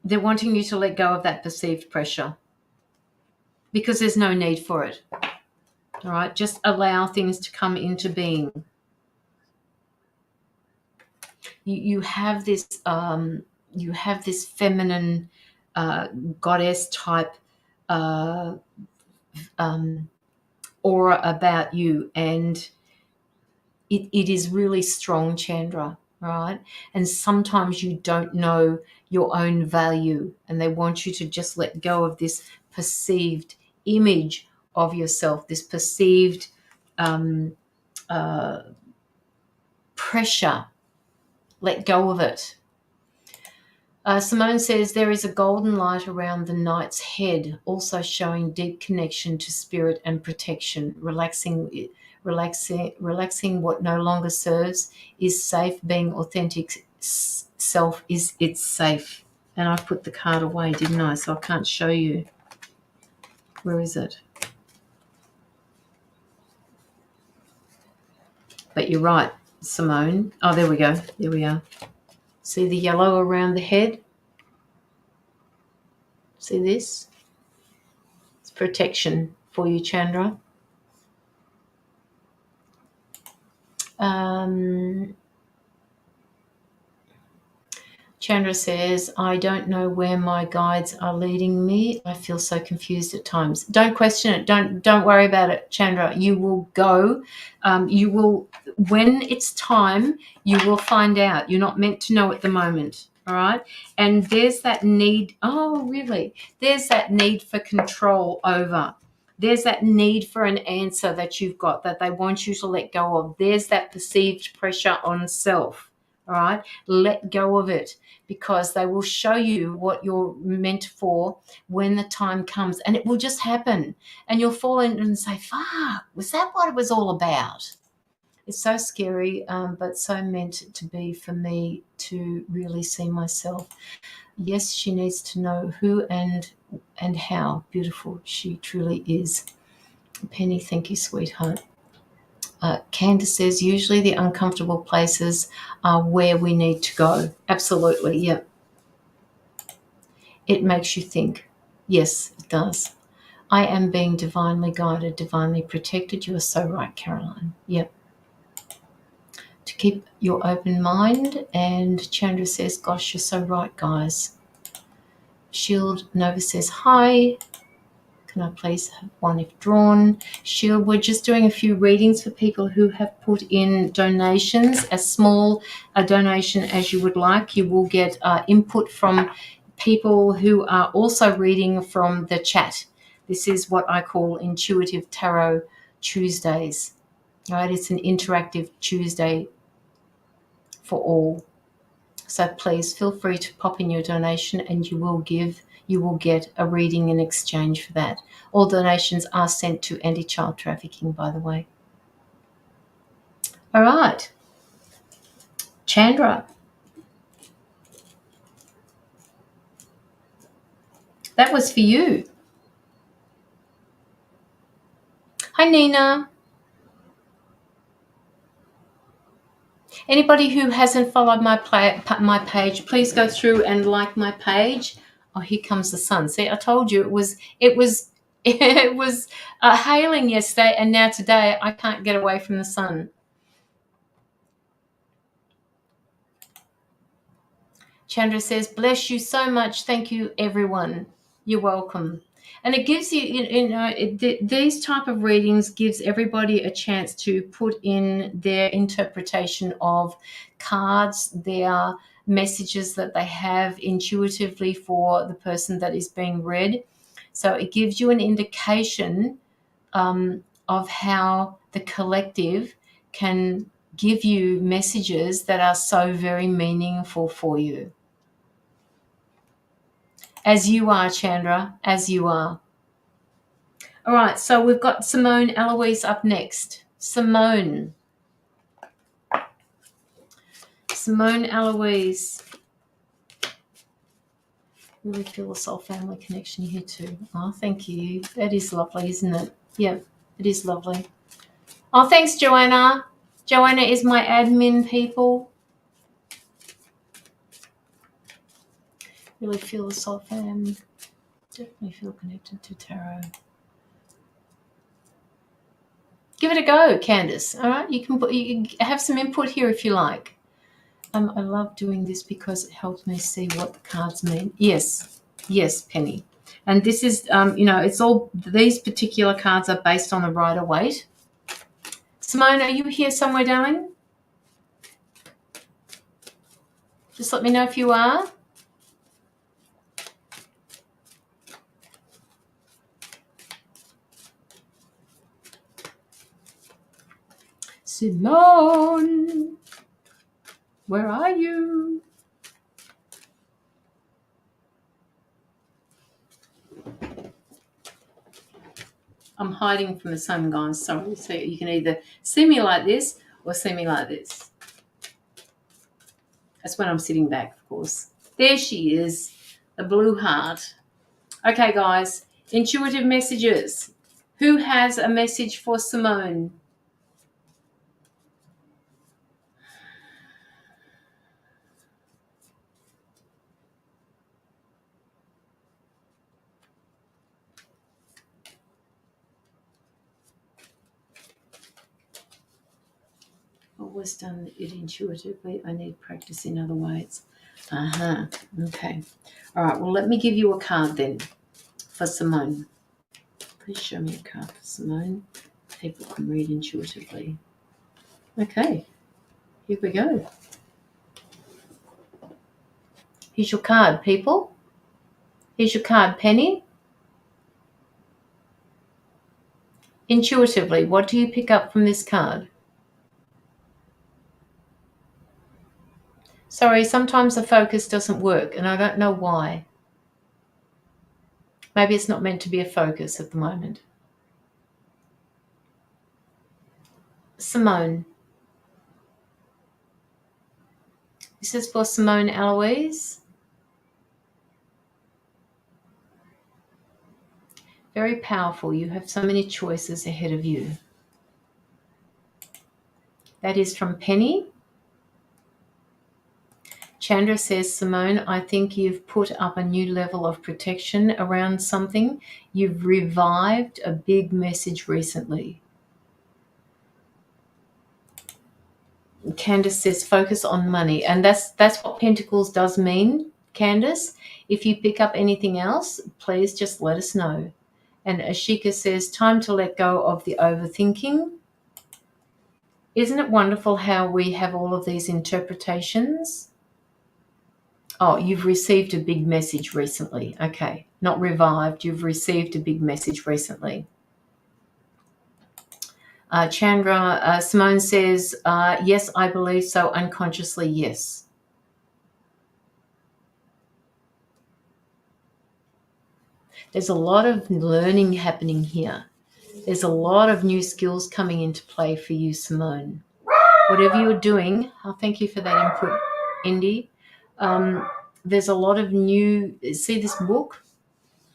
Speaker 1: They're wanting you to let go of that perceived pressure because there's no need for it. All right, just allow things to come into being. You have this feminine goddess type aura about you, and it is really strong, Chandra, right? And sometimes you don't know your own value, and they want you to just let go of this perceived image of yourself, this perceived pressure. Let go of it. Simone says there is a golden light around the knight's head, also showing deep connection to spirit and protection. Relaxing what no longer serves is safe. Being authentic self it's safe. And I put the card away, didn't I? So I can't show you. Where is it? But you're right, Simone. Oh, there we go. There we are. See the yellow around the head? See this? It's protection for you, Chandra. Chandra says, I don't know where my guides are leading me. I feel so confused at times. Don't question it. Don't worry about it, Chandra. You will go. You will, when it's time, you will find out. You're not meant to know at the moment. All right. And there's that need. Oh, really? There's that need for control over. There's that need for an answer that you've got that they want you to let go of. There's that perceived pressure on self. All right. Let go of it, because they will show you what you're meant for when the time comes, and it will just happen. And you'll fall in and say, fuck, was that what it was all about? It's so scary, but so meant to be for me to really see myself. Yes, she needs to know who and how beautiful she truly is. Penny, thank you, sweetheart. Candace says, usually the uncomfortable places are where we need to go. Absolutely, yeah. It makes you think. Yes, it does. I am being divinely guided, divinely protected. You are so right, Caroline. Yep. To keep your open mind. And Chandra says, gosh, you're so right, guys. Shield Nova says, hi. Can I please have one if drawn? Shield, we're just doing a few readings for people who have put in donations. As small a donation as you would like. You will get input from people who are also reading from the chat. This is what I call Intuitive Tarot Tuesdays. Right? It's an interactive Tuesday for all. So please feel free to pop in your donation, and you will get a reading in exchange for that. All donations are sent to anti-child trafficking, by the way. All right. Chandra. That was for you. Hi, Nina. Anybody who hasn't followed my page, please go through and like my page. Oh, here comes the sun. See, I told you it was it was hailing yesterday, and now today I can't get away from the sun. Chandra says, bless you so much. Thank you, everyone. You're welcome. And it gives these type of readings gives everybody a chance to put in their interpretation of cards, their messages that they have intuitively for the person that is being read. So it gives you an indication of how the collective can give you messages that are so very meaningful for you. As you are, Chandra, as you are. All right, so we've got Simone Eloise up next. Simone Eloise. Really feel a soul family connection here too. Oh, thank you. That is lovely, isn't it? Yeah, it is lovely. Oh, thanks, Joanna. Joanna is my admin, people. Really feel the soul fam. Definitely feel connected to tarot. Give it a go, Candice. All right, you can have some input here if you like. I love doing this because it helps me see what the cards mean. Yes, Penny. And this is, it's all, these particular cards are based on the Rider-Waite. Simone, are you here somewhere, darling? Just let me know if you are. Simone, where are you? I'm hiding from the sun, guys. Sorry. So you can either see me like this or see me like this. That's when I'm sitting back, of course. There she is, the blue heart. Okay, guys, intuitive messages. Who has a message for Simone? Always done it intuitively. I need practice in other ways. Okay. All right. Well, let me give you a card then for Simone. Please show me a card for Simone. People can read intuitively. Okay. Here we go. Here's your card, people. Here's your card, Penny. Intuitively, what do you pick up from this card? Sorry, sometimes the focus doesn't work, and I don't know why. Maybe it's not meant to be a focus at the moment. Simone. This is for Simone Eloise. Very powerful. You have so many choices ahead of you. That is from Penny. Chandra says, Simone, I think you've put up a new level of protection around something. You've revived a big message recently. Candace says, focus on money. And that's what Pentacles does mean, Candace. If you pick up anything else, please just let us know. And Ashika says, time to let go of the overthinking. Isn't it wonderful how we have all of these interpretations? Oh, you've received a big message recently. Okay, not revived. You've received a big message recently. Chandra, Simone says, yes, I believe so. Unconsciously, yes. There's a lot of learning happening here. There's a lot of new skills coming into play for you, Simone. Whatever you're doing, thank you for that input, Indy. There's a lot of new, see this book?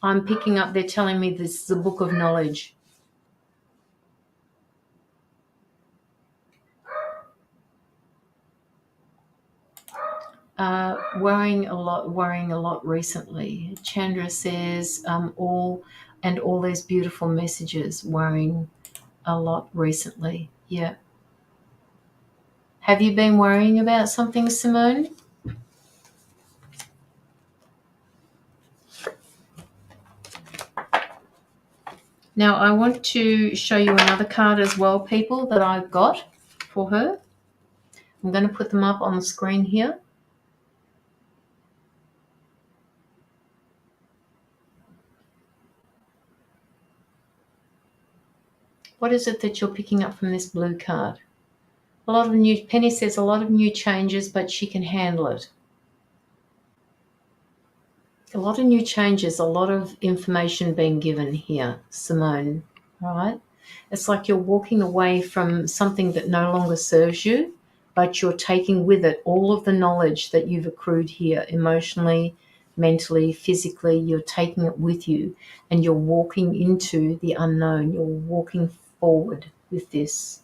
Speaker 1: I'm picking up, they're telling me this is a book of knowledge. Worrying a lot recently. Chandra says all these beautiful messages, worrying a lot recently. Yeah. Have you been worrying about something, Simone? Now, I want to show you another card as well, people, that I've got for her. I'm going to put them up on the screen here. What is it that you're picking up from this blue card? Penny says a lot of new changes, but she can handle it. A lot of new changes, a lot of information being given here, Simone, right? It's like you're walking away from something that no longer serves you, but you're taking with it all of the knowledge that you've accrued here, emotionally, mentally, physically. You're taking it with you, and you're walking into the unknown. You're walking forward with this.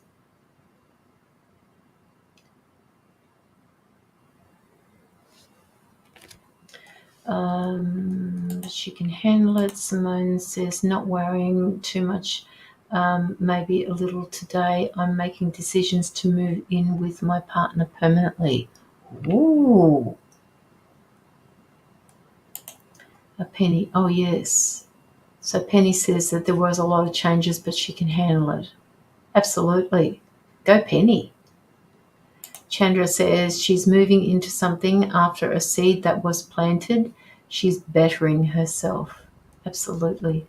Speaker 1: She can handle it. Simone says, not worrying too much, maybe a little today. I'm making decisions to move in with my partner permanently. Ooh. A Penny. Oh, yes. So Penny says that there was a lot of changes, but she can handle it. Absolutely. Go Penny. Chandra says she's moving into something after a seed that was planted. She's bettering herself. Absolutely.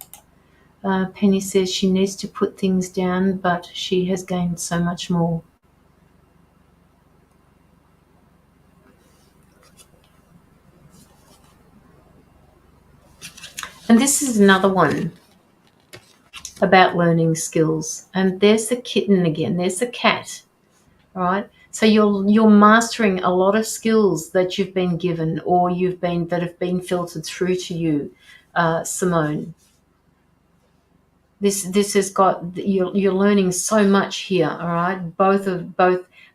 Speaker 1: Penny says she needs to put things down, but she has gained so much more. And this is another one about learning skills. And there's the kitten again. There's the cat. All right. So you're mastering a lot of skills that you've been given or that have been filtered through to you, Simone. This has got you're learning so much here. All right.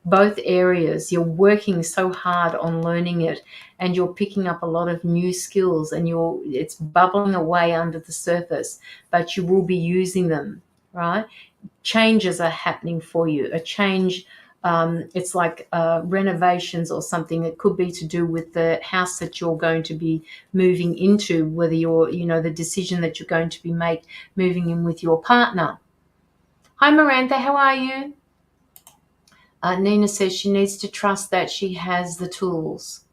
Speaker 1: Both areas. You're working so hard on learning it, and you're picking up a lot of new skills, and it's bubbling away under the surface, but you will be using them. Right. Changes are happening for you. A change, it's like renovations or something. It could be to do with the house that you're going to be moving into, whether the decision that you're going to be moving in with your partner. Hi, Miranda, how are you? Nina says she needs to trust that she has the tools.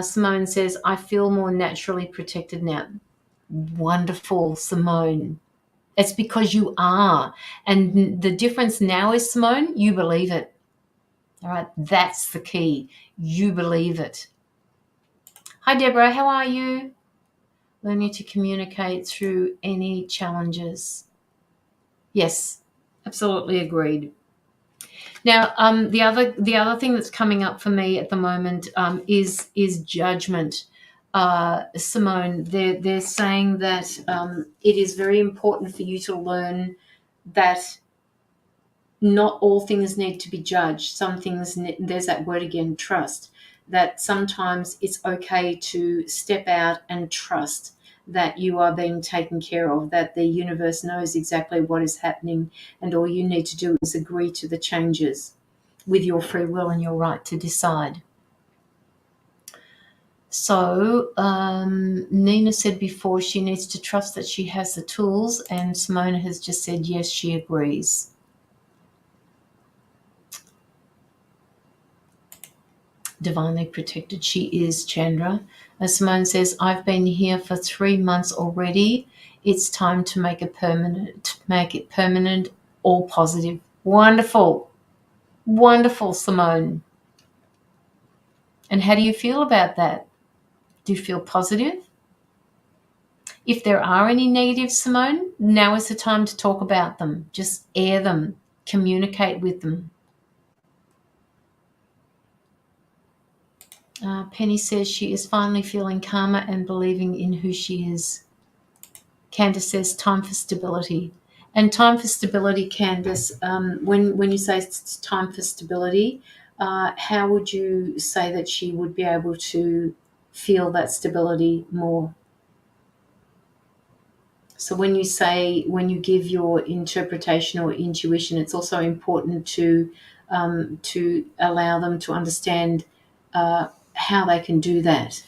Speaker 1: Simone says, I feel more naturally protected now. Wonderful, Simone. It's because you are. And the difference now is, Simone, you believe it. All right. That's the key. You believe it. Hi, Deborah. How are you? Learning to communicate through any challenges. Yes, absolutely agreed. Now, the other thing that's coming up for me at the moment is judgment. Simone, they're saying that it is very important for you to learn that not all things need to be judged. Some things, there's that word again, trust, that sometimes it's okay to step out and trust that you are being taken care of, that the universe knows exactly what is happening, and all you need to do is agree to the changes with your free will and your right to decide. So Nina said before she needs to trust that she has the tools, and Simona has just said yes, she agrees. Divinely protected she is, Chandra. As Simone says, I've been here for 3 months already. It's time to make it permanent, all positive. Wonderful. Wonderful, Simone. And how do you feel about that? Do you feel positive? If there are any negatives, Simone, now is the time to talk about them. Just air them, communicate with them. Penny says she is finally feeling calmer and believing in who she is. Candace says time for stability. And time for stability, Candace, when you say it's time for stability, how would you say that she would be able to feel that stability more? So when you give your interpretation or intuition, it's also important to allow them to understand how they can do that.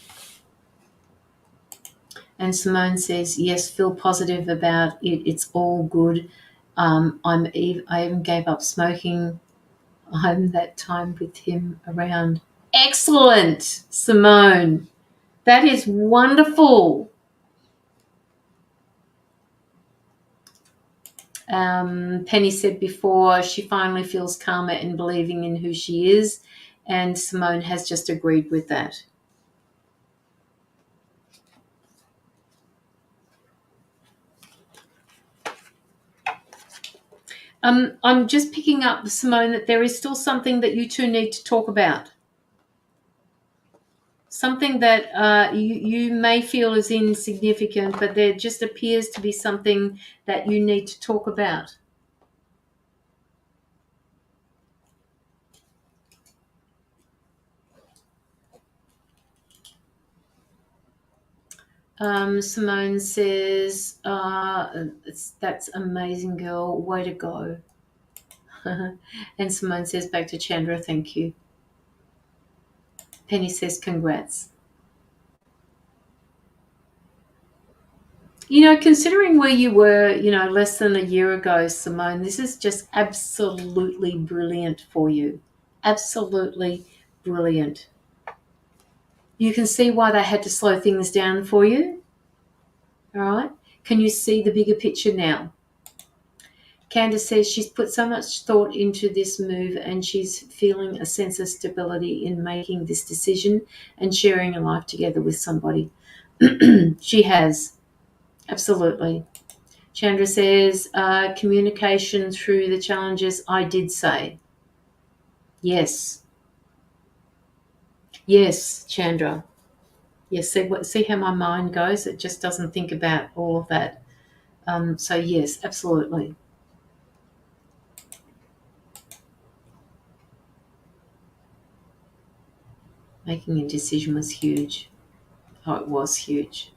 Speaker 1: And Simone says, yes, feel positive about it. It's all good. I even gave up smoking. I'm that time with him around. Excellent, Simone. That is wonderful. Penny said before she finally feels calmer in believing in who she is, and Simone has just agreed with that. I'm just picking up, Simone, that there is still something that you two need to talk about. Something that you may feel is insignificant, but there just appears to be something that you need to talk about. Simone says, that's amazing, girl. Way to go. And Simone says back to Chandra, thank you. Penny says, congrats. Considering where you were, less than a year ago, Simone, this is just absolutely brilliant for you. Absolutely brilliant. You can see why they had to slow things down for you. All right. Can you see the bigger picture now? Candace says she's put so much thought into this move and she's feeling a sense of stability in making this decision and sharing a life together with somebody. She has. Absolutely. Chandra says, communication through the challenges, I did say. Yes. Yes, Chandra. Yes, see how my mind goes? It just doesn't think about all of that. So, yes, absolutely. Making a decision was huge. Oh, it was huge.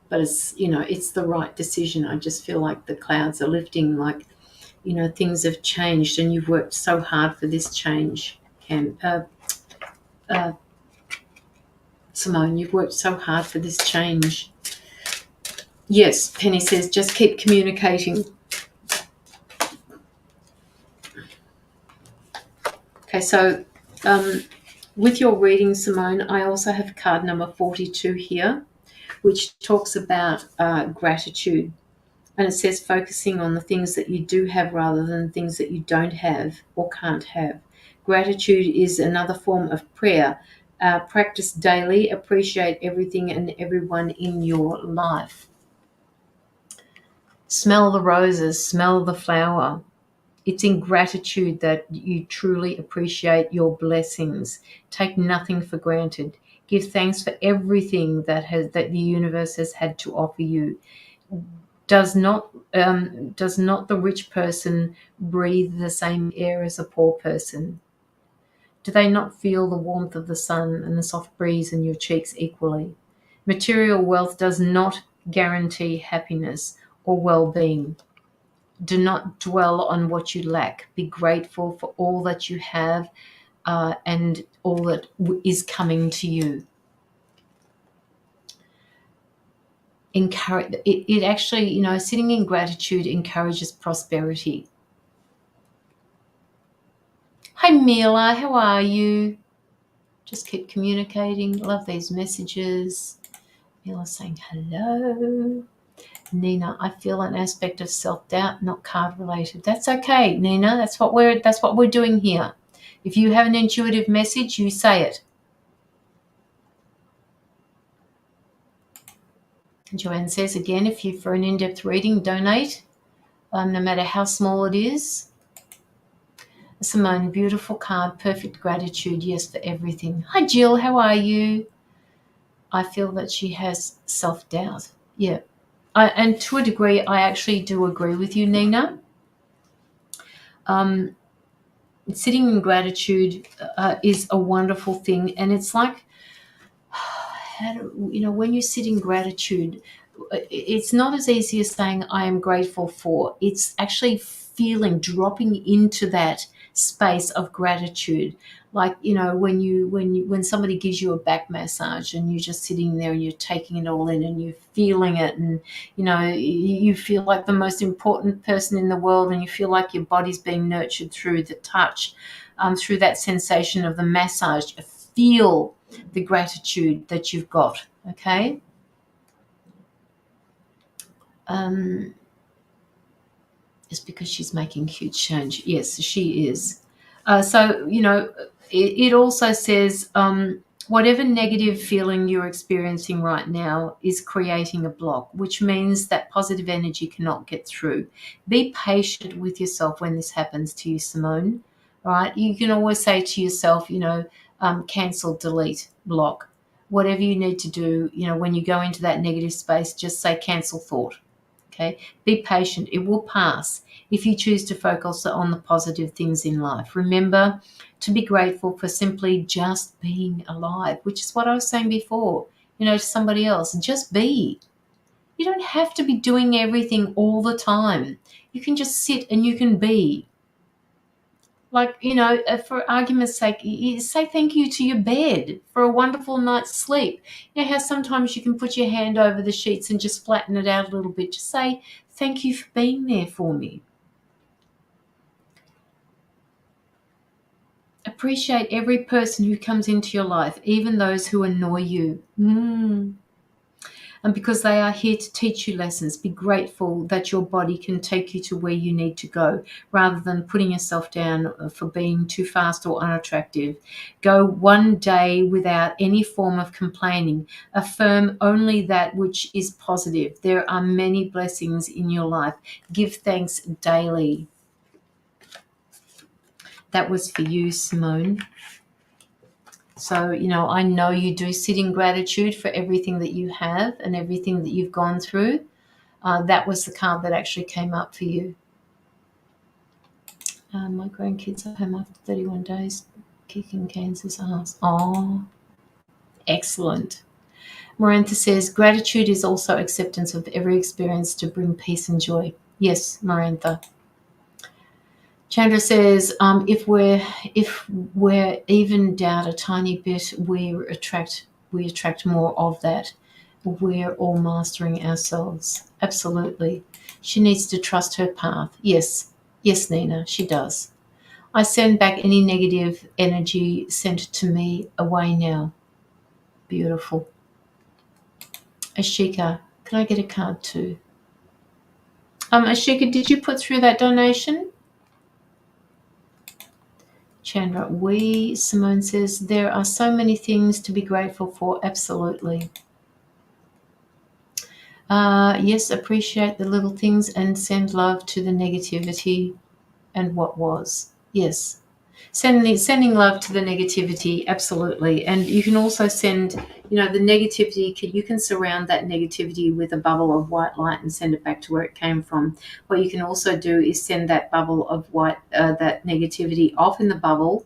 Speaker 1: But it's the right decision. I just feel like the clouds are lifting, like, things have changed and you've worked so hard for this change. Simone, you've worked so hard for this change. Yes, Penny says, just keep communicating. Okay, so with your reading, Simone, I also have card number 42 here, which talks about gratitude. And it says focusing on the things that you do have rather than things that you don't have or can't have. Gratitude is another form of prayer. Practice daily. Appreciate everything and everyone in your life. Smell the roses. Smell the flower. It's in gratitude that you truly appreciate your blessings. Take nothing for granted. Give thanks for everything that the universe has had to offer you. Does not the rich person breathe the same air as a poor person? Do they not feel the warmth of the sun and the soft breeze in your cheeks equally? Material wealth does not guarantee happiness or well-being. Do not dwell on what you lack. Be grateful for all that you have and all that is coming to you. Encourage it actually, sitting in gratitude encourages prosperity. Hi Mila, how are you? Just keep communicating. Love these messages. Mila saying hello. Nina, I feel an aspect of self-doubt, not card related. That's okay, Nina. That's what we're doing here. If you have an intuitive message, you say it. Joanne says again, if you for an in-depth reading, donate, no matter how small it is. Simone, beautiful card, perfect gratitude, yes for everything. Hi Jill, how are you? I feel that she has self-doubt. Yeah. And to a degree, I actually do agree with you, Nina. sitting in gratitude is a wonderful thing. And it's like, when you sit in gratitude, it's not as easy as saying I am grateful for. It's actually dropping into that space of gratitude. Like, when somebody gives you a back massage and you're just sitting there and you're taking it all in and you're feeling it, and you feel like the most important person in the world, and you feel like your body's being nurtured through the touch, through that sensation of the massage. Feel the gratitude that you've got. Okay. It's because she's making huge change. Yes, she is. So, it also says whatever negative feeling you're experiencing right now is creating a block, which means that positive energy cannot get through. Be patient with yourself when this happens to you, Simone. Right? You can always say to yourself, cancel, delete, block. Whatever you need to do, when you go into that negative space, just say cancel thought. Okay, be patient. It will pass if you choose to focus on the positive things in life. Remember to be grateful for simply just being alive, which is what I was saying before, to somebody else. Just be. You don't have to be doing everything all the time. You can just sit and you can be. Like, for argument's sake, say thank you to your bed for a wonderful night's sleep. You know how sometimes you can put your hand over the sheets and just flatten it out a little bit. Just say thank you for being there for me. Appreciate every person who comes into your life, even those who annoy you. And because they are here to teach you lessons, be grateful that your body can take you to where you need to go, rather than putting yourself down for being too fast or unattractive. Go one day without any form of complaining. Affirm only that which is positive. There are many blessings in your life. Give thanks daily. That was for you, Simone. So, I know you do sit in gratitude for everything that you have and everything that you've gone through. That was the card that actually came up for you. My grandkids are home after 31 days, kicking Kansas ass. Oh, excellent. Marantha says, gratitude is also acceptance of every experience to bring peace and joy. Yes, Marantha. Chandra says, if we're even doubt a tiny bit, we attract more of that. We're all mastering ourselves. Absolutely. She needs to trust her path. Yes, Nina, she does. I send back any negative energy sent to me away now. Beautiful. Ashika, can I get a card too? Ashika, did you put through that donation? Chandra, Simone says, there are so many things to be grateful for. Absolutely. Yes, appreciate the little things and send love to the negativity and what was. Yes. Sending love to the negativity, absolutely. And you can also send, the negativity, you can surround that negativity with a bubble of white light and send it back to where it came from. What you can also do is send that bubble of white, that negativity off in the bubble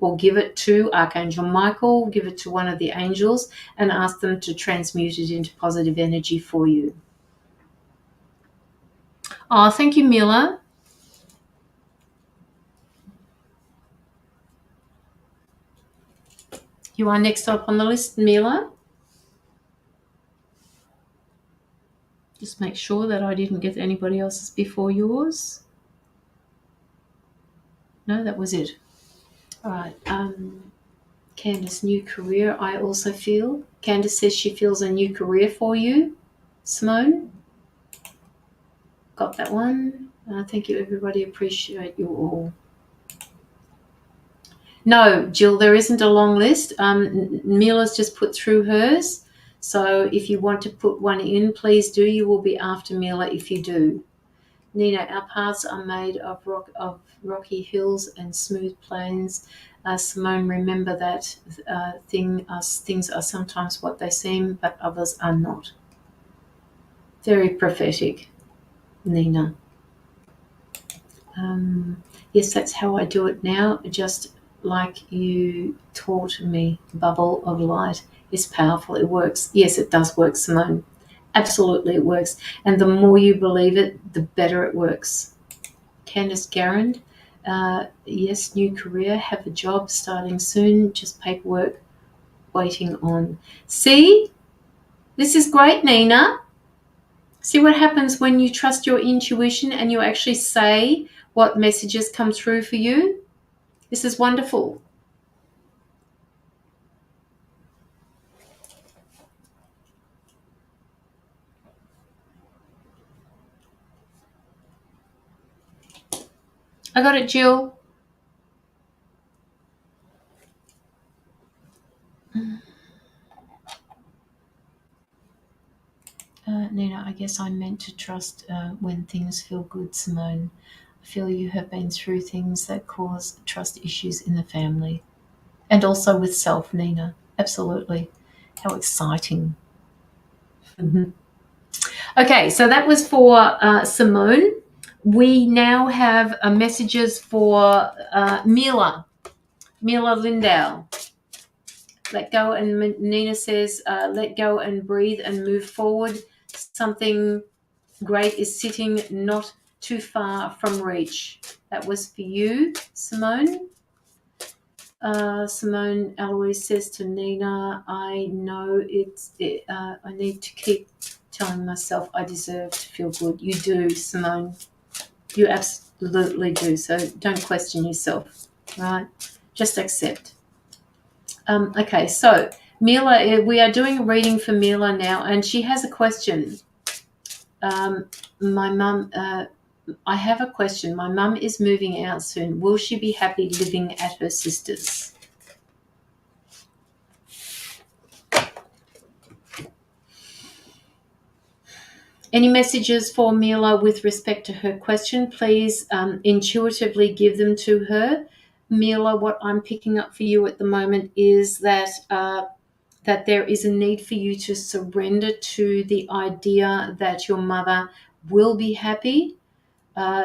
Speaker 1: or give it to Archangel Michael, give it to one of the angels, and ask them to transmute it into positive energy for you. Oh, thank you, Mila. You are next up on the list, Mila. Just make sure that I didn't get anybody else's before yours. No, that was it. All right. Candace, new career, I also feel. Candace says she feels a new career for you. Simone? Got that one. Thank you, everybody. Appreciate you all. No, Jill, there isn't a long list. Mila's just put through hers. So if you want to put one in, please do. You will be after Mila if you do. Nina, our paths are made of rocky hills and smooth plains. Simone, remember that things are sometimes what they seem, but others are not. Very prophetic, Nina. Yes, that's how I do it now, just like you taught me. Bubble of light is powerful. It works. Yes, it does work, Simone. Absolutely, it works. And the more you believe it, the better it works. Candice Garand, yes, new career, have a job starting soon, just paperwork waiting on. See, this is great, Nina. See what happens when you trust your intuition and you actually say what messages come through for you? This is wonderful. I got it, Jill. Nina, I guess I'm meant to trust when things feel good, Simone. I feel you have been through things that cause trust issues in the family. And also with self, Nina. Absolutely. How exciting. Mhm. Okay, so that was for Simone. We now have messages for Mila Lindau. Let go, and Nina says, let go and breathe and move forward. Something great is sitting not too far from reach. That was for you, Simone. Simone Eloise says to Nina, I know I need to keep telling myself I deserve to feel good. You do, Simone. You absolutely do. So don't question yourself, right? Just accept. Okay, so Mila, we are doing a reading for Mila now, and she has a question. My mum, I have a question. My mum is moving out soon. Will she be happy living at her sister's? Any messages for Mila with respect to her question, please intuitively give them to her. Mila, what I'm picking up for you at the moment is that that there is a need for you to surrender to the idea that your mother will be happy.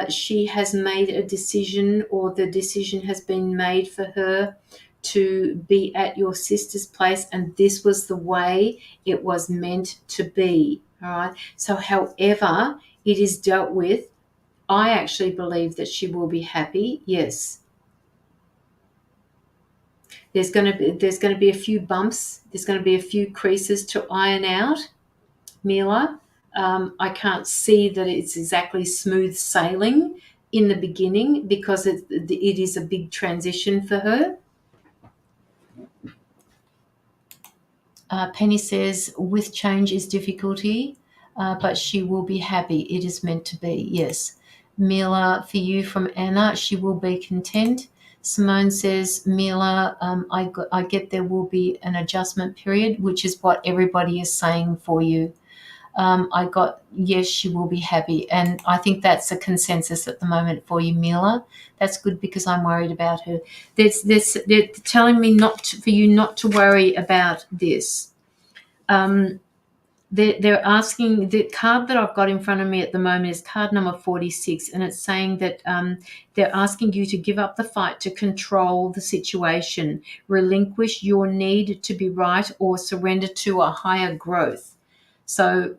Speaker 1: She has made a decision, or the decision has been made for her to be at your sister's place, and this was the way it was meant to be. All right. So, however it is dealt with, I actually believe that she will be happy. Yes. There's going to be a few bumps. There's going to be a few creases to iron out, Mila. I can't see that it's exactly smooth sailing in the beginning because it is a big transition for her. Penny says, with change is difficulty, but she will be happy. It is meant to be. Yes. Mila, for you from Anna, she will be content. Simone says, Mila, I get there will be an adjustment period, which is what everybody is saying for you. Yes, she will be happy. And I think that's a consensus at the moment for you, Mila. That's good because I'm worried about her. They're telling me for you not to worry about this. They're asking, the card that I've got in front of me at the moment is card number 46, and it's saying that they're asking you to give up the fight to control the situation, relinquish your need to be right, or surrender to a higher growth. So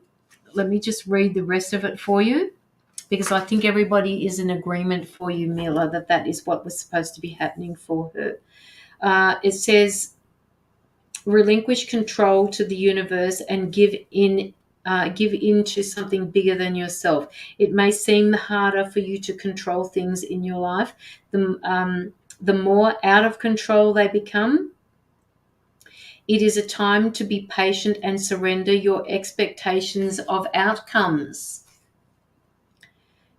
Speaker 1: let me just read the rest of it for you, because I think everybody is in agreement for you, Mila, that is what was supposed to be happening for her. It says, relinquish control to the universe and give in to something bigger than yourself. It may seem harder for you to control things in your life. The more out of control they become, it is a time to be patient and surrender your expectations of outcomes.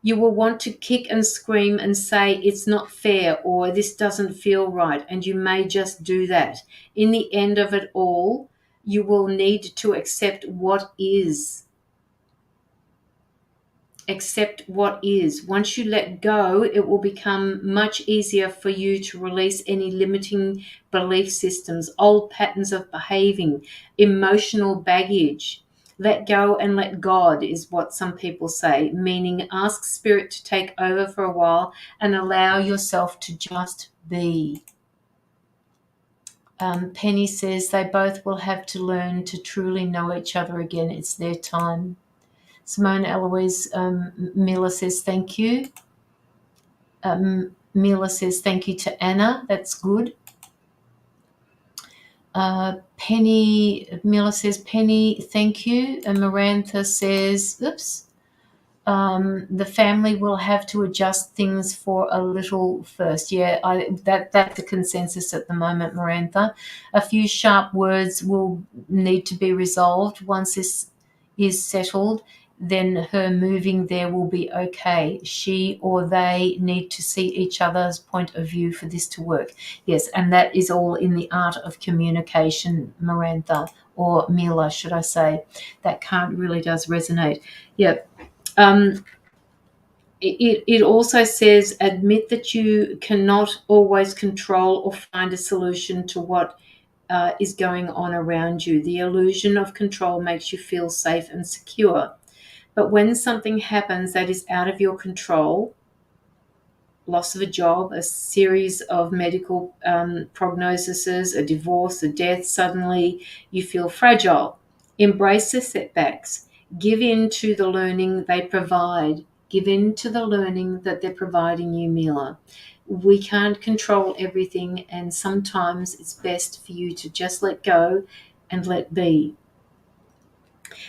Speaker 1: You will want to kick and scream and say it's not fair or this doesn't feel right, and you may just do that. In the end of it all, you will need to accept what is. Accept what is. Once you let go, it will become much easier for you to release any limiting belief systems, old patterns of behaving, emotional baggage. Let go and let God is what some people say, meaning ask Spirit to take over for a while and allow yourself to just be. Penny says they both will have to learn to truly know each other again. It's their time. Simone Eloise Mila says thank you. Mila says thank you to Anna. That's good. Penny, Mila says, Penny, thank you. And Marantha says, oops, the family will have to adjust things for a little first. Yeah, that's the consensus at the moment, Marantha. A few sharp words will need to be resolved. Once this is settled, then her moving there will be okay. She or they need to see each other's point of view for this to work. Yes, and that is all in the art of communication, Marantha, or Mila, should I say. That can't really does resonate. Yep. It also says admit that you cannot always control or find a solution to what is going on around you. The illusion of control makes you feel safe and secure. But when something happens that is out of your control, loss of a job, a series of medical prognoses, a divorce, a death, suddenly you feel fragile. Embrace the setbacks. Give in to the learning they provide. Give in to the learning that they're providing you, Mila. We can't control everything, and sometimes it's best for you to just let go and let be.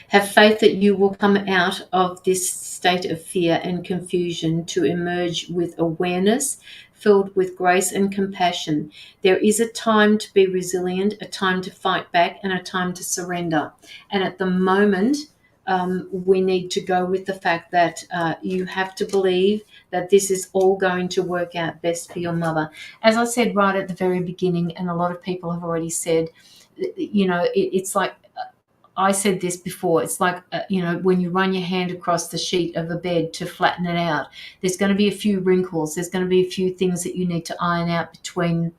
Speaker 1: Have faith that you will come out of this state of fear and confusion to emerge with awareness filled with grace and compassion. There is a time to be resilient, a time to fight back, and a time to surrender. And at the moment, we need to go with the fact that you have to believe that this is all going to work out best for your mother. As I said right at the very beginning, and a lot of people have already said, it's like I said this before. It's like, when you run your hand across the sheet of a bed to flatten it out, there's going to be a few wrinkles. There's going to be a few things that you need to iron out between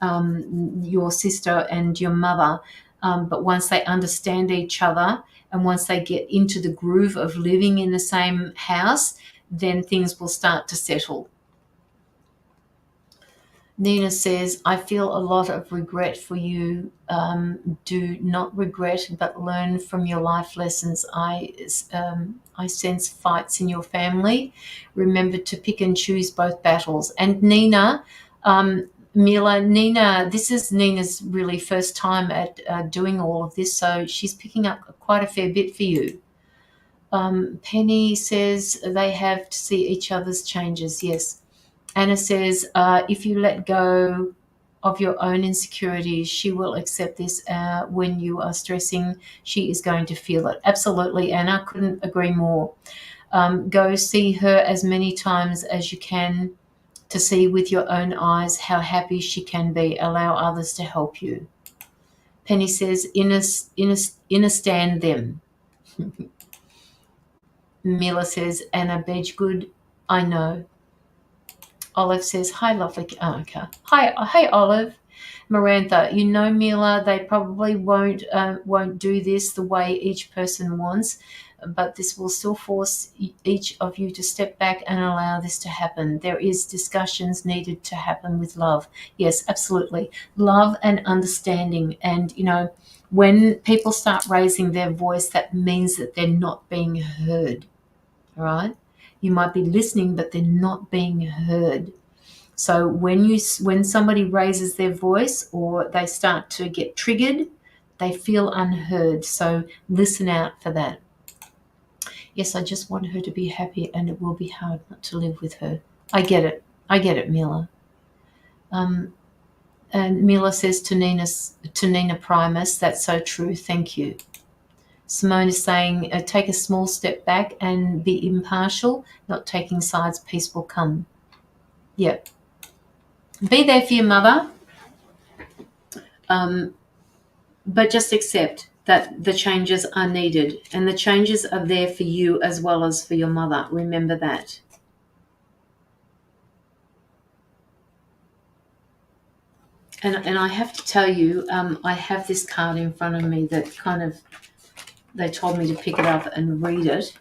Speaker 1: your sister and your mother. But once they understand each other and once they get into the groove of living in the same house, then things will start to settle. Nina says, I feel a lot of regret for you. Do not regret, but learn from your life lessons. I sense fights in your family. Remember to pick and choose both battles. And Nina, Nina, this is Nina's really first time at doing all of this, so she's picking up quite a fair bit for you. Penny says they have to see each other's changes. Yes. Anna says, if you let go of your own insecurities, she will accept this. When you are stressing, she is going to feel it. Absolutely, Anna. Couldn't agree more. Go see her as many times as you can to see with your own eyes how happy she can be. Allow others to help you. Penny says, understand them. Mila says, Anna Bedgood, I know. Olive says, hi, lovely. Oh, okay. Hi, Olive. Marantha, Mila, they probably won't do this the way each person wants, but this will still force each of you to step back and allow this to happen. There is discussions needed to happen with love. Yes, absolutely. Love and understanding. And, when people start raising their voice, that means that they're not being heard. All right? You might be listening, but they're not being heard. So when somebody raises their voice or they start to get triggered, they feel unheard. So listen out for that. Yes, I just want her to be happy, and it will be hard not to live with her. I get it, Mila. And Mila says to Nina Primus, that's so true. Thank you. Simone is saying, take a small step back and be impartial, not taking sides. Peace will come. Yep. Be there for your mother, but just accept that the changes are needed, and the changes are there for you as well as for your mother. Remember that. And I have to tell you, I have this card in front of me that kind of they told me to pick it up and read it.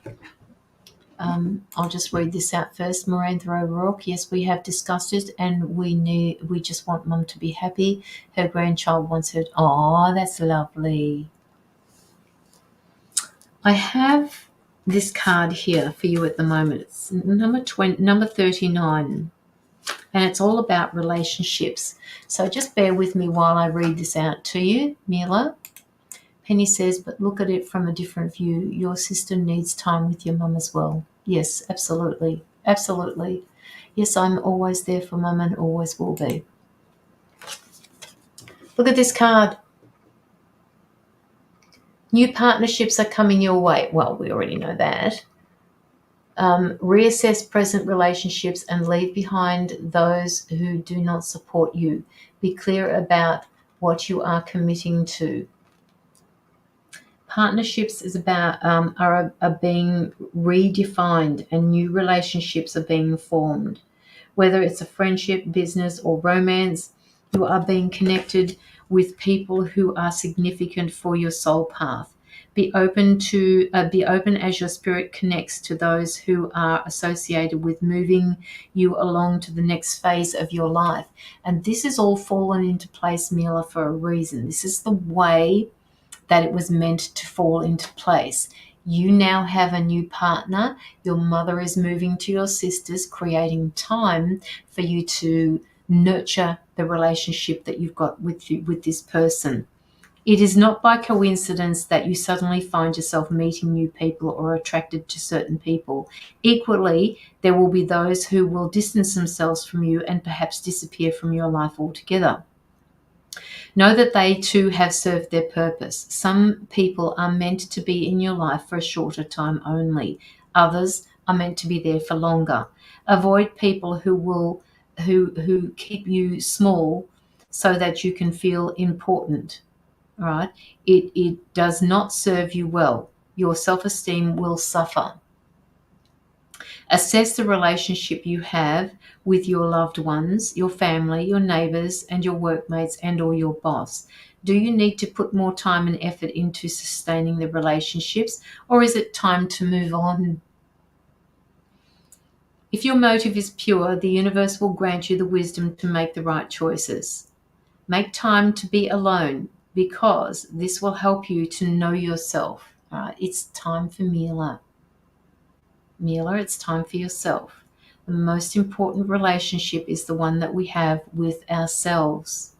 Speaker 1: I'll just read this out first. Miranda O'Rourke, yes, we have discussed it, and we just want Mum to be happy. Her grandchild wants her. Oh, that's lovely. I have this card here for you at the moment. It's number 39, and it's all about relationships. So just bear with me while I read this out to you, Mila. Penny says, but look at it from a different view. Your sister needs time with your mum as well. Yes, absolutely. Absolutely. Yes, I'm always there for Mum and always will be. Look at this card. New partnerships are coming your way. Well, we already know that. Reassess present relationships and leave behind those who do not support you. Be clear about what you are committing to. Partnerships is about are being redefined, and new relationships are being formed. Whether it's a friendship, business, or romance, you are being connected with people who are significant for your soul path. Be open as your spirit connects to those who are associated with moving you along to the next phase of your life. And this is all fallen into place, Mila, for a reason. This is the way that it was meant to fall into place. You now have a new partner. Your mother is moving to your sisters, creating time for you to nurture the relationship that you've got with this person. It is not by coincidence that you suddenly find yourself meeting new people or attracted to certain people. Equally, there will be those who will distance themselves from you and perhaps disappear from your life altogether. Know that they too have served their purpose. Some people are meant to be in your life for a shorter time only. Others are meant to be there for longer. Avoid people who keep you small so that you can feel important. All right? It does not serve you well. Your self-esteem will suffer. Assess the relationship you have with your loved ones, your family, your neighbors, and your workmates and or your boss. Do you need to put more time and effort into sustaining the relationships, or is it time to move on? If your motive is pure, the universe will grant you the wisdom to make the right choices. Make time to be alone, because this will help you to know yourself. All right, it's time for Mila. Mila, it's time for yourself. The most important relationship is the one that we have with ourselves,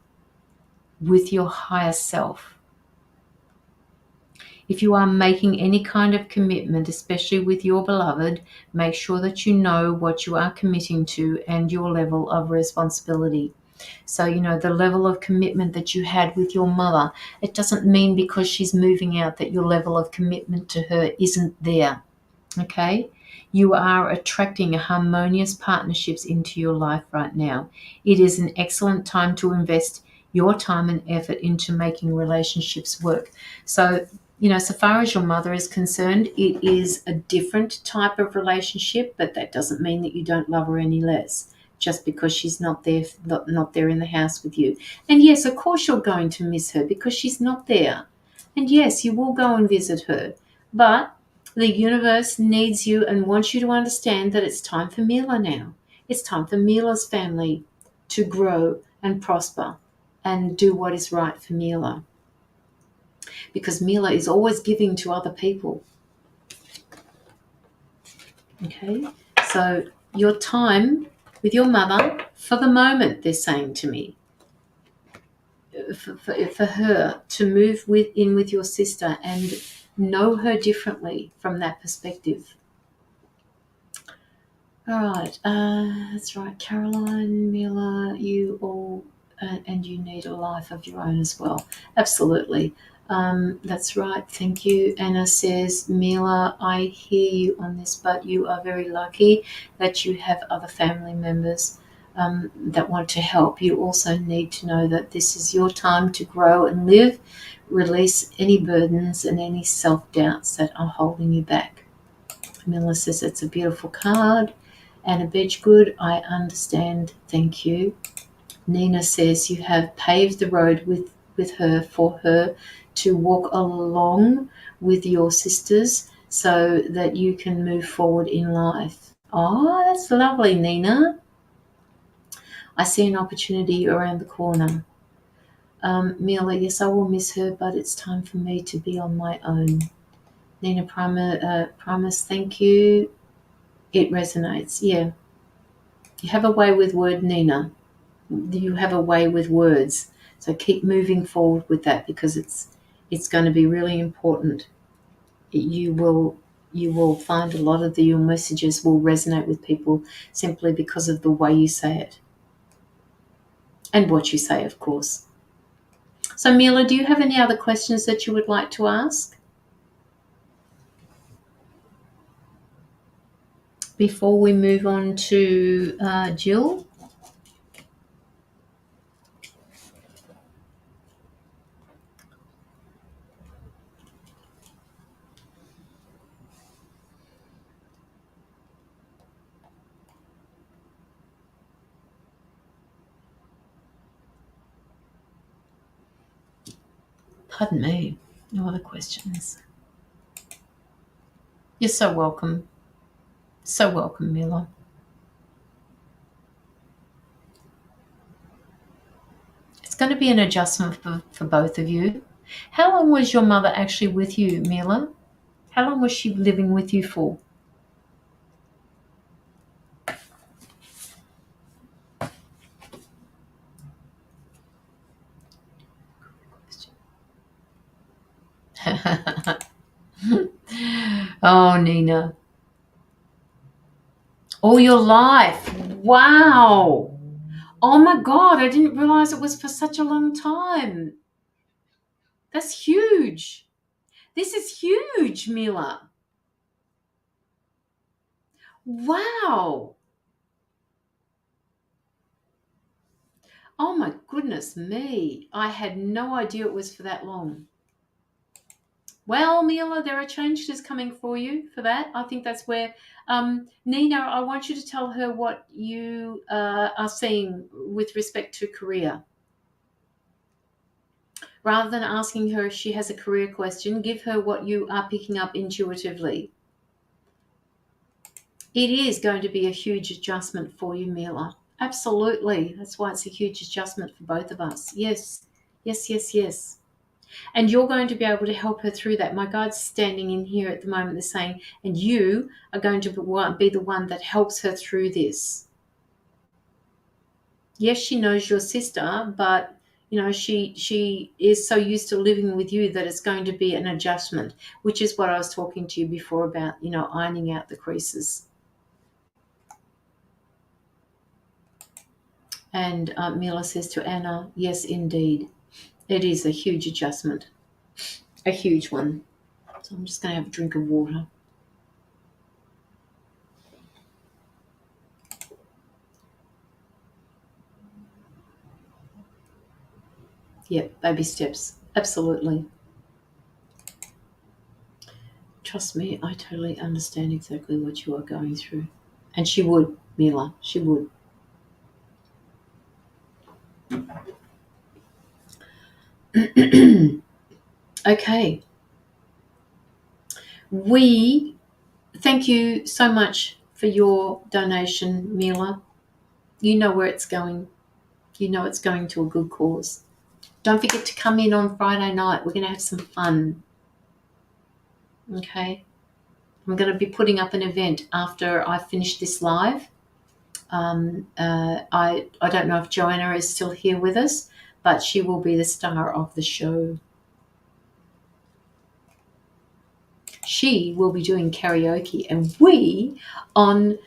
Speaker 1: with your higher self. If you are making any kind of commitment, especially with your beloved, make sure that you know what you are committing to and your level of responsibility. So, the level of commitment that you had with your mother, it doesn't mean because she's moving out that your level of commitment to her isn't there. Okay? You are attracting harmonious partnerships into your life right now. It is an excellent time to invest your time and effort into making relationships work. So, so far as your mother is concerned, it is a different type of relationship, but that doesn't mean that you don't love her any less just because she's not there in the house with you. And yes, of course you're going to miss her because she's not there. And yes, you will go and visit her. But the universe needs you and wants you to understand that it's time for Mila now. It's time for Mila's family to grow and prosper and do what is right for Mila. Because Mila is always giving to other people. Okay? So your time with your mother, for the moment, they're saying to me, for her to move in with your sister and know her differently from that perspective. All right, that's right, Caroline, Mila, you all, and you need a life of your own as well. Absolutely. That's right, thank you. Anna says, Mila, I hear you on this, but you are very lucky that you have other family members that want to help. You also need to know that this is your time to grow and live. Release any burdens and any self-doubts that are holding you back. Mila says, it's a beautiful card. Anna Bedgegood, I understand, thank you. Nina says, you have paved the road with with her for her to walk along with your sisters so that you can move forward in life. Oh, that's lovely, Nina. I see an opportunity around the corner. Mila, yes, I will miss her, but it's time for me to be on my own. Nina, promise, thank you. It resonates. Yeah. You have a way with word, Nina. You have a way with words. So keep moving forward with that, because it's going to be really important. You will find a lot of your messages will resonate with people simply because of the way you say it. And what you say, of course. So Mila, do you have any other questions that you would like to ask before we move on to Jill? Pardon me. No other questions. You're so welcome. So welcome, Mila. It's going to be an adjustment for both of you. How long was your mother actually with you, Mila? How long was she living with you for? Oh, Nina. All your life. Wow. Oh my God, I didn't realize it was for such a long time. That's huge. This is huge, Mila. Wow. Oh my goodness me. I had no idea it was for that long. Well, Mila, there are changes coming for you for that. I think that's where, Nina, I want you to tell her what you are seeing with respect to career. Rather than asking her if she has a career question, give her what you are picking up intuitively. It is going to be a huge adjustment for you, Mila. Absolutely. That's why it's a huge adjustment for both of us. Yes, yes, yes, yes. And you're going to be able to help her through that. My guide's standing in here at the moment. They're saying, and you are going to be the one that helps her through this. Yes, she knows your sister, but she is so used to living with you that it's going to be an adjustment, which is what I was talking to you before about, ironing out the creases. And Mila says to Anna, yes, indeed. It is a huge adjustment, a huge one. So I'm just going to have a drink of water. Yep, baby steps. Absolutely. Trust me, I totally understand exactly what you are going through. And she would, Mila, she would. Okay. We thank you so much for your donation, Mila. You know where it's going. You know it's going to a good cause. Don't forget to come in on Friday night. We're going to have some fun. Okay. I'm going to be putting up an event after I finish this live. I don't know if Joanna is still here with us, but she will be the star of the show. She will be doing karaoke, and we in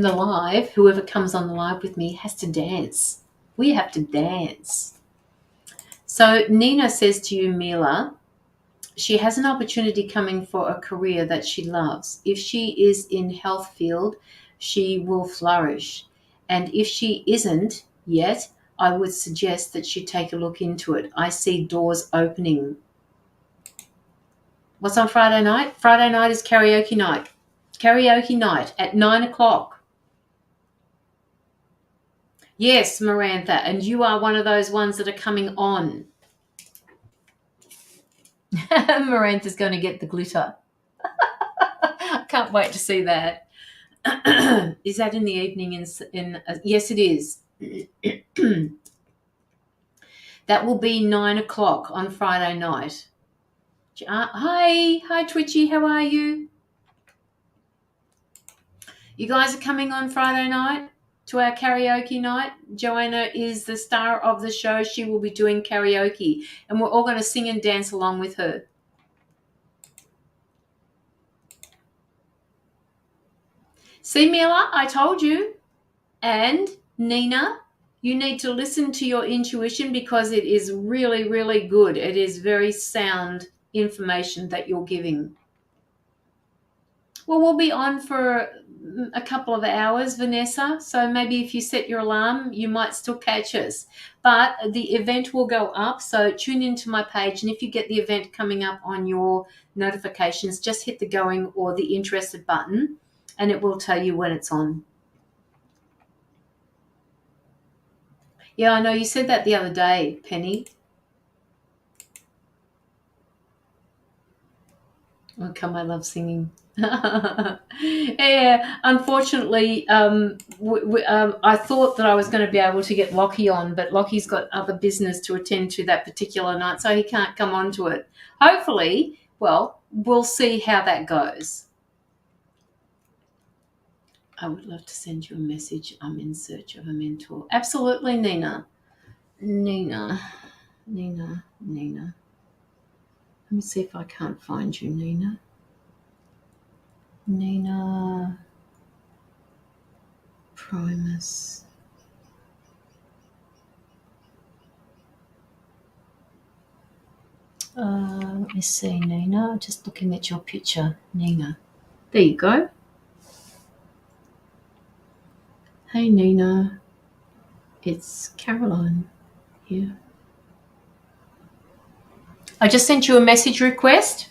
Speaker 1: the live, whoever comes on the live with me has to dance. We have to dance. So Nina says to you, Mila, she has an opportunity coming for a career that she loves. If she is in health field, she will flourish. And if she isn't yet, I would suggest that she take a look into it. I see doors opening. What's on Friday night? Friday night is karaoke night. Karaoke night at 9:00. Yes, Marantha, and you are one of those ones that are coming on. Marantha's going to get the glitter. I can't wait to see that. Is that in the evening? Yes, it is. That will be 9 o'clock on Friday night. Hi, Twitchy. How are you? You guys are coming on Friday night to our karaoke night. Joanna is the star of the show. She will be doing karaoke, and we're all going to sing and dance along with her. See, Mila, I told you. And Nina, you need to listen to your intuition because it is really, really good. It is very sound information that you're giving. Well, we'll be on for a couple of hours, Vanessa. So maybe if you set your alarm, you might still catch us. But the event will go up. So tune into my page. And if you get the event coming up on your notifications, just hit the going or the interested button and it will tell you when it's on. Yeah, I know you said that the other day, Penny. Oh, come, I love singing. Yeah, unfortunately, I thought that I was going to be able to get Lockie on, but Lockie's got other business to attend to that particular night, so he can't come on to it. Hopefully, well, we'll see how that goes. I would love to send you a message. I'm in search of a mentor. Absolutely, Nina. Nina. Let me see if I can't find you, Nina. Nina Primus. Let me see, Nina. Just looking at your picture, Nina. There you go. Hey, Nina. It's Caroline here. I just sent you a message request,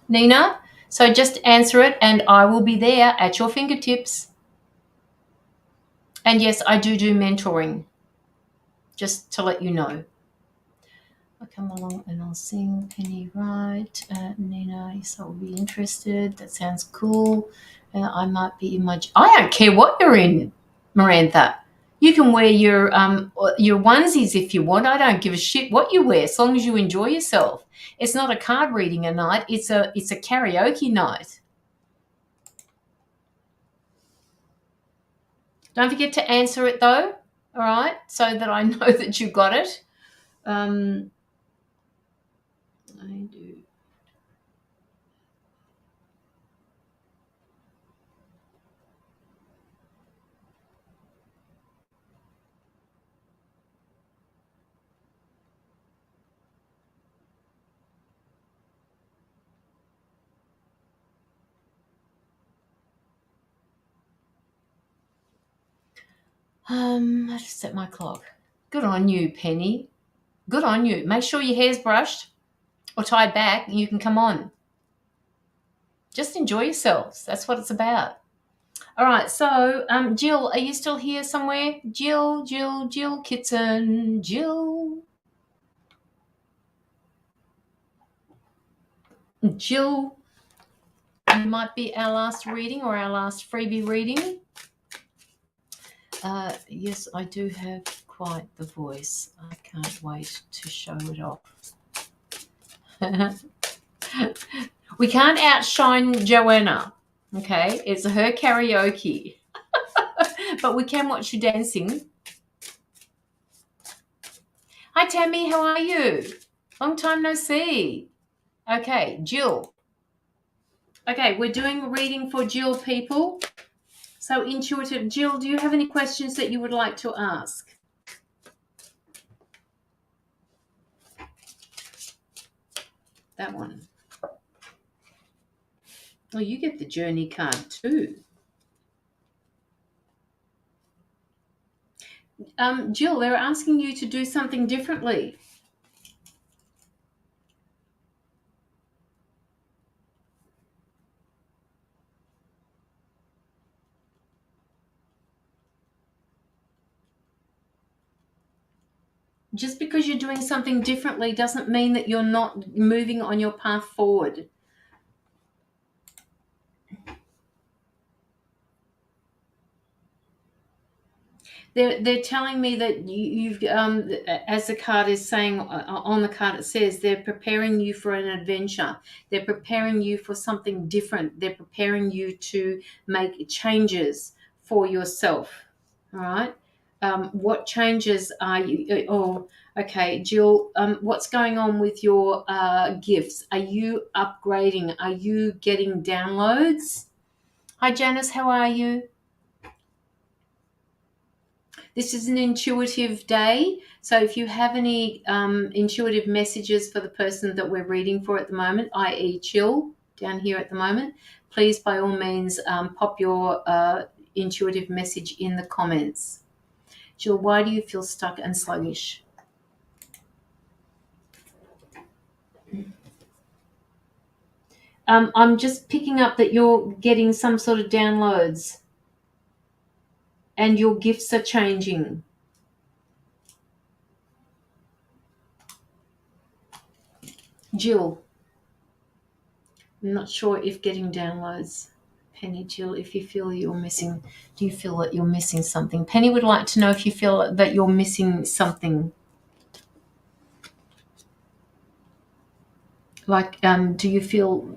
Speaker 1: Nina. So just answer it and I will be there at your fingertips. And yes, I do mentoring, just to let you know. I'll come along and I'll sing. Penny, right? Nina, yes, I'll be interested. That sounds cool. I might be in my... I don't care what you're in, Marantha. You can wear your onesies if you want. I don't give a shit what you wear, as long as you enjoy yourself. It's not a card reading a night. It's a karaoke night. Don't forget to answer it though. All right, so that I know that you got it. I do. I just set my clock. Good on you, Penny. Good on you. Make sure your hair's brushed or tied back and you can come on. Just enjoy yourselves. That's what it's about. All right, so Jill, are you still here somewhere? Jill Kitson, Jill. Jill, you might be our last reading or our last freebie reading. Yes, I do have quite the voice. I can't wait to show it off. We can't outshine Joanna, okay? It's her karaoke. But we can watch you dancing. Hi, Tammy. How are you? Long time no see. Okay, Jill. Okay, we're doing a reading for Jill, people. So intuitive. Jill, do you have any questions that you would like to ask? That one. Oh, you get the journey card too. Jill, they're asking you to do something differently. Just because you're doing something differently doesn't mean that you're not moving on your path forward. They're telling me that you've as the card is saying on the card, it says they're preparing you for an adventure. They're preparing you for something different. They're preparing you to make changes for yourself. All right. What changes are you? Oh, okay, Jill. What's going on with your gifts? Are you upgrading? Are you getting downloads? Hi, Janice. How are you? This is an intuitive day. So if you have any intuitive messages for the person that we're reading for at the moment, i.e. Chill down here at the moment, please by all means pop your intuitive message in the comments. Jill, why do you feel stuck and sluggish? I'm just picking up that you're getting some sort of downloads and your gifts are changing. Jill, I'm not sure if getting downloads. Penny, Jill, if you feel you're missing, do you feel that you're missing something? Penny would like to know if you feel that you're missing something. Like, do you feel,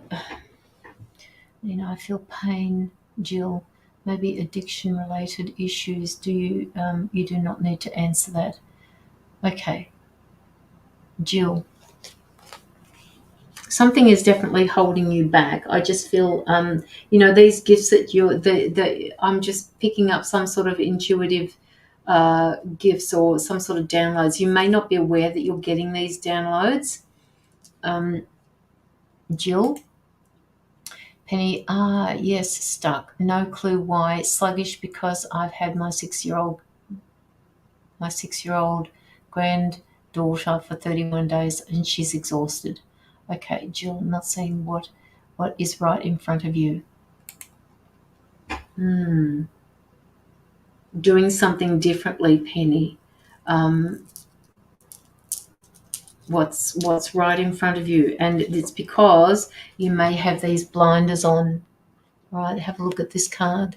Speaker 1: I feel pain, Jill, maybe addiction-related issues. Do you, you do not need to answer that. Okay, Jill. Something is definitely holding you back. I just feel, these gifts that I'm just picking up some sort of intuitive gifts or some sort of downloads. You may not be aware that you're getting these downloads. Jill? Penny, yes, stuck. No clue why. Sluggish because I've had my six-year-old granddaughter for 31 days and she's exhausted. Okay, Jill, not seeing what is right in front of you. Doing something differently, Penny. What's right in front of you, and it's because you may have these blinders on. All right, have a look at this card.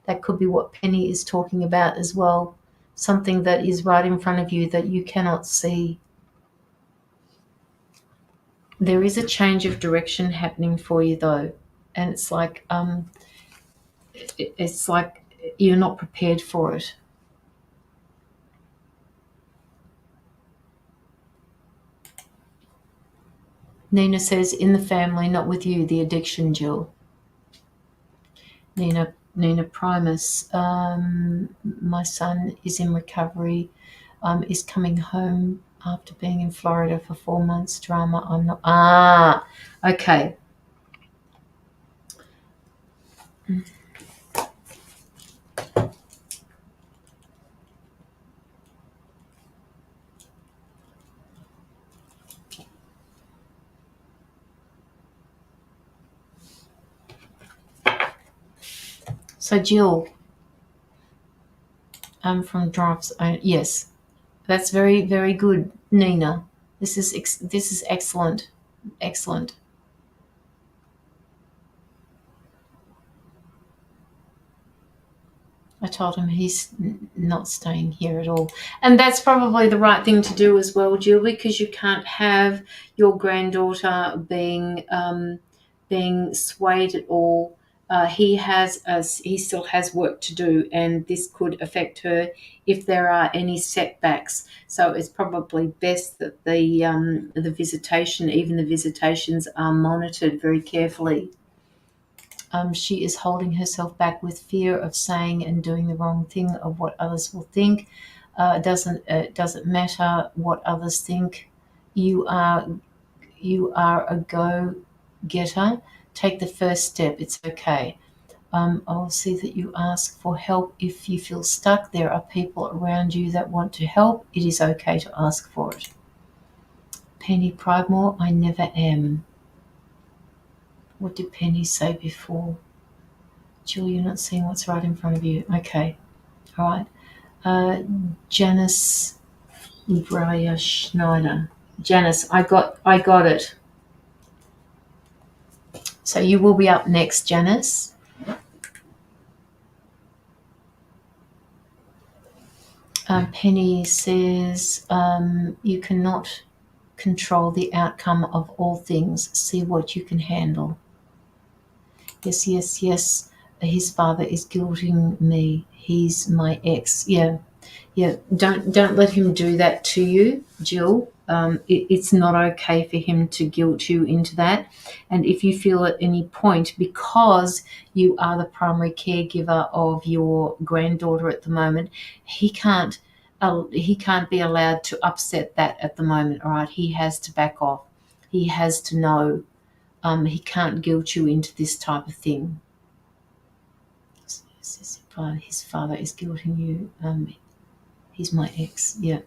Speaker 1: That could be what Penny is talking about as well. Something that is right in front of you that you cannot see. There is a change of direction happening for you though, and it's like you're not prepared for it. Nina says, in the family, not with you, the addiction, Jill. Nina Primus, my son is in recovery, is coming home after being in Florida for 4 months. Drama, I'm not. Okay. So Jill, from Drafts, yes, that's very, very good, Nina. This is excellent, excellent. I told him he's not staying here at all. And that's probably the right thing to do as well, Jill, because you can't have your granddaughter being swayed at all. He still has work to do, and this could affect her if there are any setbacks. So it's probably best that even the visitations are monitored very carefully. She is holding herself back with fear of saying and doing the wrong thing, of what others will think. It doesn't matter what others think. You are a go-getter. Take the first step. It's okay. I'll see that you ask for help if you feel stuck. There are people around you that want to help. It is okay to ask for it. Penny Pridemore, I never am. What did Penny say before? Jill, you're not seeing what's right in front of you. Okay. All right. Janice, Brian Schneider. Janice, I got it. So you will be up next, Janice. Penny says, you cannot control the outcome of all things. See what you can handle. Yes, yes, yes. His father is guilting me. He's my ex. Yeah, yeah. Don't let him do that to you, Jill. It's not okay for him to guilt you into that. And if you feel at any point, because you are the primary caregiver of your granddaughter at the moment, he can't be allowed to upset that at the moment. All right, he has to back off. He has to know. He can't guilt you into this type of thing. His father is guilting you. He's my ex. Yeah.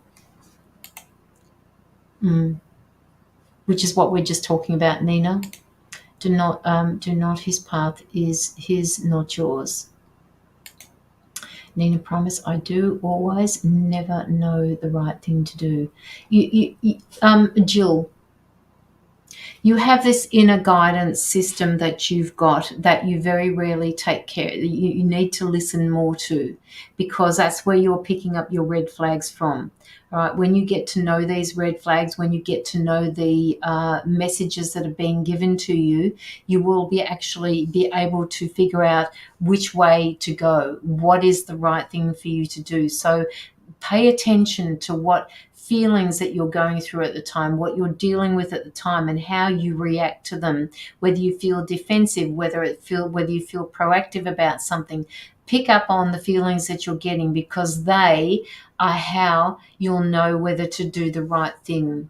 Speaker 1: Which is what we're just talking about, Nina. Do not. His path is his, not yours. Nina, promise I do always never know the right thing to do. Jill, you have this inner guidance system that you've got that you very rarely take care. You need to listen more to, because that's where you're picking up your red flags from. All right, when you get to know these red flags, when you get to know the messages that are being given to you, you will actually be able to figure out which way to go, what is the right thing for you to do. So pay attention to what feelings that you're going through at the time, what you're dealing with at the time, and how you react to them. Whether you feel defensive, whether you feel proactive about something. Pick up on the feelings that you're getting, because they are how you'll know whether to do the right thing.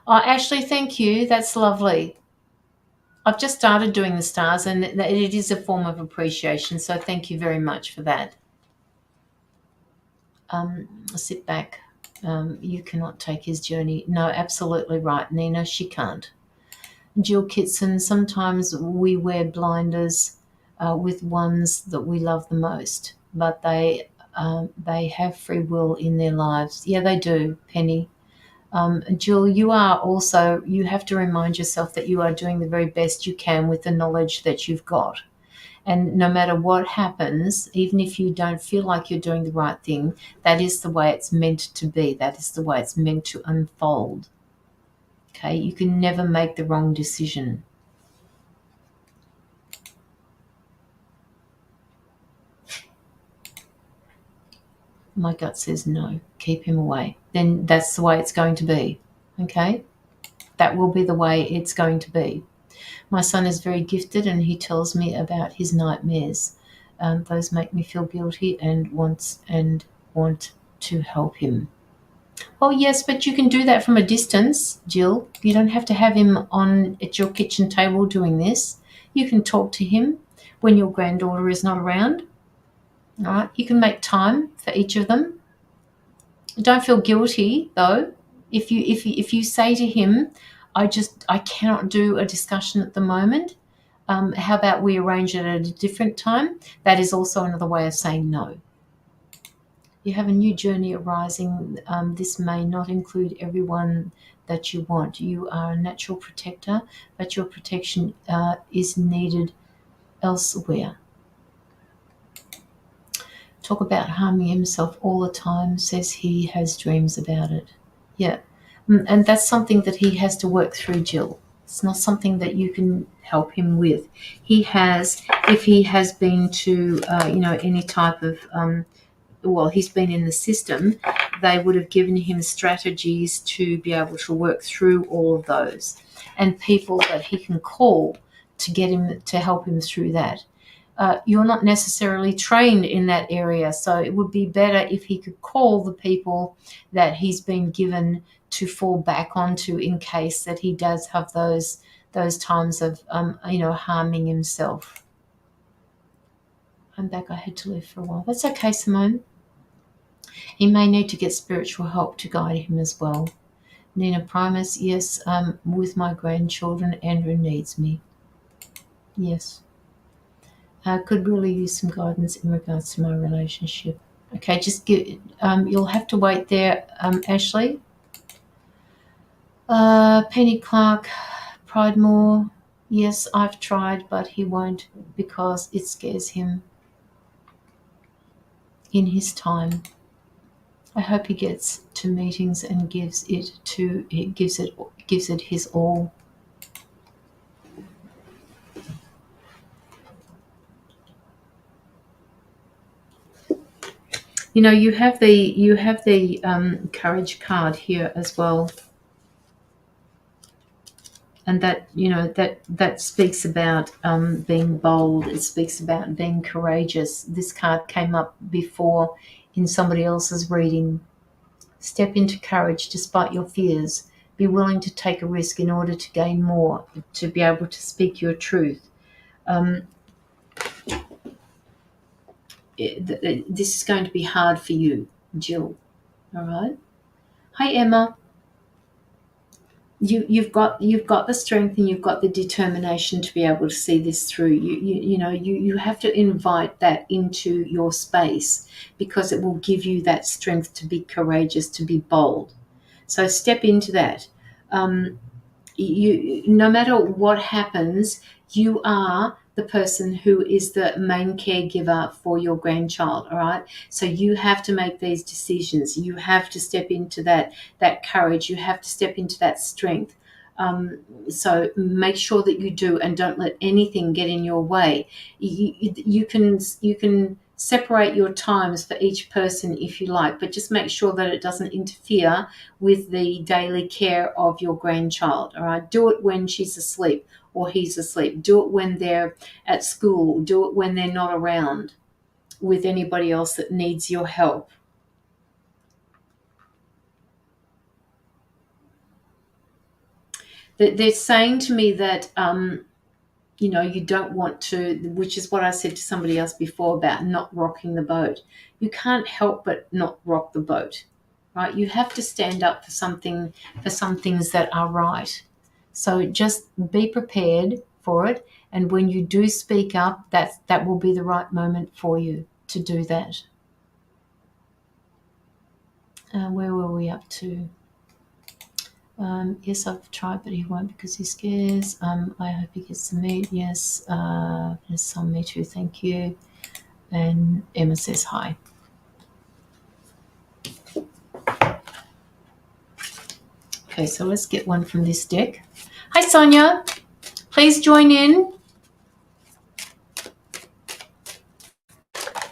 Speaker 1: Oh, Ashley, thank you. That's lovely. I've just started doing the stars, and it is a form of appreciation. So thank you very much for that. Sit back. You cannot take his journey. No, absolutely right, Nina. She can't. Jill Kitson, sometimes we wear blinders with ones that we love the most, but they have free will in their lives. Yeah, they do, Penny. Jill, you have to remind yourself that you are doing the very best you can with the knowledge that you've got. And no matter what happens, even if you don't feel like you're doing the right thing, that is the way it's meant to be. That is the way it's meant to unfold. Okay, you can never make the wrong decision. My gut says no, keep him away. Then that's the way it's going to be. Okay, that will be the way it's going to be. My son is very gifted, and he tells me about his nightmares. Those make me feel guilty and want to help him. Oh yes, but you can do that from a distance, Jill. You don't have to have him on at your kitchen table doing this. You can talk to him when your granddaughter is not around. All right, you can make time for each of them. Don't feel guilty though. If you say to him, I cannot do a discussion at the moment. How about we arrange it at a different time? That is also another way of saying no. You have a new journey arising. This may not include everyone that you want. You are a natural protector, but your protection is needed elsewhere. Talk about harming himself all the time, says he has dreams about it. Yeah. And that's something that he has to work through, Jill. It's not something that you can help him with. If he has been to, any type of, he's been in the system, they would have given him strategies to be able to work through all of those, and people that he can call to help him through that. You're not necessarily trained in that area, so it would be better if he could call the people that he's been given to fall back onto in case that he does have those times of harming himself. I'm back. I had to leave for a while. That's okay, Simone. He may need to get spiritual help to guide him as well. Nina Primus, yes, with my grandchildren, Andrew needs me. Yes. Could really use some guidance in regards to my relationship. Okay, just give, you'll have to wait there, Ashley. Penny Clark, Pridemore. Yes, I've tried, but he won't because it scares him in his time. I hope he gets to meetings and gives it his all. You know, you have the courage card here as well, and that, you know, that speaks about being bold. It speaks about being courageous. This card came up before in somebody else's reading. Step into courage despite your fears. Be willing to take a risk in order to gain more, to be able to speak your truth. Um, this is going to be hard for you, Jill. All right. Hi, Emma. You've got the strength and you've got the determination to be able to see this through. You have to invite that into your space because it will give you that strength to be courageous, to be bold. So step into that. No matter what happens, you are the person who is the main caregiver for your grandchild. All right, so you have to make these decisions. You have to step into that courage. You have to step into that strength. So make sure that you do, and don't let anything get in your way. You can separate your times for each person if you like, but just make sure that it doesn't interfere with the daily care of your grandchild. All right, do it when she's asleep or he's asleep. Do it when they're at school. Do it when they're not around with anybody else that needs your help. They're saying to me that you don't want to, which is what I said to somebody else before about not rocking the boat. You can't help but not rock the boat, right? You have to stand up for something, for some things that are right. So just be prepared for it, and when you do speak up, that will be the right moment for you to do that. Where were we up to? Yes, I've tried, but he won't because he scares. I hope he gets to meet. Yes, yes, on me too. Thank you. And Emma says hi. Okay, so let's get one from this deck. Hi, Sonia. Please join in.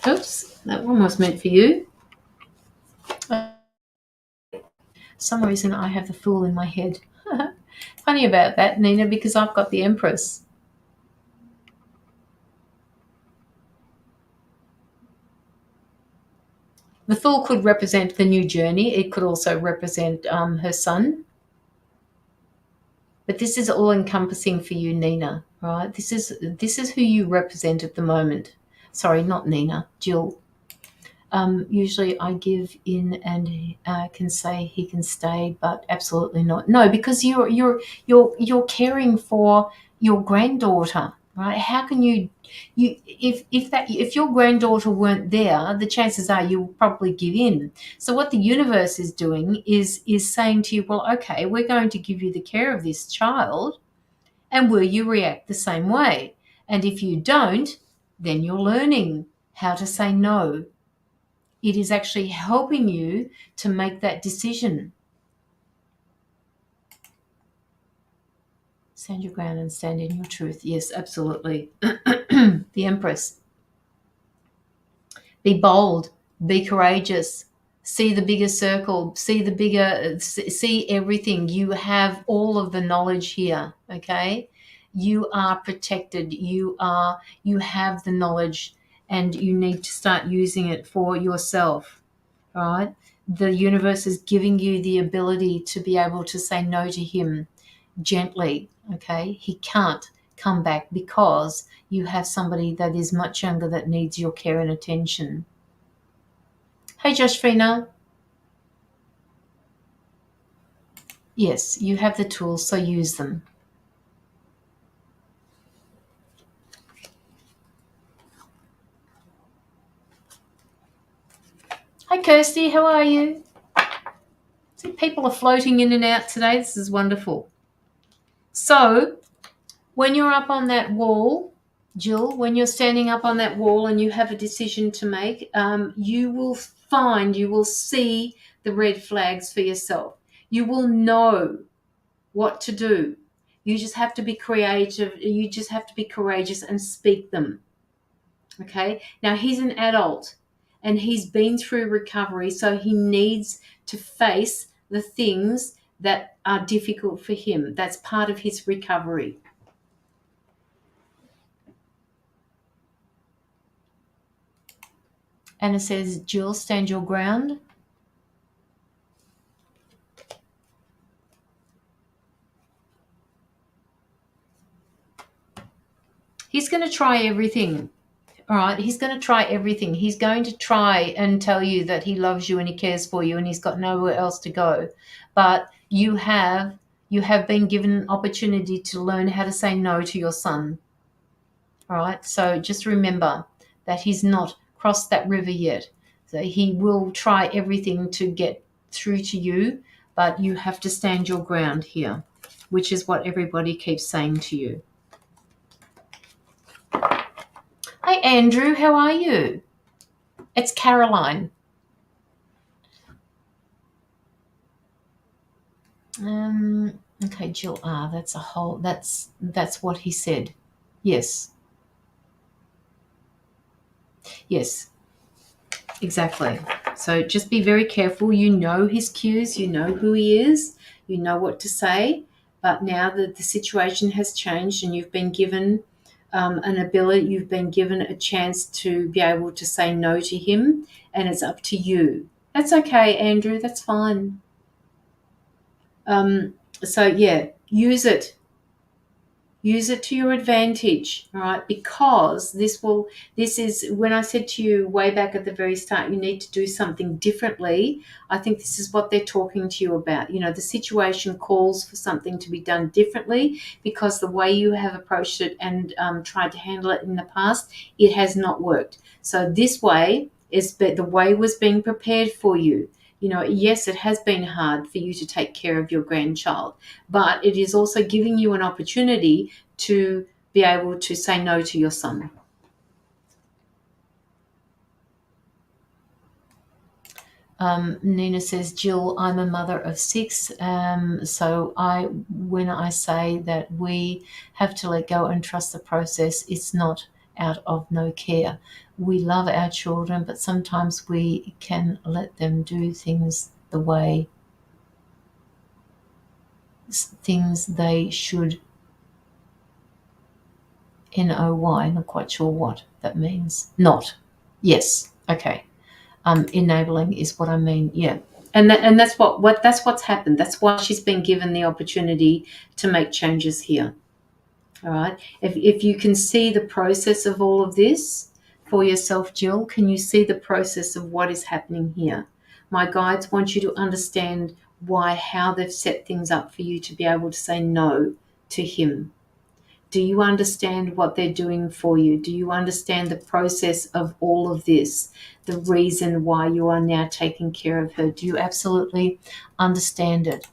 Speaker 1: Oops, that one was meant for you. For some reason, I have the Fool in my head. Funny about that, Nina, because I've got the Empress. The Fool could represent the new journey. It could also represent her son. But this is all encompassing for you, Nina, right? This is who you represent at the moment. Sorry, not Nina, Jill. Usually I give in and can say he can stay, but absolutely not. No, because you're caring for your granddaughter, right? How can you if your granddaughter weren't there, the chances are you'll probably give in. So what the universe is doing is saying to you, well, okay, we're going to give you the care of this child, and will you react the same way? And if you don't, then you're learning how to say no. It is actually helping you to make that decision. Stand your ground and stand in your truth. Yes, absolutely. The Empress. Be bold, be courageous, see the bigger circle, see everything. You have all of the knowledge here, okay? You are protected. You have the knowledge, and you need to start using it for yourself, right? The universe is giving you the ability to be able to say no to him gently, okay? He can't come back because you have somebody that is much younger that needs your care and attention. Hey, Joshfina. Yes, you have the tools, so use them. Kirsty, how are you? See, people are floating in and out today. This is wonderful. So, when you're up on that wall, Jill, when you're standing up on that wall and you have a decision to make, you will see the red flags for yourself. You will know what to do. You just have to be creative. You just have to be courageous and speak them. Okay? Now, he's an adult and he's been through recovery, so he needs to face the things that are difficult for him. That's part of his recovery. Anna says, Jill, stand your ground. He's going to try everything. All right. He's going to try everything. He's going to try and tell you that he loves you and he cares for you and he's got nowhere else to go. But you have been given an opportunity to learn how to say no to your son. All right. So just remember that he's not crossed that river yet. So he will try everything to get through to you, but you have to stand your ground here, which is what everybody keeps saying to you. Hi, Andrew. How are you? It's Caroline. Okay, Jill. That's what he said. Yes. Yes. Exactly. So just be very careful. You know his cues. You know who he is. You know what to say. But now that the situation has changed and you've been given an ability, you've been given a chance to be able to say no to him, and it's up to you. That's okay, Andrew. That's fine. So yeah, use it. Use it to your advantage, all right? Because this is when I said to you way back at the very start, you need to do something differently. I think this is what they're talking to you about. You know, the situation calls for something to be done differently because the way you have approached it and tried to handle it in the past, it has not worked. So this way the way was being prepared for you. You know, yes, it has been hard for you to take care of your grandchild, but it is also giving you an opportunity to be able to say no to your son. Nina says, Jill, I'm a mother of 6. So when I say that we have to let go and trust the process, it's not out of no care. We love our children, but sometimes we can let them do things the way things they should. NOY, not quite sure what that means. Not. Yes. Okay. Enabling is what I mean. Yeah. And that's that's what's happened. That's why she's been given the opportunity to make changes here. All right. If you can see the process of all of this for yourself, Jill, can you see the process of what is happening here? My guides want you to understand how they've set things up for you to be able to say no to him. Do you understand what they're doing for you? Do you understand the process of all of this? The reason why you are now taking care of her? Do you absolutely understand it?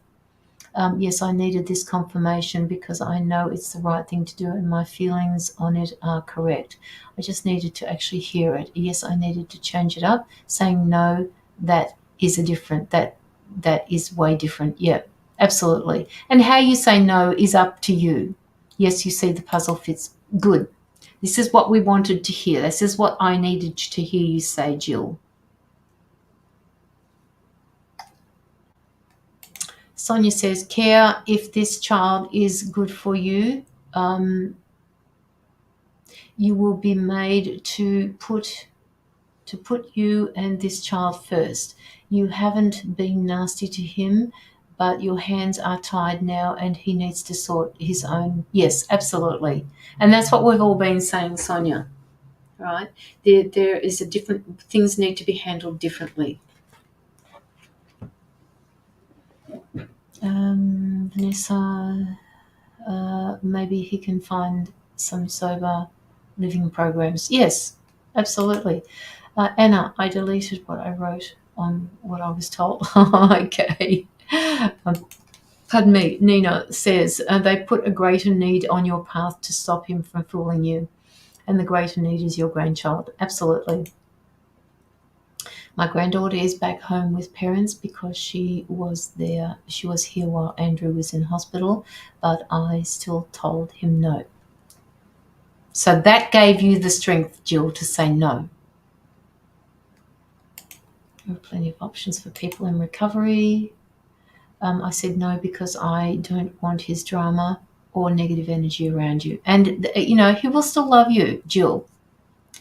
Speaker 1: Yes, I needed this confirmation because I know it's the right thing to do and my feelings on it are correct. I just needed to actually hear it. Yes, I needed to change it up. Saying no, that is that is way different. Yeah, absolutely. And how you say no is up to you. Yes, you see the puzzle fits. Good. This is what we wanted to hear. This is what I needed to hear you say, Jill. Sonia says, care if this child is good for you. You will be made to put you and this child first. You haven't been nasty to him, but your hands are tied now and he needs to sort his own. Yes, absolutely. And that's what we've all been saying, Sonia. Right? There is things need to be handled differently. Vanessa, maybe he can find some sober living programs. Yes, absolutely. Anna, I deleted what I wrote. on what I was told. Okay. Pardon me. Nina says they put a greater need on your path to stop him from fooling you, and the greater need is your grandchild. Absolutely. My granddaughter is back home with parents because she was there. She was here while Andrew was in hospital, but I still told him no. So that gave you the strength, Jill, to say no. There are plenty of options for people in recovery. I said no because I don't want his drama or negative energy around you. And, he will still love you, Jill.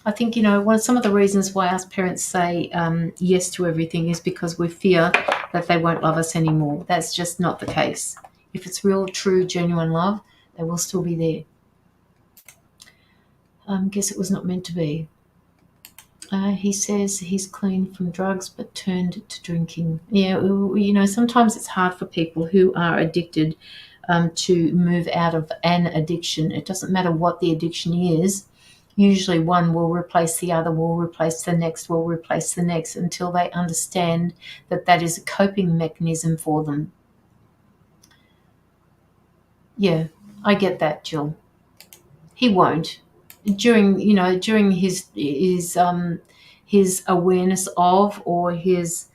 Speaker 1: I think, some of the reasons why us parents say yes to everything is because we fear that they won't love us anymore. That's just not the case. If it's real, true, genuine love, they will still be there. Guess it was not meant to be. He says he's clean from drugs but turned to drinking. Yeah, sometimes it's hard for people who are addicted to move out of an addiction. It doesn't matter what the addiction is. Usually one will replace the other, will replace the next, will replace the next until they understand that that is a coping mechanism for them. Yeah, I get that, Jill. He won't. During his awareness of, or his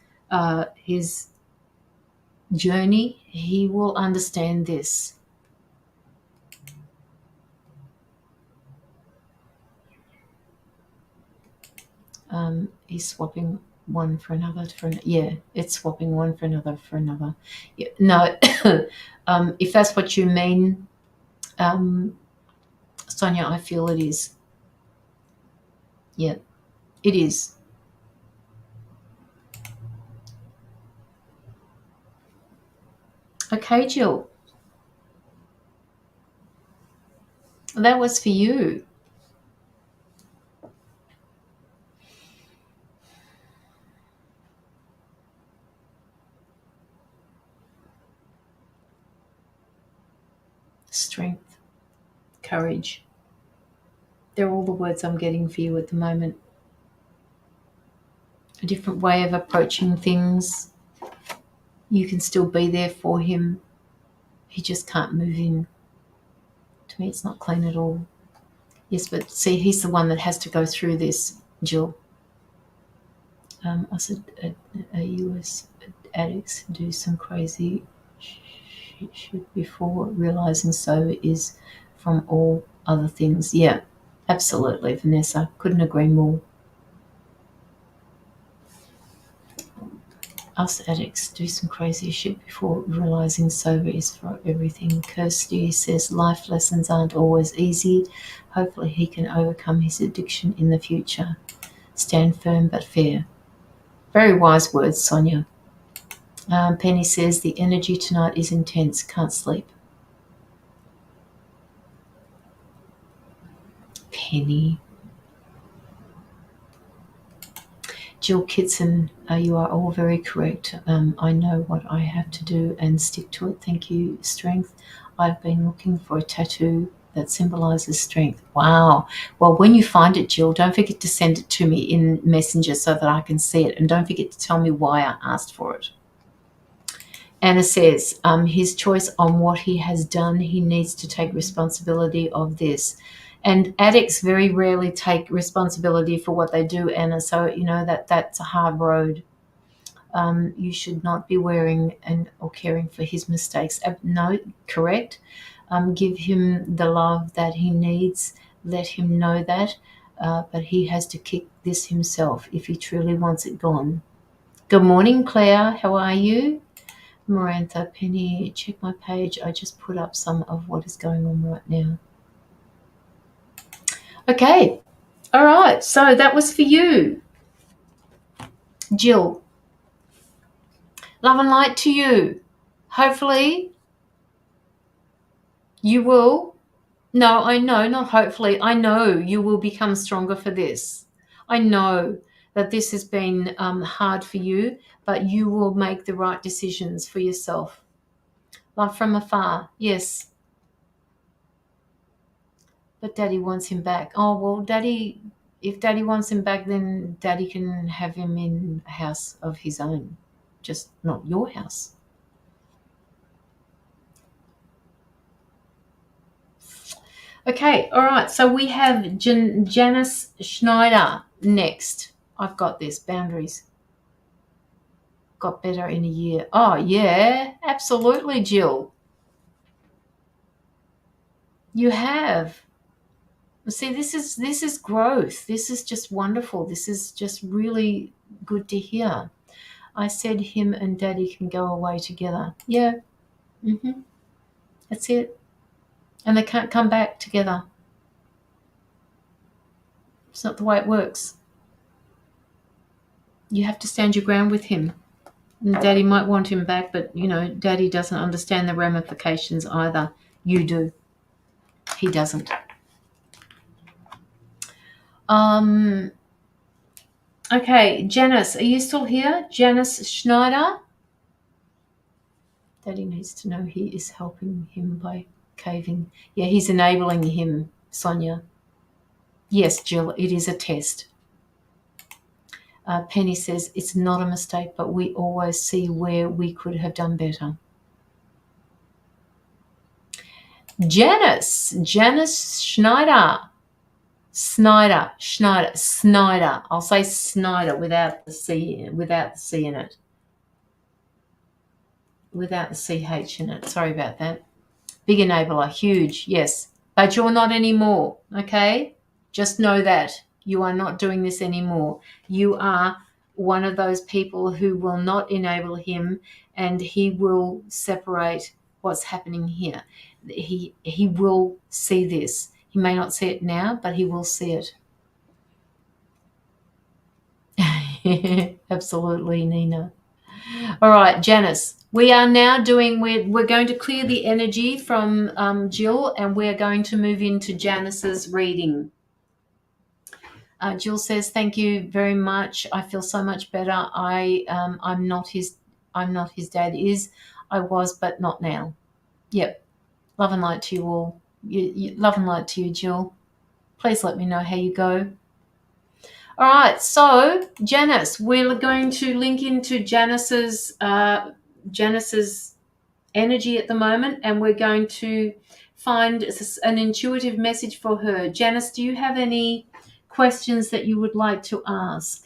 Speaker 1: journey, he will understand this. He's swapping one for another it's swapping one for another for another. Yeah, no. If that's what you mean, Sonia, I feel it is. Yeah, it is. Okay, Jill, that was for you. Strength, courage. They're all the words I'm getting for you at the moment. A different way of approaching things. You can still be there for him. He just can't move in. To me, it's not clean at all. Yes, but see, he's the one that has to go through this, Jill. I said, US addicts do some crazy shit before realizing sober is from all other things. Yeah, absolutely, Vanessa. Couldn't agree more. Us addicts do some crazy shit before realizing sober is for everything. Kirsty says life lessons aren't always easy. Hopefully he can overcome his addiction in the future. Stand firm but fair. Very wise words, Sonia. Penny says the energy tonight is intense. Can't sleep. Penny. Jill Kitson, you are all very correct. I know what I have to do and stick to it. Thank you, Strength. I've been looking for a tattoo that symbolizes strength. Wow. Well, when you find it, Jill, don't forget to send it to me in Messenger so that I can see it. And don't forget to tell me why I asked for it. Anna says, his choice on what he has done, he needs to take responsibility of this. And addicts very rarely take responsibility for what they do, Anna. So, that's a hard road. You should not be wearing or caring for his mistakes. No, correct. Give him the love that he needs. Let him know that. But he has to kick this himself if he truly wants it gone. Good morning, Claire. How are you? Marantha, Penny, check my page. I just put up some of what is going on right now. Okay. All right. So that was for you, Jill. Love and light to you. Hopefully you will. No, I know, not hopefully. I know you will become stronger for this. I know that this has been hard for you, but you will make the right decisions for yourself. Love from afar. Yes. But Daddy wants him back. Oh, well, Daddy If Daddy wants him back, then Daddy can have him in a house of his own, just not your house. Okay, all right. So we have Janice Schneider next. I've got this. Boundaries. Got better in a year. Oh, yeah, absolutely, Jill. You have. See, this is growth. This is just wonderful. This is just really good to hear. I said him and Daddy can go away together. Yeah. That's it. And they can't come back together. It's not the way it works. You have to stand your ground with him. And Daddy might want him back, but, Daddy doesn't understand the ramifications either. You do. He doesn't. Okay, Janice, are you still here? Janice Schneider? Daddy needs to know he is helping him by caving. Yeah, he's enabling him, Sonia. Yes, Jill, it is a test. Penny says, it's not a mistake, but we always see where we could have done better. Janice Schneider. Snyder. I'll say Snyder without the C in it. Without the CH in it. Sorry about that. Big enabler, huge, yes. But you're not anymore, okay? Just know that. You are not doing this anymore. You are one of those people who will not enable him, and he will separate what's happening here. He will see this. He may not see it now, but he will see it. Absolutely, Nina. All right, Janice. We are now we're going to clear the energy from Jill, and we're going to move into Janice's reading. Jill says, "Thank you very much. I feel so much better. I'm not his dad. I was, but not now." Yep. Love and light to you all. Love and light to you, Jill. Please let me know how you go. All right, so Janice, we're going to link into Janice's energy at the moment, and we're going to find an intuitive message for her. Janice, do you have any questions that you would like to ask?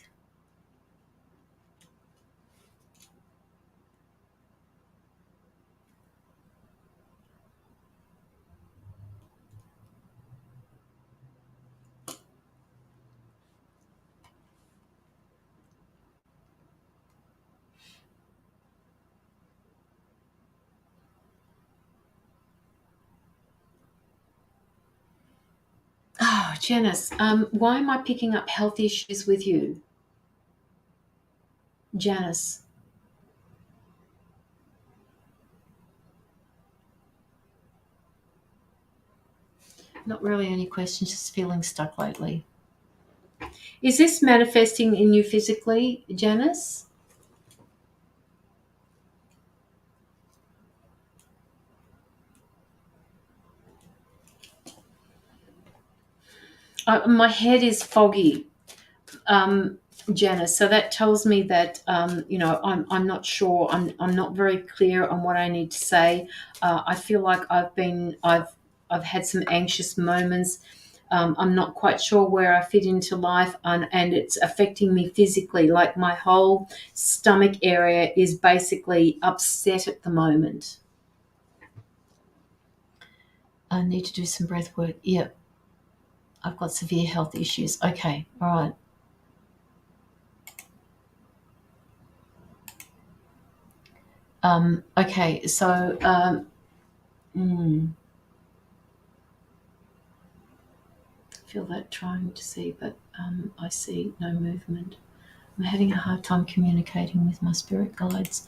Speaker 1: Oh, Janice, why am I picking up health issues with you? Janice. Not really any questions, just feeling stuck lately. Is this manifesting in you physically, Janice? My head is foggy, Janice. So that tells me that I'm not sure. I'm not very clear on what I need to say. I feel like I've had some anxious moments. I'm not quite sure where I fit into life, and it's affecting me physically. Like my whole stomach area is basically upset at the moment. I need to do some breath work. Yep. I've got severe health issues. Okay. All right. Okay. So, feel that trying to see, but I see no movement. I'm having a hard time communicating with my spirit guides.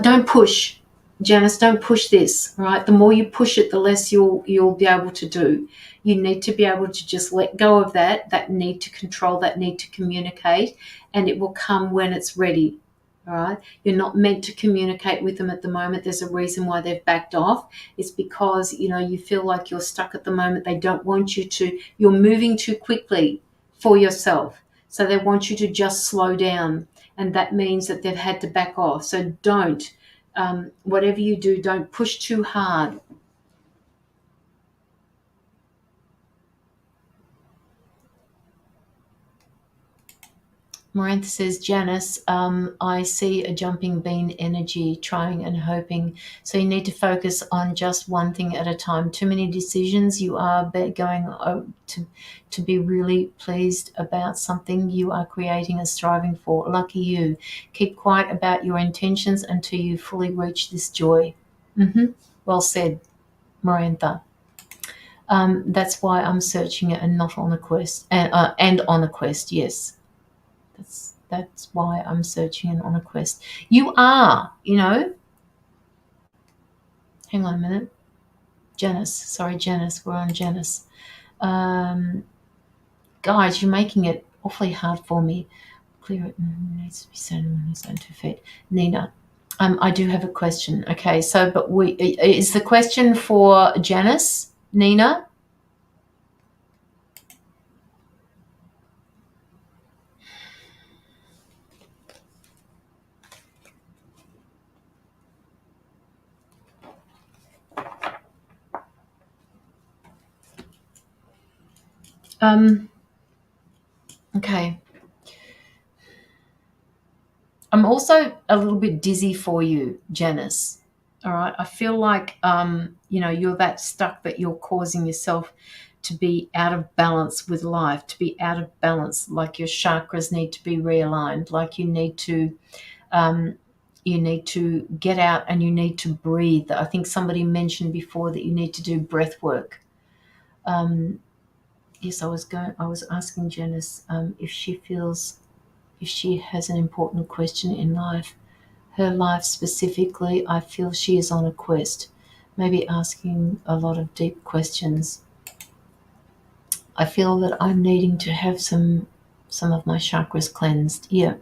Speaker 1: Don't push, Janice. Don't push this. Right. The more you push it, the less you'll be able to do. You need to be able to just let go of that need to control, that need to communicate, and it will come when it's ready. All right. You're not meant to communicate with them at the moment. There's a reason why they've backed off. It's because you feel like you're stuck at the moment. They don't want you to. You're moving too quickly for yourself. So they want you to just slow down, and that means that they've had to back off. So don't, whatever you do, don't push too hard. Marantha says, Janice, I see a jumping bean energy, trying and hoping. So you need to focus on just one thing at a time. Too many decisions. You are going to be really pleased about something you are creating and striving for. Lucky you. Keep quiet about your intentions until you fully reach this joy. Well said, Marantha. That's why I'm searching it and not on a quest. And on a quest, yes. That's why I'm searching and on a quest. You are, hang on a minute. Janice, we're on Janice. Guys, you're making it awfully hard for me. Clear it needs to be centered on his own 2 feet. Nina, I do have a question. Okay, so is the question for Janice, Nina? Okay. I'm also a little bit dizzy for you, Janice. All right. I feel like, you're that stuck that you're causing yourself to be out of balance with life, to be out of balance, like your chakras need to be realigned, like you need to get out and you need to breathe. I think somebody mentioned before that you need to do breath work. Yes, I was asking Janice if she has an important question in life. Her life specifically, I feel she is on a quest, maybe asking a lot of deep questions. I feel that I'm needing to have some of my chakras cleansed. Yeah.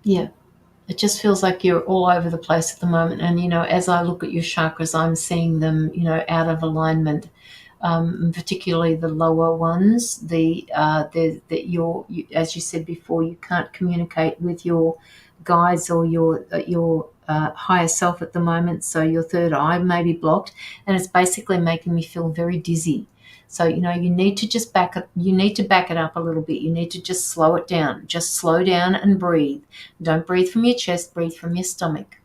Speaker 1: It just feels like you're all over the place at the moment. And, as I look at your chakras, I'm seeing them, out of alignment. Particularly the lower ones, as you said before, you can't communicate with your guides or your higher self at the moment. So your third eye may be blocked, and it's basically making me feel very dizzy. So you need to just back it. You need to back it up a little bit. You need to just slow it down. Just slow down and breathe. Don't breathe from your chest. Breathe from your stomach.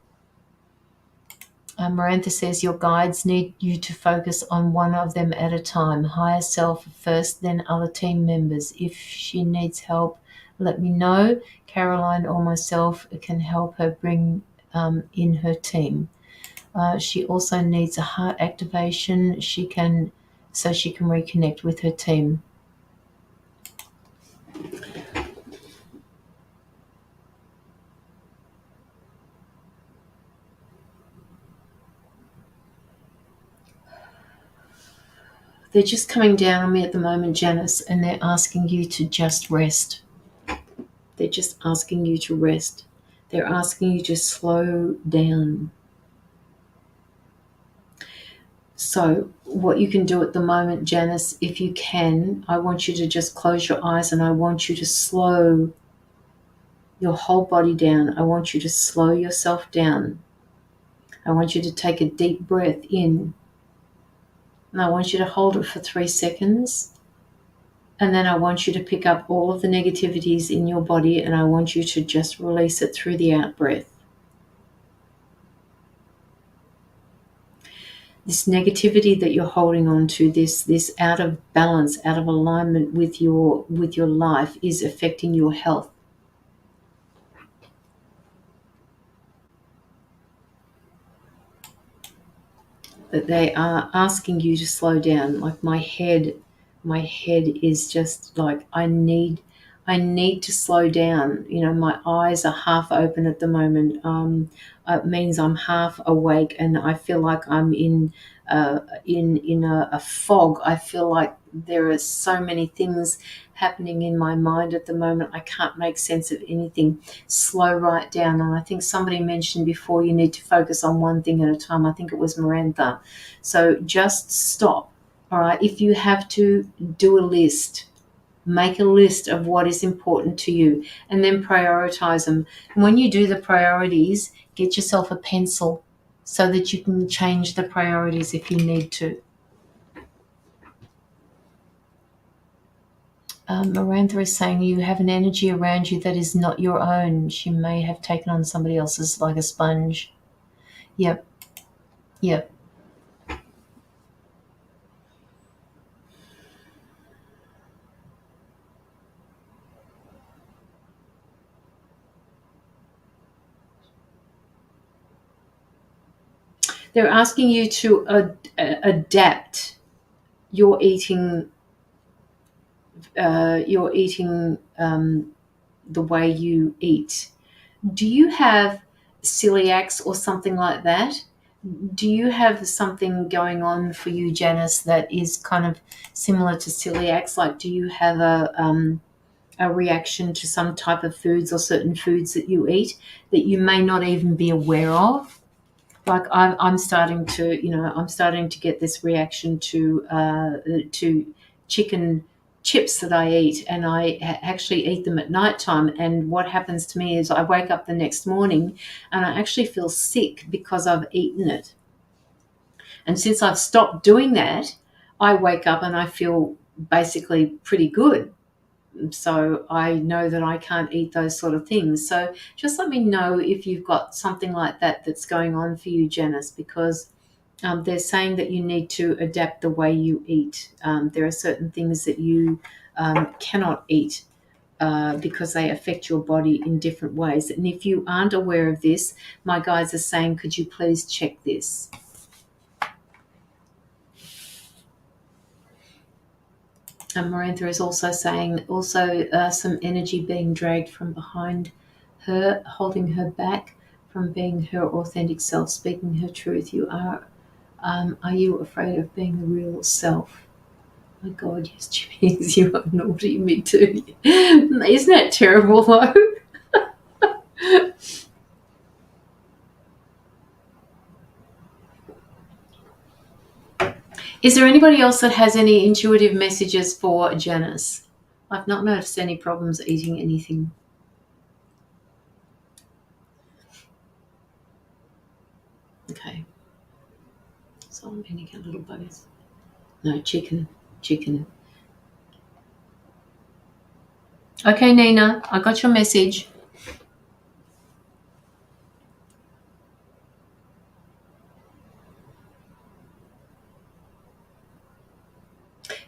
Speaker 1: Marantha says your guides need you to focus on one of them at a time. Higher self first, then other team members. If she needs help, let me know. Caroline or myself can help her bring in her team. She also needs a heart activation. So she can reconnect with her team. They're just coming down on me at the moment, Janice, and they're asking you to just rest. They're just asking you to rest. They're asking you to slow down. So what you can do at the moment, Janice, if you can, I want you to just close your eyes and I want you to slow your whole body down. I want you to slow yourself down. I want you to take a deep breath in. And I want you to hold it for 3 seconds. And then I want you to pick up all of the negativities in your body and I want you to just release it through the out breath. This negativity that you're holding on to, this out of balance, out of alignment with your life is affecting your health. That they are asking you to slow down. Like my head is just like, I need to slow down. My eyes are half open at the moment. It means I'm half awake and I feel like I'm in a fog. I feel like there are so many things happening in my mind at the moment. I can't make sense of anything. Slow right down. And I think somebody mentioned before you need to focus on one thing at a time. I think it was Marantha. So just stop. All right, if you have to, do a list. Make a list of what is important to you and then prioritize them. And when you do the priorities, get yourself a pencil so that you can change the priorities if you need to. Marantha is saying you have an energy around you that is not your own. She may have taken on somebody else's like a sponge. Yep, yep. They're asking you to adapt your eating, the way you eat. Do you have celiacs or something like that? Do you have something going on for you, Janice, that is kind of similar to celiacs? Like, do you have a reaction to some type of foods or certain foods that you eat that you may not even be aware of? Like I'm starting to, I'm starting to get this reaction to chicken chips that I eat, and I actually eat them at nighttime. And what happens to me is I wake up the next morning and I actually feel sick because I've eaten it. And since I've stopped doing that, I wake up and I feel basically pretty good. So I know that I can't eat those sort of things. So just let me know if you've got something like that that's going on for you, Janice, because they're saying that you need to adapt the way you eat. There are certain things that you cannot eat because they affect your body in different ways. And if you aren't aware of this, my guides are saying, could you please check this? And Marantha is also saying, some energy being dragged from behind her, holding her back from being her authentic self, speaking her truth. Are you afraid of being the real self? My God, yes, Jimmy, you are naughty, me too. Isn't that terrible though? Is there anybody else that has any intuitive messages for Janice? I've not noticed any problems eating anything. Okay. So I'm eating a little buggers. No, chicken. Okay, Nina, I got your message.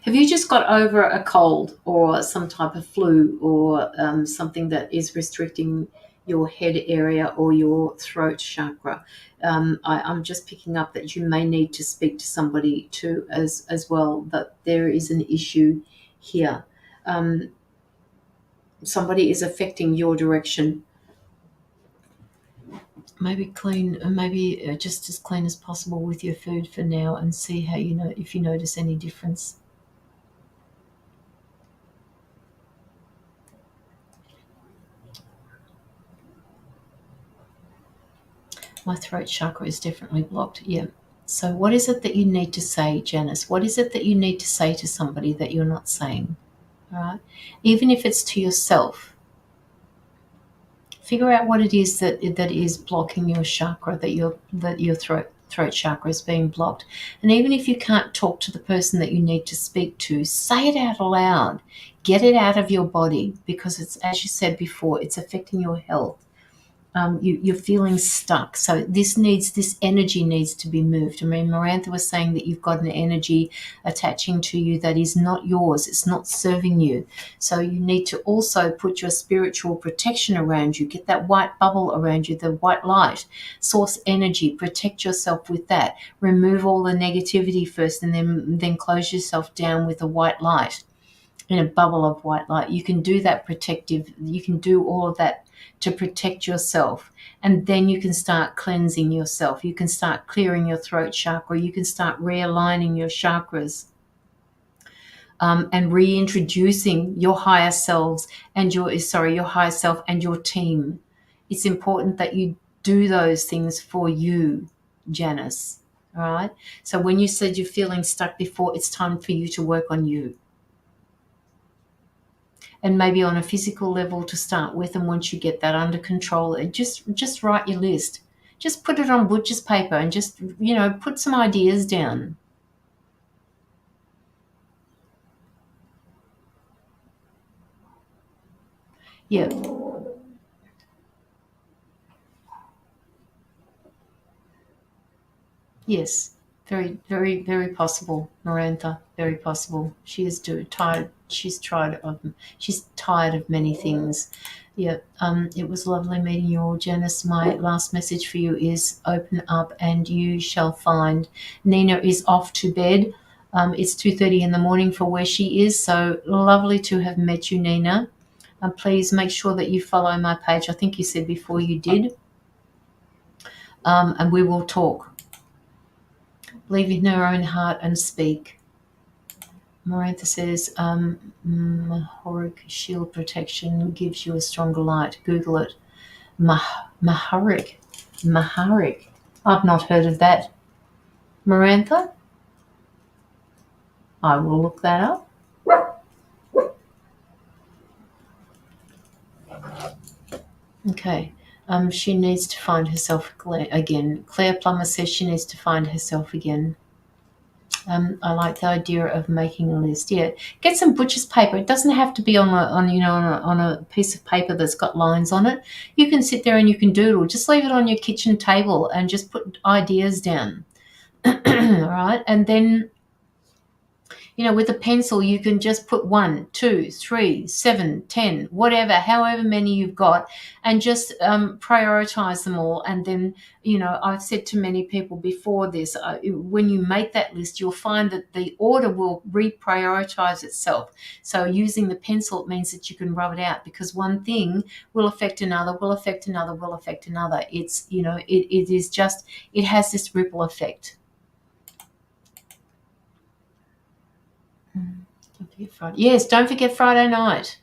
Speaker 1: Have you just got over a cold or some type of flu or something that is restricting your head area or your throat chakra? I'm just picking up that you may need to speak to somebody too as well, that there is an issue here. Somebody is affecting your direction. Maybe clean, maybe just as clean as possible with your food for now, and see how if you notice any difference. My throat chakra is definitely blocked. Yeah. So what is it that you need to say, Janice? What is it that you need to say to somebody that you're not saying? All right. Even if it's to yourself, figure out what it is that is blocking your chakra, that your throat chakra is being blocked. And even if you can't talk to the person that you need to speak to, say it out aloud. Get it out of your body, because it's, as you said before, it's affecting your health. You're feeling stuck. So this energy needs to be moved. I mean, Marantha was saying that you've got an energy attaching to you that is not yours. It's not serving you. So you need to also put your spiritual protection around you. Get that white bubble around you, the white light, source energy. Protect yourself with that. Remove all the negativity first, and then close yourself down with a white light, in a bubble of white light. You can do that protective. You can do all of that to protect yourself. And then you can start cleansing yourself. You can start clearing your throat chakra. You can start realigning your chakras, and reintroducing your higher selves and your higher self and your team. It's important that you do those things for you, Janice. All right. So when you said you're feeling stuck before, it's time for you to work on you. And maybe on a physical level to start with. And once you get that under control, just write your list. Just put it on butcher's paper and just, put some ideas down. Yeah. Yes. Very, very, very possible, Miranda. Very possible. She is tired. She's tired of many things. Yeah. It was lovely meeting you all, Janice. My last message for you is open up and you shall find. Nina is off to bed. It's 2:30 in the morning for where she is. So lovely to have met you, Nina. Please make sure that you follow my page. I think you said before you did. And we will talk. Believe in her own heart and speak. Marantha says, Mahoric shield protection gives you a stronger light. Google it. Maharic. I've not heard of that. Marantha? I will look that up. Okay. She needs to find herself again. Claire Plummer says she needs to find herself again. I like the idea of making a list. Yeah, get some butcher's paper. It doesn't have to be on a piece of paper that's got lines on it. You can sit there and you can doodle. Just leave it on your kitchen table and just put ideas down. All right, and then with a pencil you can just put 1, 2, 3, 7, 10, whatever, however many you've got, and just prioritize them all. And then I've said to many people before this, when you make that list, you'll find that the order will reprioritize itself. So using the pencil, it means that you can rub it out, because one thing will affect another, will affect another, will affect another. It's it is just, it has this ripple effect. Don't forget Friday. Yes, don't forget Friday night.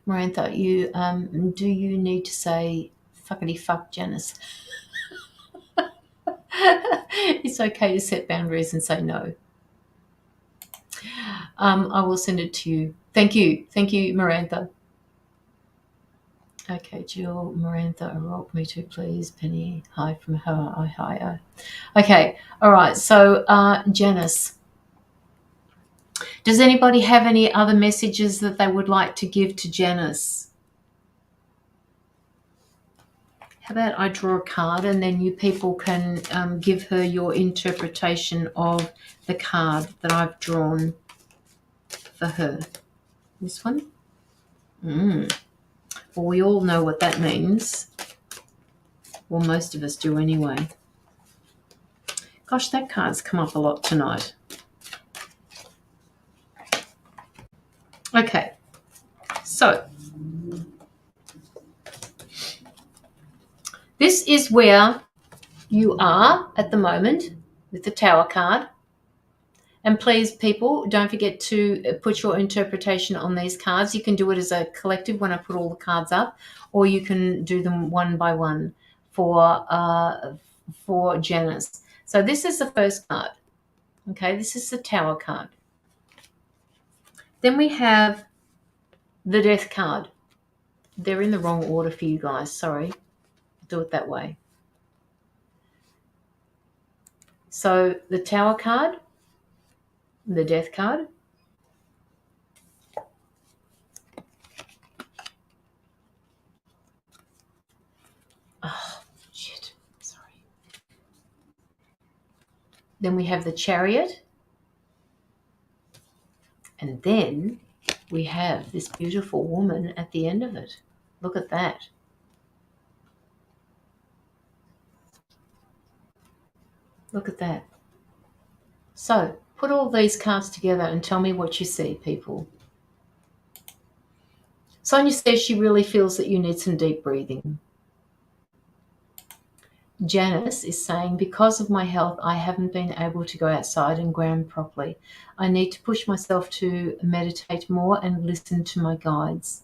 Speaker 1: Marantha, do you need to say fuckity fuck, Janice? It's okay to set boundaries and say no. I will send it to you. Thank you, Marantha. Okay, Jill, Marantha, rock me too, please. Penny, hi from her. Hi. Okay, all right. So, Janice. Does anybody have any other messages that they would like to give to Janice? How about I draw a card and then you people can give her your interpretation of the card that I've drawn for her. This one? Well, we all know what that means. Well, most of us do anyway. Gosh, that card's come up a lot tonight. Okay, so this is where you are at the moment with the Tower card. And please, people, don't forget to put your interpretation on these cards. You can do it as a collective when I put all the cards up, or you can do them one by one for Janice. So this is the first card. Okay, this is the Tower card. Then we have the Death card. They're in the wrong order for you guys. Sorry. Do it that way. So the Tower card, the Death card, oh, shit. Sorry. Then we have the Chariot. And then we have this beautiful woman at the end of it. Look at that. Look at that. So put all these cards together and tell me what you see, people. Sonia says she really feels that you need some deep breathing. Janice is saying, because of my health, I haven't been able to go outside and ground properly. I need to push myself to meditate more and listen to my guides.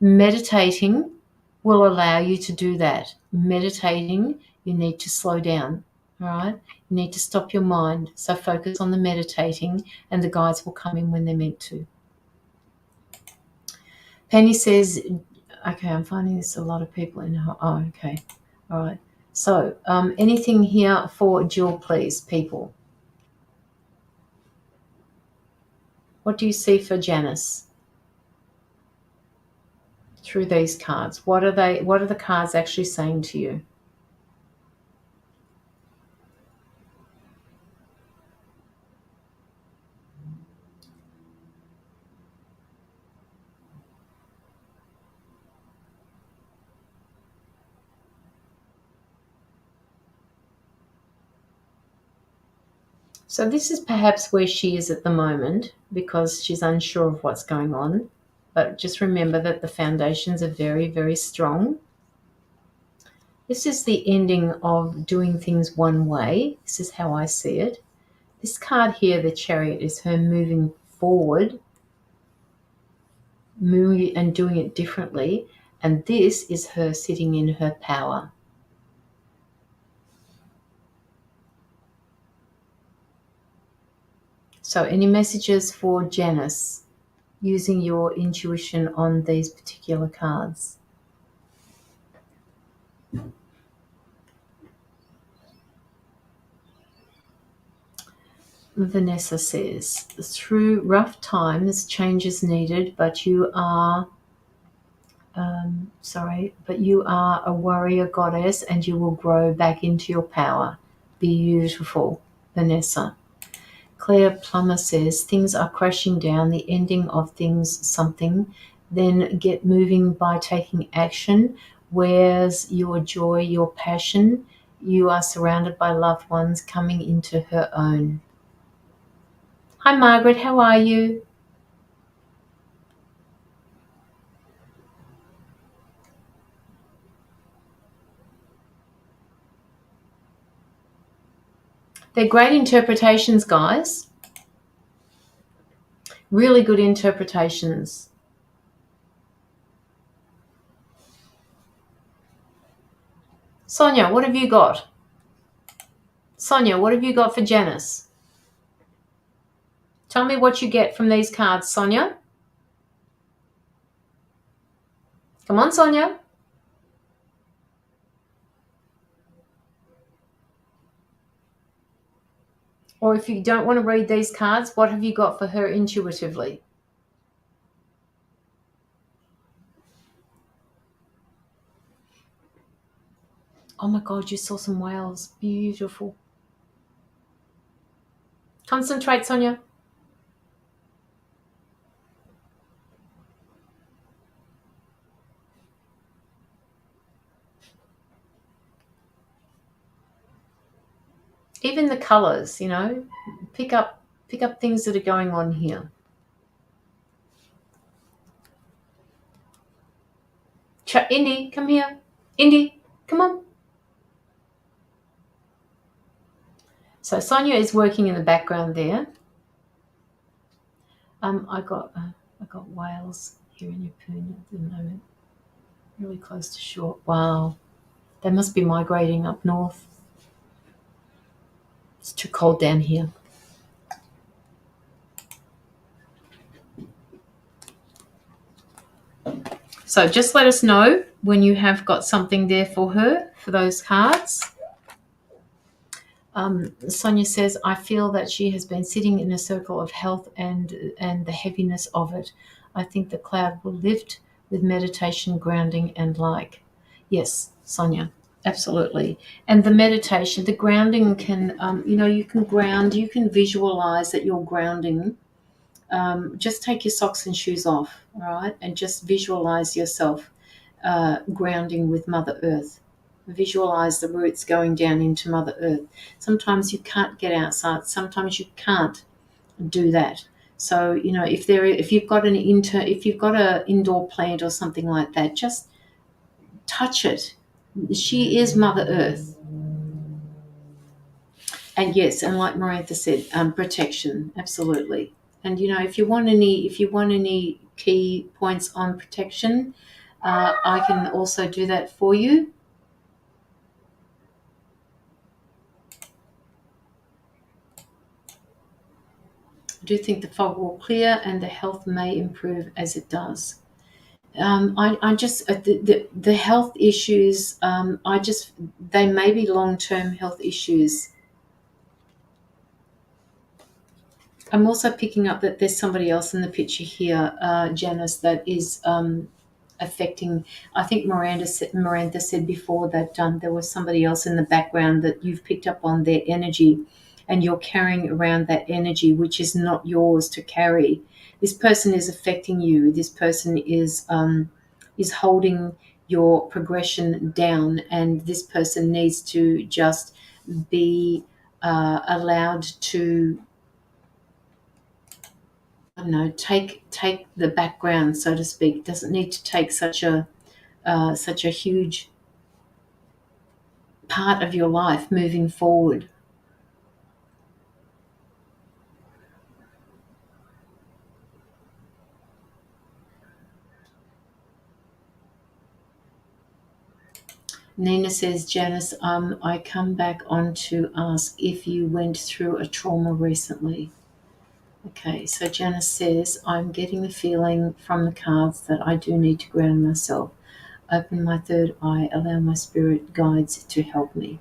Speaker 1: Meditating will allow you to do that. Meditating You need to slow down, all right? You need to stop your mind. So focus on the meditating, and the guides will come in when they're meant to. Penny says, okay, I'm finding this a lot of people in her. Oh, okay. All right. So anything here for Jill, please, people? What do you see for Janice through these cards? What are the cards actually saying to you? So this is perhaps where she is at the moment because she's unsure of what's going on. But just remember that the foundations are very, very strong. This is the ending of doing things one way. This is how I see it. This card here, the Chariot, is her moving forward, moving and doing it differently. And this is her sitting in her power. So any messages for Janice using your intuition on these particular cards? Vanessa says, through rough times, change is needed, but you are a warrior goddess and you will grow back into your power. Beautiful, Vanessa. Claire Plummer says, things are crashing down, the ending of things, something. Then get moving by taking action. Where's your joy, your passion? You are surrounded by loved ones coming into her own. Hi, Margaret. How are you? They're great interpretations, guys. Really good interpretations. Sonia, what have you got? Sonia, what have you got for Janice? Tell me what you get from these cards, Sonia. Come on, Sonia. Or if you don't want to read these cards, what have you got for her intuitively? Oh my God, you saw some whales. Beautiful. Concentrate, Sonia. Even the colors, pick up things that are going on here. Indy, come here. Indy, come on. So Sonia is working in the background there. I got whales here in Yeppoon at the moment, really close to shore. Wow, they must be migrating up north. It's too cold down here. So just let us know when you have got something there for her, for those cards. Sonia says, I feel that she has been sitting in a circle of health and the heaviness of it. I think the cloud will lift with meditation, grounding, and like. Yes, Sonia, absolutely. And the meditation, the grounding can, you can ground, you can visualize that you're grounding. Just take your socks and shoes off, all right? And just visualize yourself grounding with Mother Earth. Visualize the roots going down into Mother Earth. Sometimes you can't get outside. Sometimes you can't do that. So if you've got an indoor plant or something like that, just touch it. She is Mother Earth. And yes, and like Marantha said, protection, absolutely. And if you want any key points on protection, I can also do that for you. do think the fog will clear and the health may improve as it does. I just the health issues. They may be long-term health issues. I'm also picking up that there's somebody else in the picture here, Janice, that is affecting. I think Miranda said before that there was somebody else in the background that you've picked up on their energy, and you're carrying around that energy, which is not yours to carry. This person is affecting you. This person is holding your progression down, and this person needs to just be allowed to, I don't know, take the background, so to speak. It doesn't need to take such a huge part of your life moving forward. Nina says, Janice, I come back on to ask if you went through a trauma recently. Okay, so Janice says, I'm getting the feeling from the cards that I do need to ground myself. Open my third eye, allow my spirit guides to help me.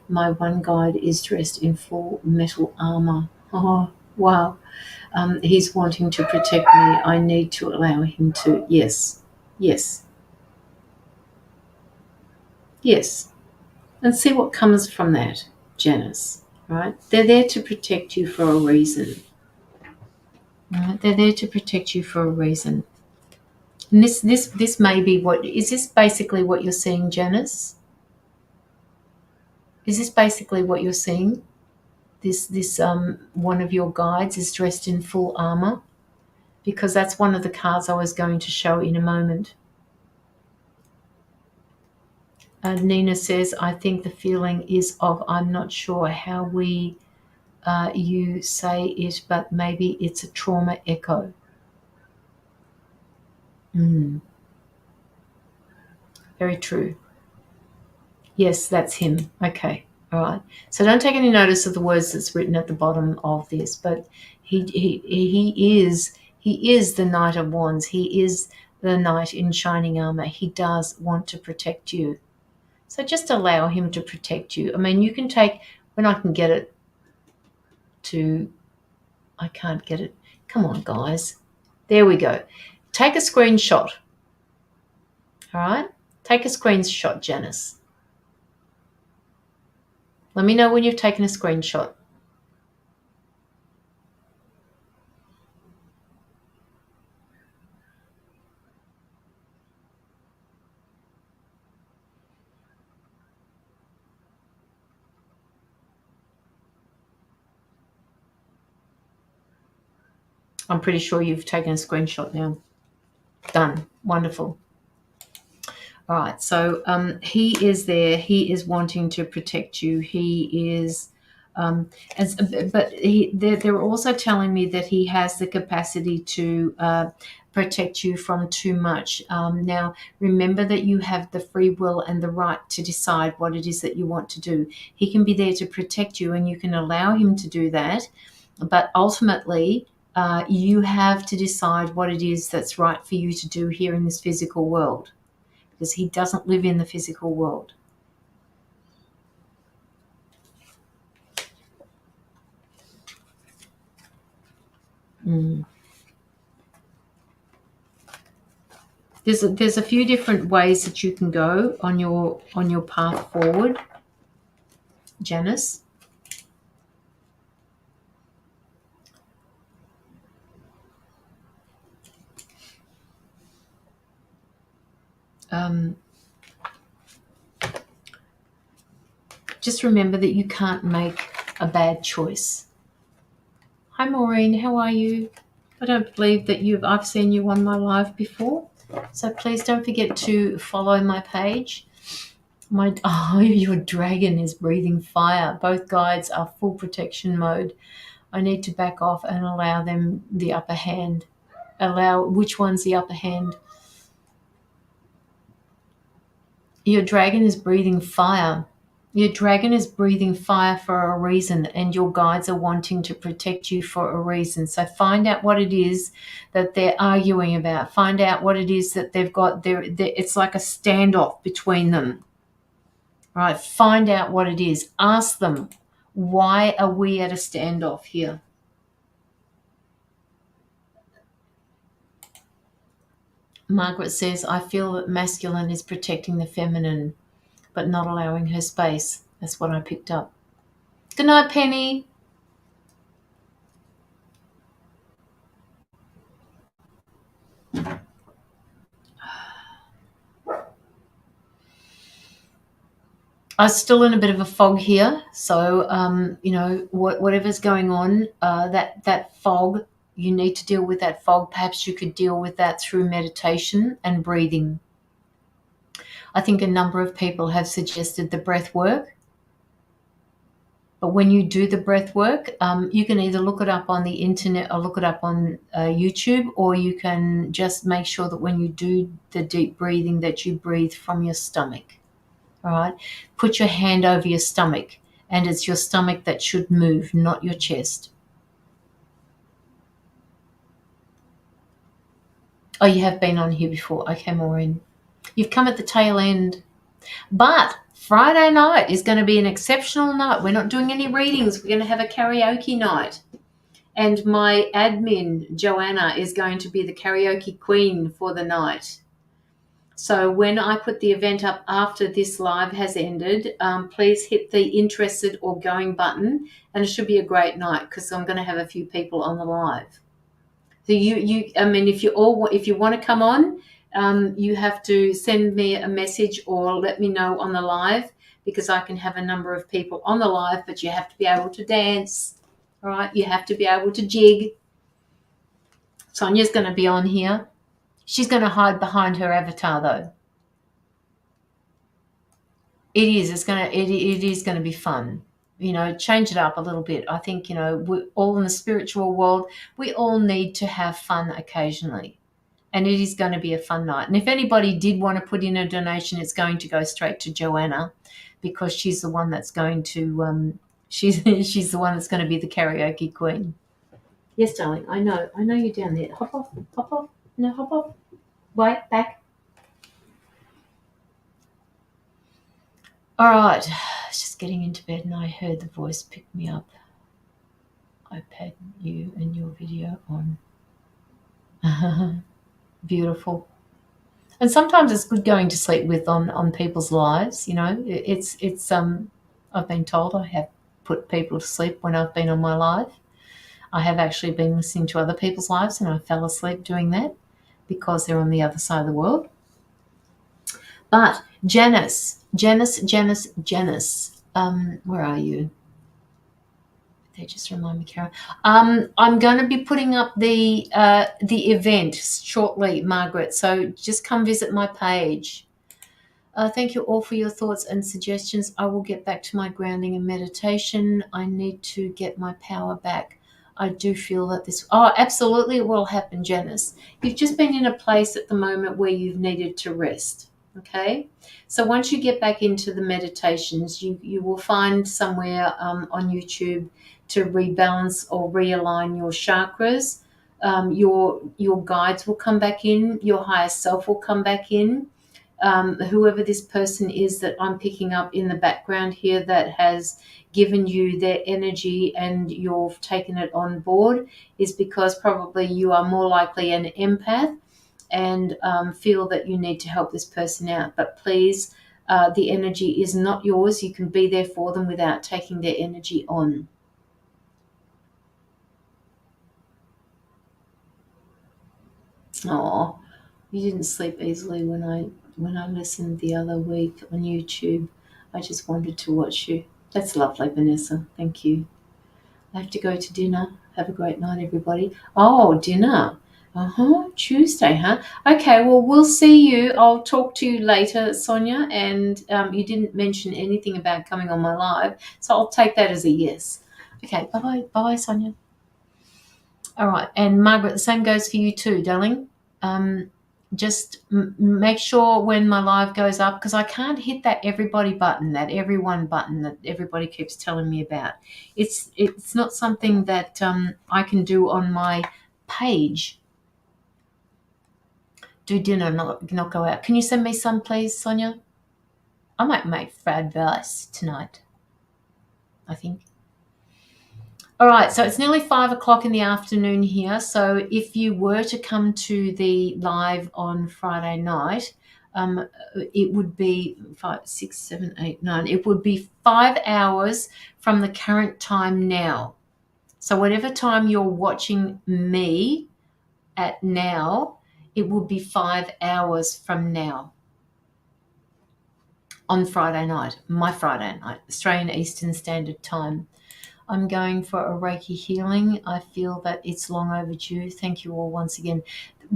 Speaker 1: My one guide is dressed in full metal armor. Oh, wow. He's wanting to protect me. I need to allow him to. Yes, yes, yes. And see what comes from that, Janice, right? They're there to protect you for a reason. Right? They're there to protect you for a reason. And this may be is this basically what you're seeing, Janice? Is this basically what you're seeing? This one of your guides is dressed in full armor? Because that's one of the cards I was going to show in a moment. Nina says, I think the feeling is of, I'm not sure how you say it, but maybe it's a trauma echo. Very true. Yes, that's him. Okay. All right. So don't take any notice of the words that's written at the bottom of this, but he is the Knight of Wands. He is the knight in shining armor. He does want to protect you. So just allow him to protect you. I mean, you can take, when I can get it to, I can't get it. Come on, guys. There we go. Take a screenshot. All right? Take a screenshot, Janice. Let me know when you've taken a screenshot. I'm pretty sure you've taken a screenshot now. Done. Wonderful. All right. So he is there. He is wanting to protect you. He is, but they're also telling me that he has the capacity to protect you from too much. Now, remember that you have the free will and the right to decide what it is that you want to do. He can be there to protect you, and you can allow him to do that. But ultimately, you have to decide what it is that's right for you to do here in this physical world, because he doesn't live in the physical world. There's a few different ways that you can go on your path forward, Janice. Just remember that you can't make a bad choice. Hi, Maureen. How are you? I don't believe that I've seen you on my live before, so please don't forget to follow my page. Your dragon is breathing fire. Both guides are full protection mode. I need to back off and allow them the upper hand. Which one's the upper hand? Your dragon is breathing fire. Your dragon is breathing fire for a reason, and your guides are wanting to protect you for a reason. So find out what it is that they're arguing about. Find out what it is that they've got there. It's like a standoff between them. Right? Find out what it is. Ask them, why are we at a standoff here? Margaret says, I feel that masculine is protecting the feminine, but not allowing her space. That's what I picked up. Good night, Penny. I'm still in a bit of a fog here. So, whatever's going on, that fog, you need to deal with that fog. Perhaps you could deal with that through meditation and breathing. I think a number of people have suggested the breath work. But when you do the breath work, you can either look it up on the internet or look it up on YouTube, or you can just make sure that when you do the deep breathing that you breathe from your stomach. All right? Put your hand over your stomach, and it's your stomach that should move, not your chest. Oh, you have been on here before. Okay, Maureen. You've come at the tail end. But Friday night is going to be an exceptional night. We're not doing any readings. We're going to have a karaoke night. And my admin, Joanna, is going to be the karaoke queen for the night. So when I put the event up after this live has ended, please hit the interested or going button, and it should be a great night because I'm going to have a few people on the live. So if you want to come on, you have to send me a message or let me know on the live, because I can have a number of people on the live, but you have to be able to dance. All right, you have to be able to jig. Sonia's going to be on here. She's going to hide behind her avatar, though. It is. It is going to be fun. Change it up a little bit. I think we're all in the spiritual world. We all need to have fun occasionally, and it is going to be a fun night. And if anybody did want to put in a donation, it's going to go straight to Joanna, because she's the one that's going to. She's the one that's going to be the karaoke queen. Yes, darling. I know you're down there. Hop off. No, hop off. Wait, back. All right. I was just getting into bed and I heard the voice pick me up. iPad, you and your video on. Beautiful. And sometimes it's good going to sleep with on people's lives. It's I've been told I have put people to sleep when I've been on my live. I have actually been listening to other people's lives and I fell asleep doing that because they're on the other side of the world. But Janice, where are you? They just remind me, Karen. I'm going to be putting up the event shortly, Margaret. So just come visit my page. Thank you all for your thoughts and suggestions. I will get back to my grounding and meditation. I need to get my power back. I do feel that this... Oh, absolutely it will happen, Janice. You've just been in a place at the moment where you've needed to rest, okay? So once you get back into the meditations, you will find somewhere on YouTube to rebalance or realign your chakras. Your guides will come back in. Your higher self will come back in. Whoever this person is that I'm picking up in the background here that has given you their energy and you've taken it on board is because probably you are more likely an empath and feel that you need to help this person out. But please, the energy is not yours. You can be there for them without taking their energy on. Oh, you didn't sleep easily when I listened the other week on YouTube. I just wanted to watch you. That's lovely, Vanessa. Thank you. I have to go to dinner. Have a great night, everybody. Oh, dinner. Tuesday, huh? Okay, well, we'll see you. I'll talk to you later, Sonia. And you didn't mention anything about coming on my live, so I'll take that as a yes. Okay, bye-bye. Bye, Sonia. All right, and Margaret, the same goes for you too, darling. just make sure when my live goes up, because I can't hit that everybody button, that everyone button that everybody keeps telling me about. It's not something that I can do on my page. Do dinner, not go out. Can you send me some, please, Sonia? I might make fried rice tonight, I think. All right, so it's nearly 5 o'clock in the afternoon here. So if you were to come to the live on Friday night, it would be 5, 6, 7, 8, 9. It would be 5 hours from the current time now. So whatever time you're watching me at now, it would be 5 hours from now on Friday night, my Friday night, Australian Eastern Standard Time. I'm going for a Reiki healing. I feel that it's long overdue. Thank you all once again.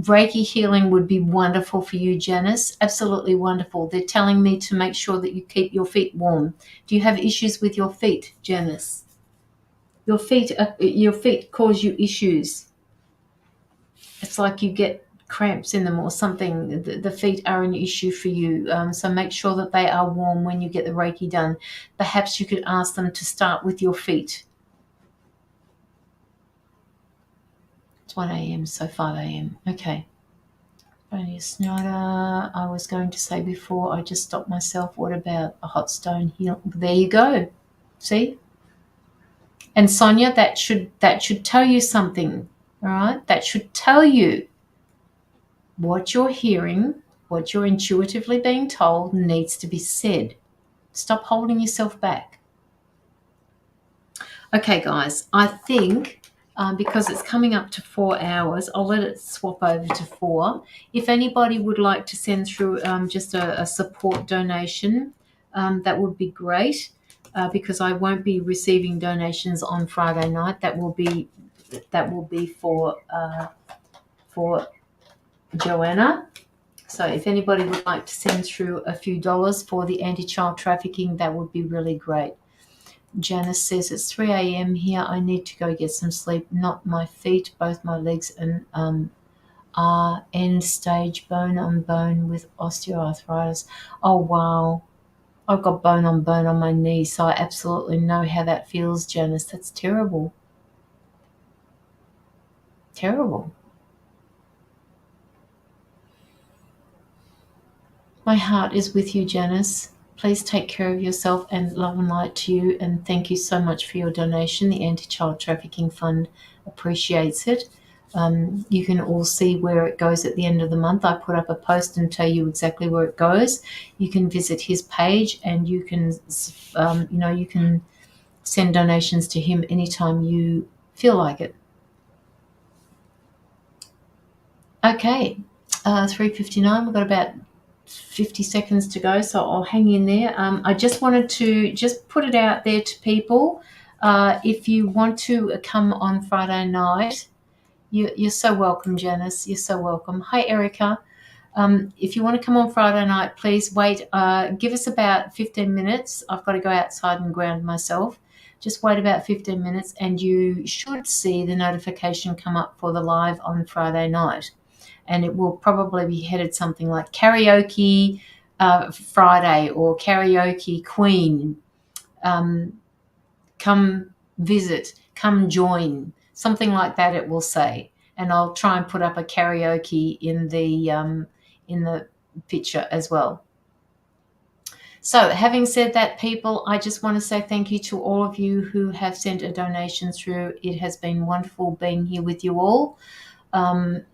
Speaker 1: Reiki healing would be wonderful for you, Janice. Absolutely wonderful. They're telling me to make sure that you keep your feet warm. Do you have issues with your feet, Janice? Your feet cause you issues. It's like you get cramps in them or something. The feet are an issue for you. So make sure that they are warm when you get the Reiki done. Perhaps you could ask them to start with your feet. It's 1 a.m., so 5 a.m. Okay. Only a Snyder. I was going to say before, I just stopped myself. What about a hot stone heal? There you go. See? And Sonia, that should tell you something. All right? That should tell you what you're hearing, what you're intuitively being told needs to be said. Stop holding yourself back. Okay, guys, I think because it's coming up to 4 hours, I'll let it swap over to 4. If anybody would like to send through just a support donation, that would be great, because I won't be receiving donations on Friday night. That will be for Joanna. So if anybody would like to send through a few dollars for the anti-child trafficking, that would be really great. Janice says it's 3 a.m. here. I need to go get some sleep. Not my feet, both my legs and are end stage bone on bone with osteoarthritis. Oh wow, I've got bone on my knees, so I absolutely know how that feels, Janice. That's terrible. Terrible. My heart is with you, Janice. Please take care of yourself, and love and light to you, and thank you so much for your donation. The Anti-Child Trafficking Fund appreciates it. You can all see where it goes at the end of the month. I put up a post and tell you exactly where it goes. You can visit his page, and you can, you can send donations to him anytime you feel like it. Okay, 3:59. We've got about 50 seconds to go, so I'll hang in there. I just wanted to just put it out there to people. If you want to come on Friday night, you're so welcome, Janice. You're so welcome. Hi, Erica. If you want to come on Friday night, please wait. Give us about 15 minutes. I've got to go outside and ground myself. Just wait about 15 minutes, and you should see the notification come up for the live on Friday night. And it will probably be headed something like Karaoke Friday or Karaoke Queen. Come visit, come join, something like that it will say. And I'll try and put up a karaoke in the picture as well. So having said that, people, I just want to say thank you to all of you who have sent a donation through. It has been wonderful being here with you all.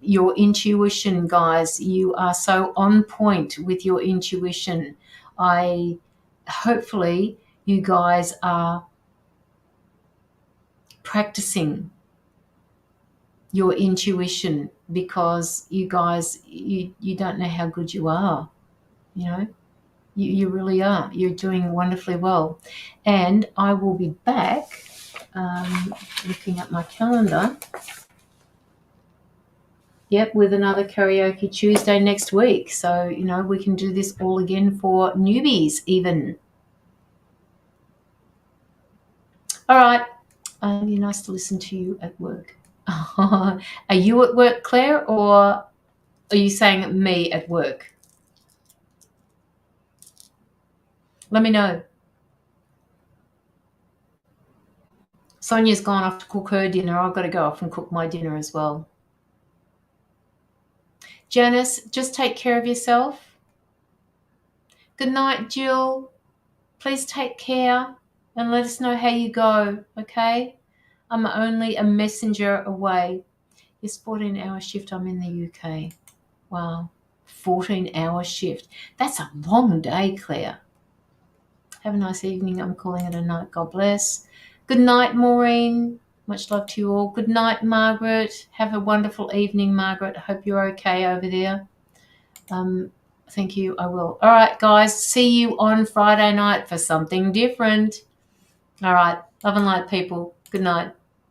Speaker 1: Your intuition, guys, you are so on point with your intuition. Hopefully you guys are practicing your intuition, because you guys, you don't know how good you are. You really are. You're doing wonderfully well. And I will be back, looking at my calendar. Yep, with another Karaoke Tuesday next week. So, we can do this all again for newbies even. All right. It'd be nice to listen to you at work. Are you at work, Claire, or? Okay, I'll be back. Are you saying me at work? Let me know. Sonia's gone off to cook her dinner. I've got to go off and cook my dinner as well. Janice, just take care of yourself. Good night, Jill. Please take care and let us know how you go, okay? I'm only a messenger away. It's 14-hour shift. I'm in the UK. Wow. 14-hour shift. That's a long day, Claire. Have a nice evening. I'm calling it a night. God bless. Good night, Maureen. Much love to you all. Good night, Margaret. Have a wonderful evening, Margaret. I hope you're okay over there. Thank you. I will. All right, guys. See you on Friday night for something different. All right. Love and light, people. Good night.